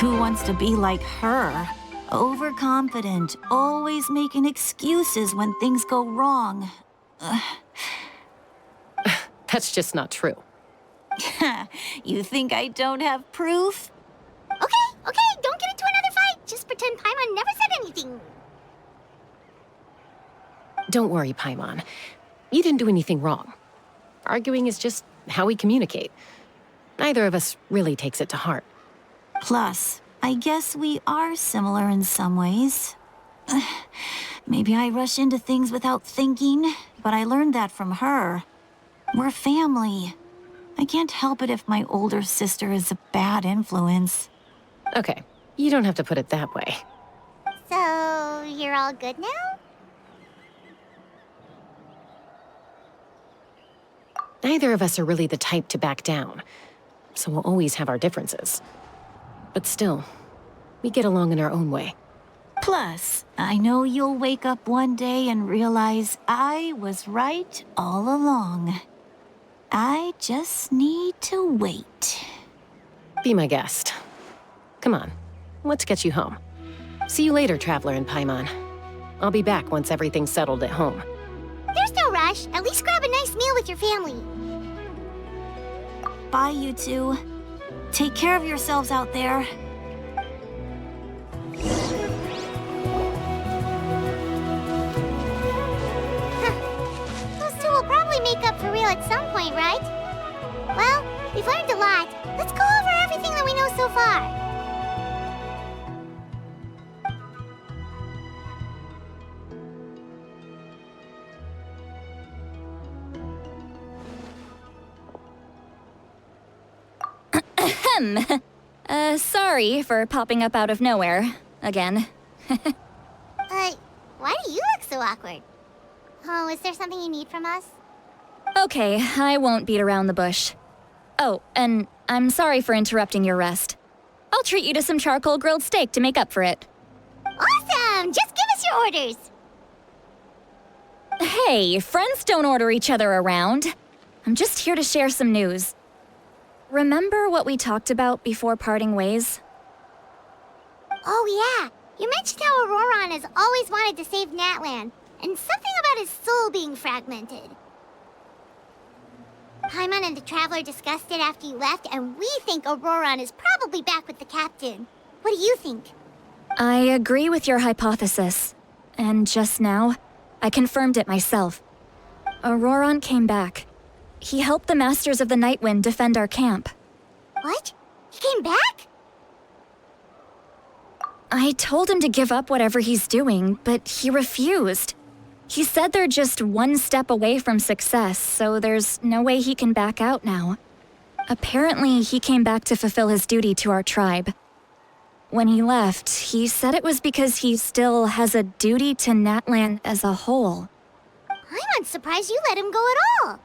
Who wants to be like her? Overconfident, always making excuses when things go wrong. That's just not true. You think I don't have proof? Okay, don't get into another fight. Just pretend Paimon never said anything. Don't worry, Paimon. You didn't do anything wrong. Arguing is just how we communicate. Neither of us really takes it to heart. Plus, I guess we are similar in some ways. Maybe I rush into things without thinking, but I learned that from her. We're family. I can't help it if my older sister is a bad influence. Okay, you don't have to put it that way. So, you're all good now? Neither of us are really the type to back down. so we'll always have our differences. But still, we get along in our own way. Plus, I know you'll wake up one day and realize I was right all along. I just need to wait. Be my guest. Come on, let's get you home. See you later, Traveler in Paimon. I'll be back once everything's settled at home. There's no rush. At least grab a nice meal with your family. Bye, you two. Take care of yourselves out there. Those two will probably make up for real at some point, right? Well, we've learned a lot. Let's go over everything that we know so far. Sorry for popping up out of nowhere. Again. Why do you look so awkward? Oh, is there something you need from us? Okay, I won't beat around the bush. Oh, and I'm sorry for interrupting your rest. I'll treat you to some charcoal grilled steak to make up for it. Awesome! Just give us your orders! Hey, friends don't order each other around. I'm just here to share some news. Remember what we talked about before parting ways? Oh yeah, you mentioned how Auroron has always wanted to save Natlan, and something about his soul being fragmented. Paimon and the Traveler discussed it after you left, and we think Auroron is probably back with the captain. What do you think? I agree with your hypothesis. And just now, I confirmed it myself. Auroron came back. He helped the Masters of the Nightwind defend our camp. What? He came back? I told him to give up whatever he's doing, but he refused. He said they're just one step away from success, so there's no way he can back out now. Apparently, he came back to fulfill his duty to our tribe. When he left, he said it was because he still has a duty to Natlan as a whole. I'm unsurprised you let him go at all.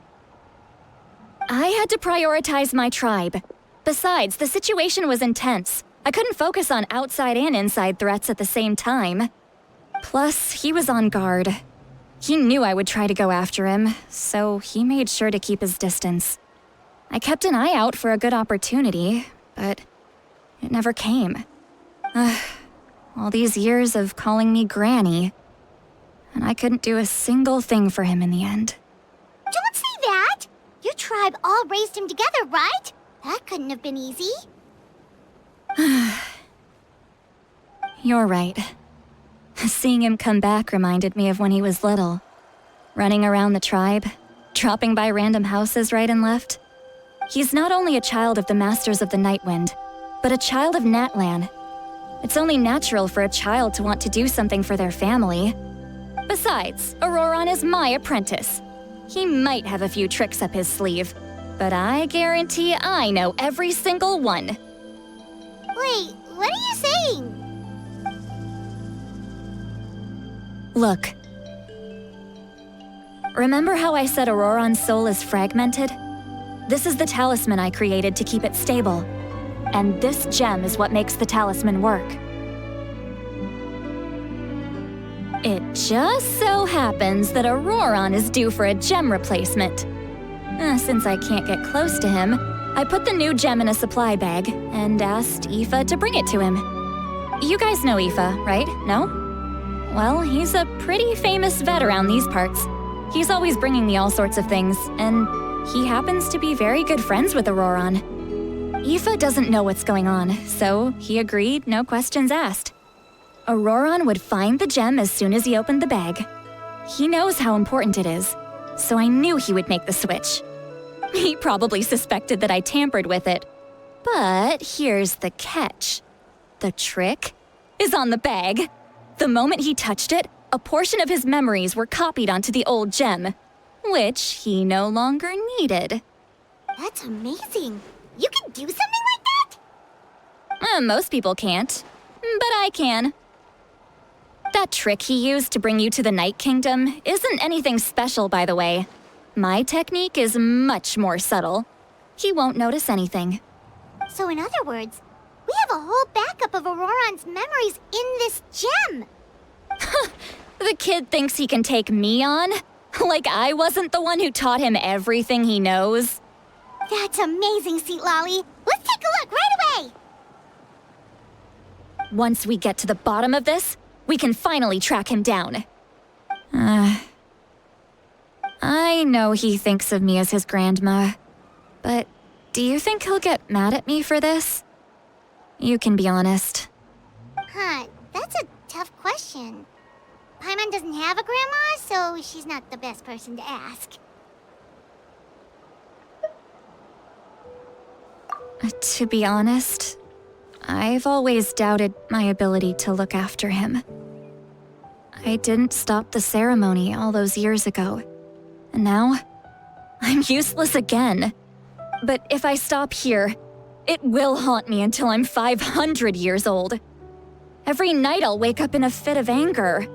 I had to prioritize my tribe. Besides, the situation was intense. I couldn't focus on outside and inside threats at the same time. Plus, he was on guard. He knew I would try to go after him, so he made sure to keep his distance. I kept an eye out for a good opportunity, but it never came. All these years of calling me Granny, and I couldn't do a single thing for him in the end. Don't say that! Your tribe all raised him together, right? That couldn't have been easy. You're right. Seeing him come back reminded me of when he was little. Running around the tribe, dropping by random houses right and left. He's not only a child of the Masters of the Nightwind, but a child of Natlan. It's only natural for a child to want to do something for their family. Besides, Auroron is my apprentice. He might have a few tricks up his sleeve, but I guarantee I know every single one. Wait, what are you saying? Look. Remember how I said Auroron's soul is fragmented? This is the talisman I created to keep it stable. And this gem is what makes the talisman work. It just so happens that Auroron is due for a gem replacement. Since I can't get close to him, I put the new gem in a supply bag and asked Aoife to bring it to him. You guys know Aoife, right? No? Well, he's a pretty famous vet around these parts. He's always bringing me all sorts of things, and he happens to be very good friends with Auroron. Aoife doesn't know what's going on, so he agreed, no questions asked. Auroron would find the gem as soon as he opened the bag. He knows how important it is, so I knew he would make the switch. He probably suspected that I tampered with it. But here's the catch. The trick is on the bag. The moment he touched it, a portion of his memories were copied onto the old gem, which he no longer needed. That's amazing. You can do something like that? Most people can't, but I can. That trick he used to bring you to the Night Kingdom isn't anything special, by the way. My technique is much more subtle. He won't notice anything. So in other words, we have a whole backup of Auroron's memories in this gem. The kid thinks he can take me on? Like I wasn't the one who taught him everything he knows? That's amazing, Seat Lolly. Let's take a look right away. Once we get to the bottom of this, we can finally track him down. I know he thinks of me as his grandma, but do you think he'll get mad at me for this? You can be honest. Huh, that's a tough question. Paimon doesn't have a grandma, so she's not the best person to ask. To be honest, I've always doubted my ability to look after him. I didn't stop the ceremony all those years ago, and now I'm useless again. But if I stop here, it will haunt me until I'm 500 years old. Every night I'll wake up in a fit of anger.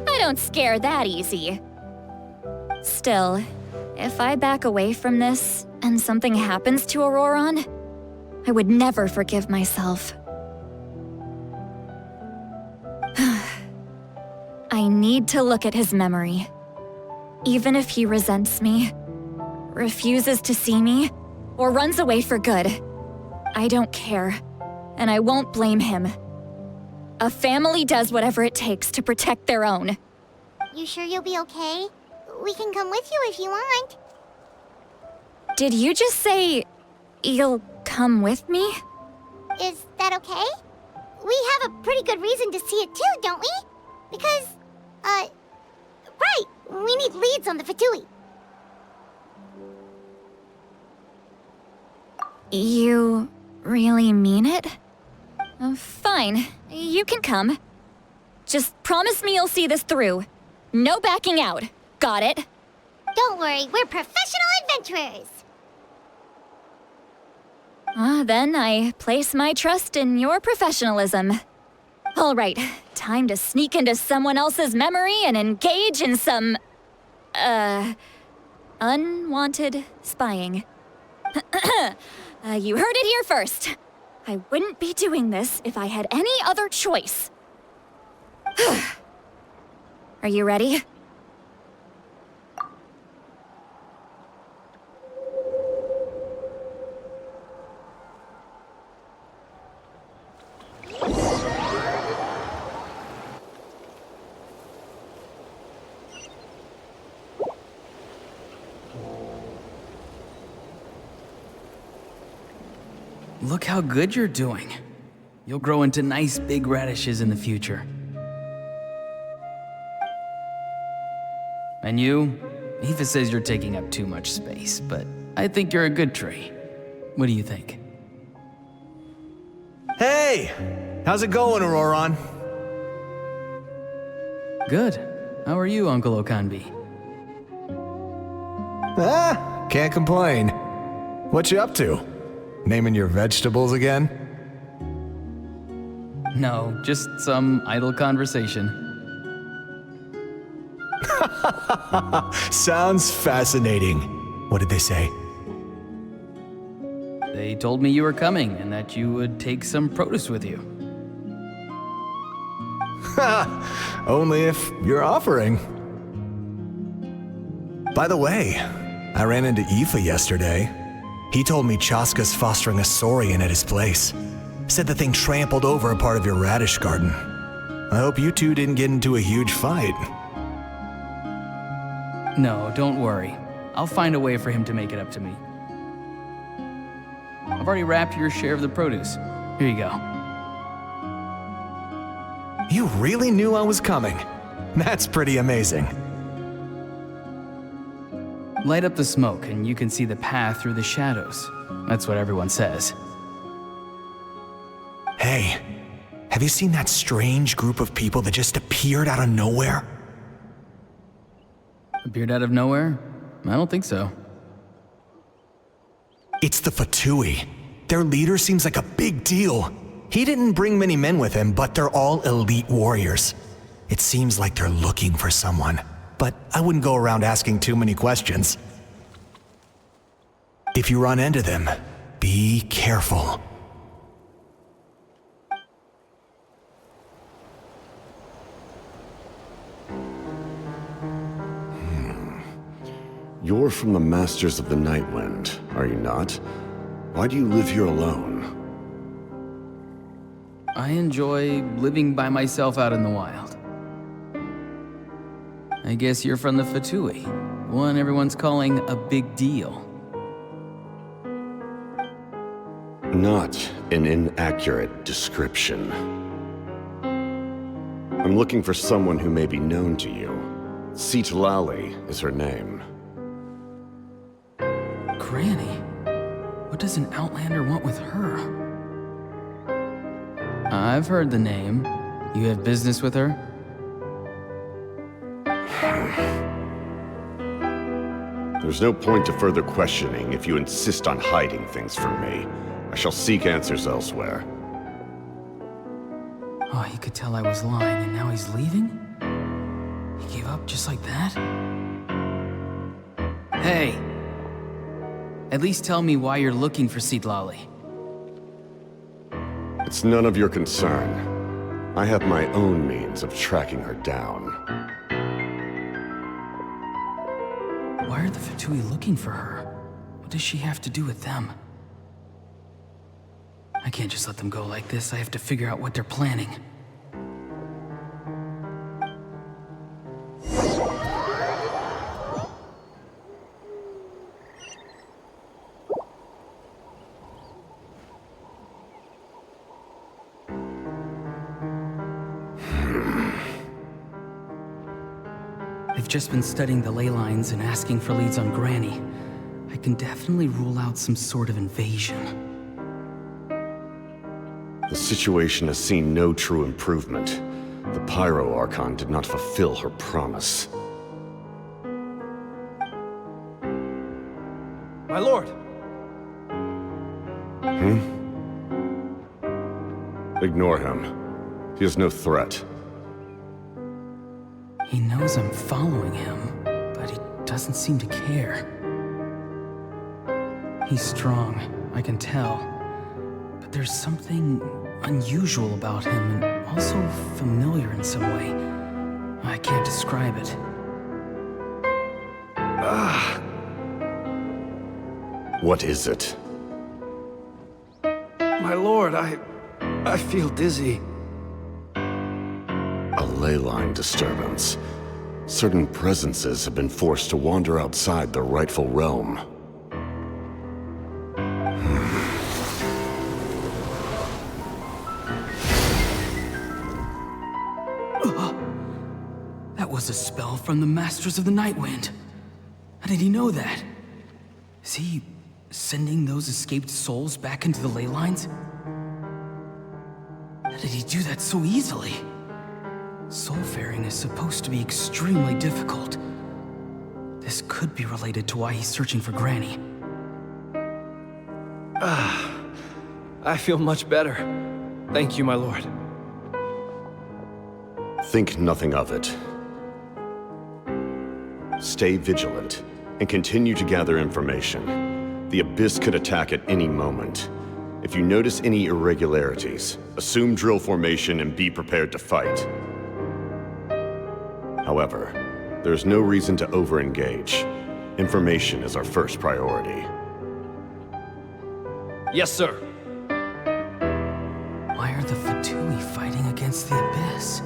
I don't scare that easy. Still, if I back away from this and something happens to Auroron, I would never forgive myself. I need to look at his memory. Even if he resents me, refuses to see me, or runs away for good, I don't care, and I won't blame him. A family does whatever it takes to protect their own. You sure you'll be okay? We can come with you if you want. Did you just say you'll come with me? Is that okay? We have a pretty good reason to see it too, don't we? Because, right, we need leads on the Fatui. You really mean it? Fine, you can come. Just promise me you'll see this through. No backing out. Got it? Don't worry, we're professional adventurers. Then I place my trust in your professionalism. All right, time to sneak into someone else's memory and engage in some, unwanted spying. You heard it here first. I wouldn't be doing this if I had any other choice. Are you ready? Look how good you're doing. You'll grow into nice big radishes in the future. And you? Aoife says you're taking up too much space, but I think you're a good tree. What do you think? Hey! How's it going, Auroron? Good. How are you, Uncle Okanbi? Can't complain. What you up to? Naming your vegetables again? No, just some idle conversation. Sounds fascinating. What did they say? They told me you were coming and that you would take some produce with you. Only if you're offering. By the way, I ran into Aoife yesterday. He told me Chaska's fostering a saurian at his place. Said the thing trampled over a part of your radish garden. I hope you two didn't get into a huge fight. No, don't worry. I'll find a way for him to make it up to me. I've already wrapped your share of the produce. Here you go. You really knew I was coming. That's pretty amazing. Light up the smoke and you can see the path through the shadows. That's what everyone says. Hey, have you seen that strange group of people that just appeared out of nowhere? Appeared out of nowhere? I don't think so. It's the Fatui. Their leader seems like a big deal. He didn't bring many men with him, but they're all elite warriors. It seems like they're looking for someone, but I wouldn't go around asking too many questions. If you run into them, be careful. You're from the Masters of the Nightwind, are you not? Why do you live here alone? I enjoy living by myself out in the wild. I guess you're from the Fatui, one everyone's calling a big deal. Not an inaccurate description. I'm looking for someone who may be known to you. Citlali is her name. Granny? What does an Outlander want with her? I've heard the name. You have business with her? There's no point to further questioning if you insist on hiding things from me. I shall seek answers elsewhere. Oh, he could tell I was lying and now he's leaving? He gave up just like that? Hey! At least tell me why you're looking for Citlali. It's none of your concern. I have my own means of tracking her down. Why are the Fatui looking for her? What does she have to do with them? I can't just let them go like this. I have to figure out what they're planning. I've just been studying the ley lines and asking for leads on Granny. I can definitely rule out some sort of invasion. The situation has seen no true improvement. The Pyro Archon did not fulfill her promise. My lord! Ignore him. He is no threat. He knows I'm following him, but he doesn't seem to care. He's strong, I can tell. But there's something unusual about him, and also familiar in some way. I can't describe it. What is it? My lord, I feel dizzy. A ley line disturbance. Certain presences have been forced to wander outside their rightful realm. That was a spell from the Masters of the Nightwind. How did he know that? Is he sending those escaped souls back into the ley lines? How did he do that so easily? Soulfaring is supposed to be extremely difficult. This could be related to why he's searching for Granny. I feel much better. Thank you, my lord. Think nothing of it. Stay vigilant, and continue to gather information. The Abyss could attack at any moment. If you notice any irregularities, assume drill formation and be prepared to fight. However, there is no reason to over-engage. Information is our first priority. Yes, sir. Why are the Fatui fighting against the Abyss?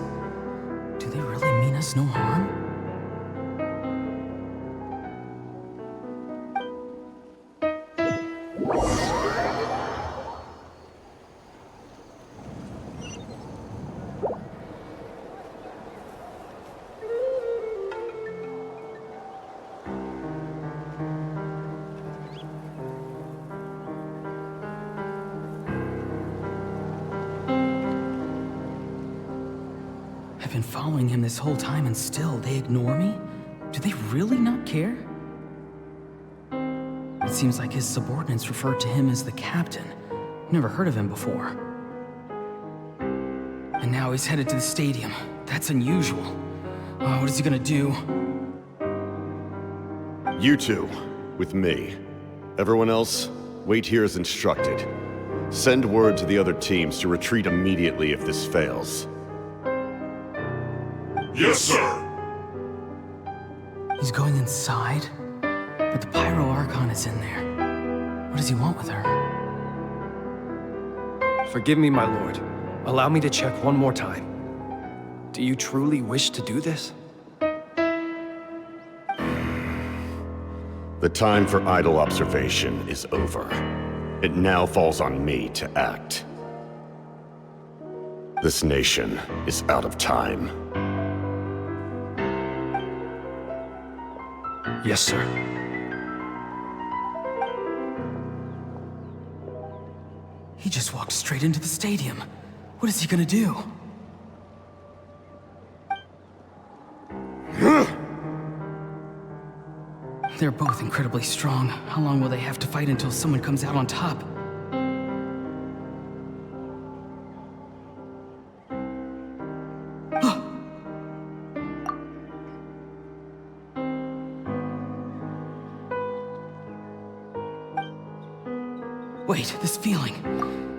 Do they really mean us no harm? I've been following him this whole time and still they ignore me? Do they really not care? It seems like his subordinates referred to him as the captain. Never heard of him before. And now he's headed to the stadium. That's unusual. What is he gonna do? You two, with me. Everyone else, wait here as instructed. Send word to the other teams to retreat immediately if this fails. Yes, sir. He's going inside? But the Pyro Archon is in there. What does he want with her? Forgive me, my lord. Allow me to check one more time. Do you truly wish to do this? The time for idle observation is over. It now falls on me to act. This nation is out of time. Yes, sir. He just walked straight into the stadium. What is he gonna do? They're both incredibly strong. How long will they have to fight until someone comes out on top? Wait, this feeling.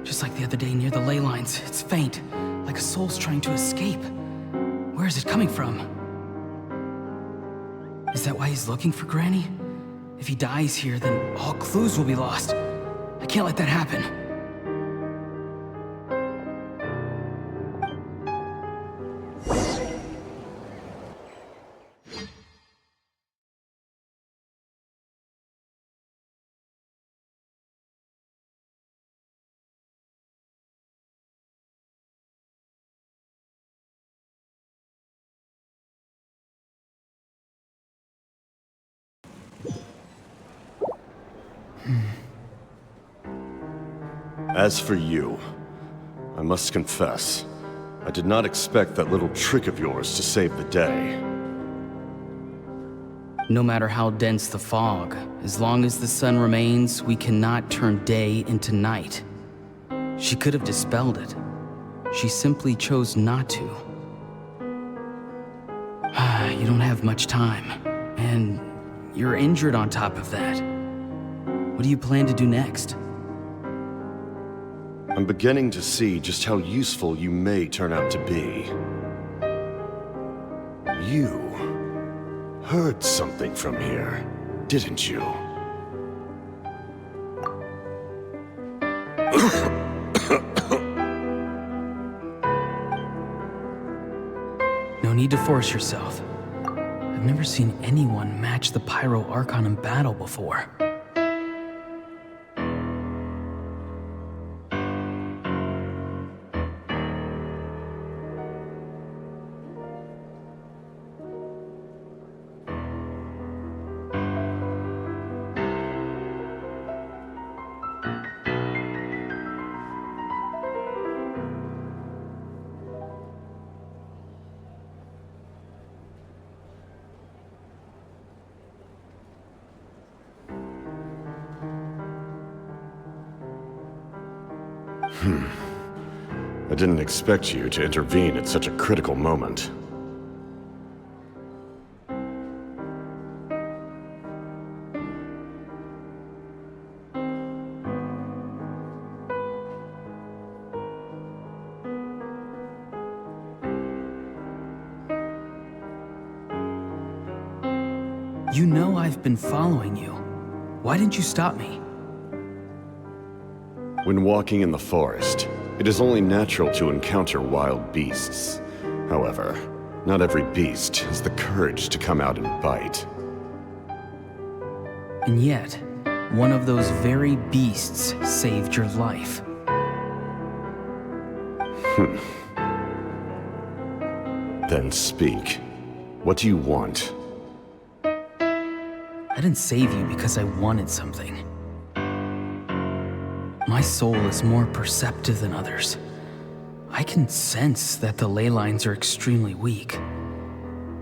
Just like the other day near the ley lines, it's faint, like a soul's trying to escape. Where is it coming from? Is that why he's looking for Granny? If he dies here, then all clues will be lost. I can't let that happen. As for you, I must confess, I did not expect that little trick of yours to save the day. No matter how dense the fog, as long as the sun remains, we cannot turn day into night. She could have dispelled it. She simply chose not to. You don't have much time, and you're injured on top of that. What do you plan to do next? I'm beginning to see just how useful you may turn out to be. You heard something from here, didn't you? No need to force yourself. I've never seen anyone match the Pyro Archon in battle before. I didn't expect you to intervene at such a critical moment. You know I've been following you. Why didn't you stop me? When walking in the forest, it is only natural to encounter wild beasts. However, not every beast has the courage to come out and bite. And yet, one of those very beasts saved your life. Then speak. What do you want? I didn't save you because I wanted something. My soul is more perceptive than others. I can sense that the ley lines are extremely weak.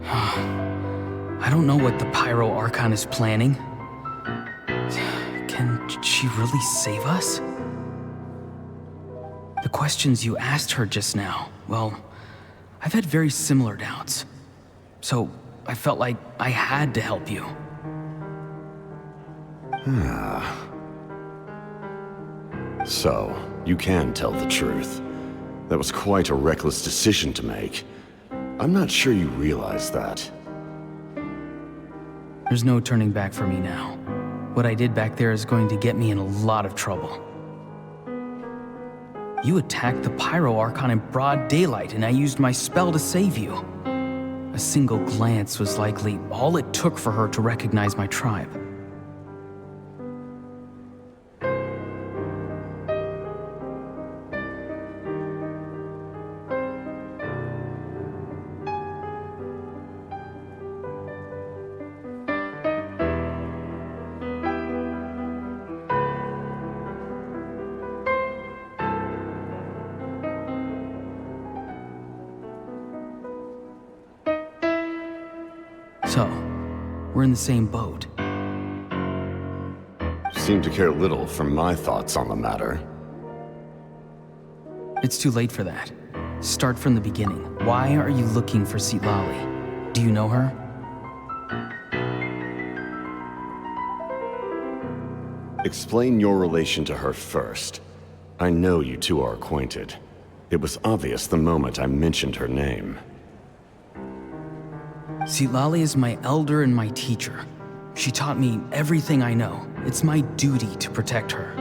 I don't know what the Pyro Archon is planning. Can she really save us? The questions you asked her just now, well, I've had very similar doubts. So I felt like I had to help you. So, you can tell the truth. That was quite a reckless decision to make. I'm not sure you realize that. There's no turning back for me now. What I did back there is going to get me in a lot of trouble. You attacked the Pyro Archon in broad daylight, and I used my spell to save you. A single glance was likely all it took for her to recognize my tribe. So, we're in the same boat. Seem to care little for my thoughts on the matter. It's too late for that. Start from the beginning. Why are you looking for Citlali? Do you know her? Explain your relation to her first. I know you two are acquainted. It was obvious the moment I mentioned her name. Citlali is my elder and my teacher. She taught me everything I know. It's my duty to protect her.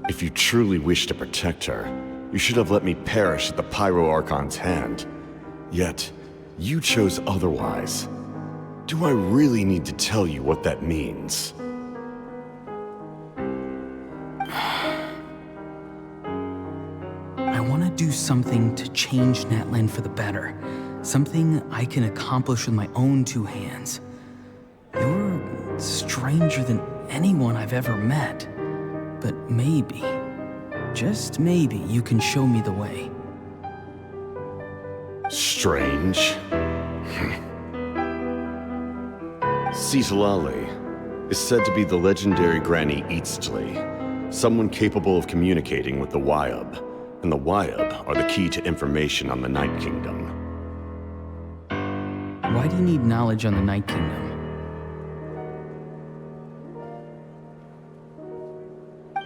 If you truly wish to protect her, you should have let me perish at the Pyro Archon's hand. Yet, you chose otherwise. Do I really need to tell you what that means? I want to do something to change Natlan for the better. Something I can accomplish with my own two hands. You're stranger than anyone I've ever met. But maybe, just maybe, you can show me the way. Strange? Citlali is said to be the legendary Granny Eastly, someone capable of communicating with the Wyub, and the Wyub are the key to information on the Night Kingdom. Why do you need knowledge on the Night Kingdom?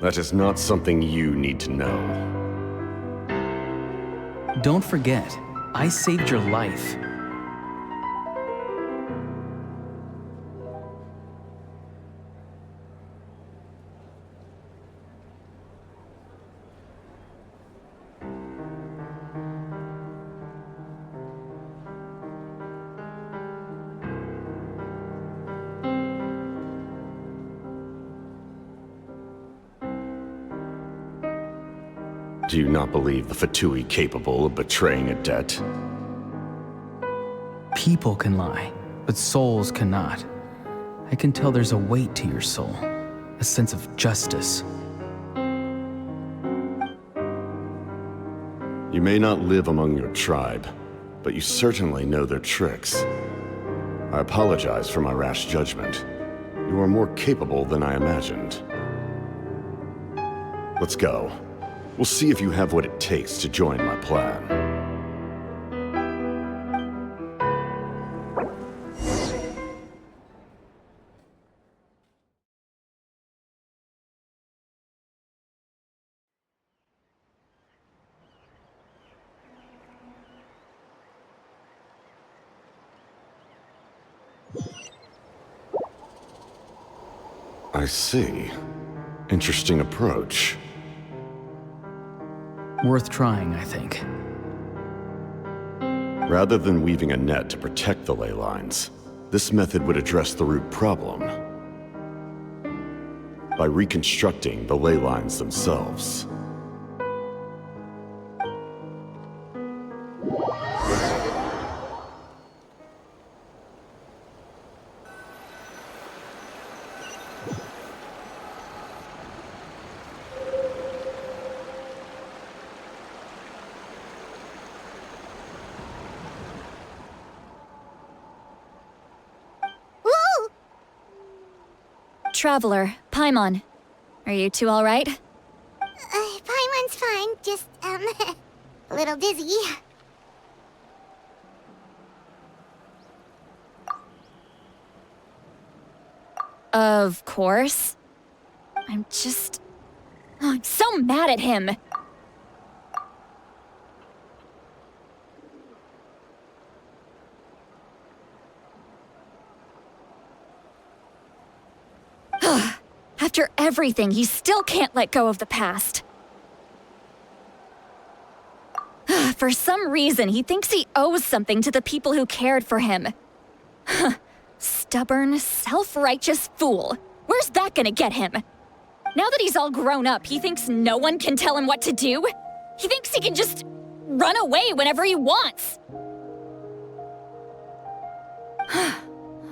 That is not something you need to know. Don't forget, I saved your life. Do you not believe the Fatui capable of betraying a debt? People can lie, but souls cannot. I can tell there's a weight to your soul, a sense of justice. You may not live among your tribe, but you certainly know their tricks. I apologize for my rash judgment. You are more capable than I imagined. Let's go. We'll see if you have what it takes to join my plan. I see. Interesting approach. Worth trying, I think. Rather than weaving a net to protect the ley lines, this method would address the root problem by reconstructing the ley lines themselves. Traveler, Paimon. Are you two alright? Paimon's fine, just, a little little dizzy. Of course. I'm just... Oh, I'm so mad at him. After everything, he still can't let go of the past. For some reason, he thinks he owes something to the people who cared for him. Stubborn, self-righteous fool. Where's that gonna get him? Now that he's all grown up, he thinks no one can tell him what to do? He thinks he can just run away whenever he wants.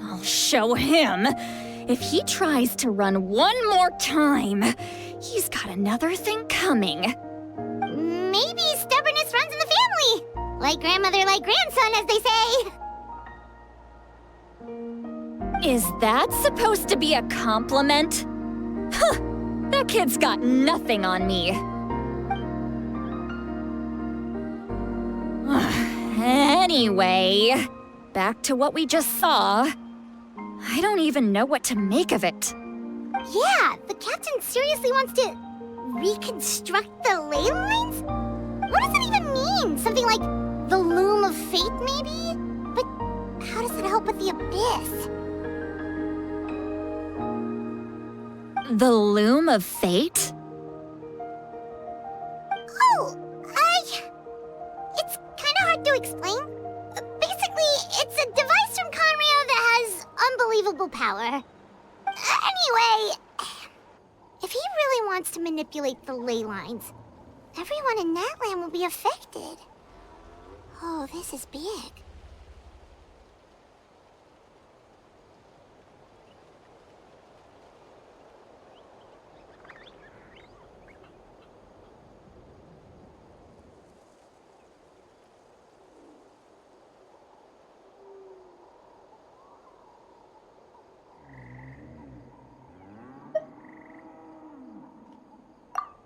I'll show him. If he tries to run one more time, he's got another thing coming. Maybe stubbornness runs in the family. Like grandmother, like grandson, as they say. Is that supposed to be a compliment? Huh, that kid's got nothing on me. Anyway, back to what we just saw. I don't even know what to make of it. Yeah, the captain seriously wants to reconstruct the ley lines? What does that even mean? Something like the loom of fate, maybe? But how does that help with the abyss? The loom of fate? Oh, it's kind of hard to explain. Basically, it's a device from Conrio that has unbelievable power. Anyway, if he really wants to manipulate the ley lines, everyone in Natlan will be affected. Oh, this is big.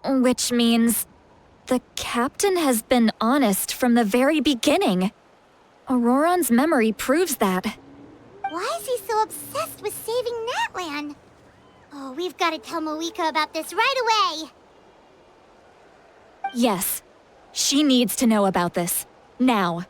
Which means the captain has been honest from the very beginning. Auroron's memory proves that. Why is he so obsessed with saving Natlan? Oh, we've got to tell Moika about this right away. Yes, she needs to know about this. Now.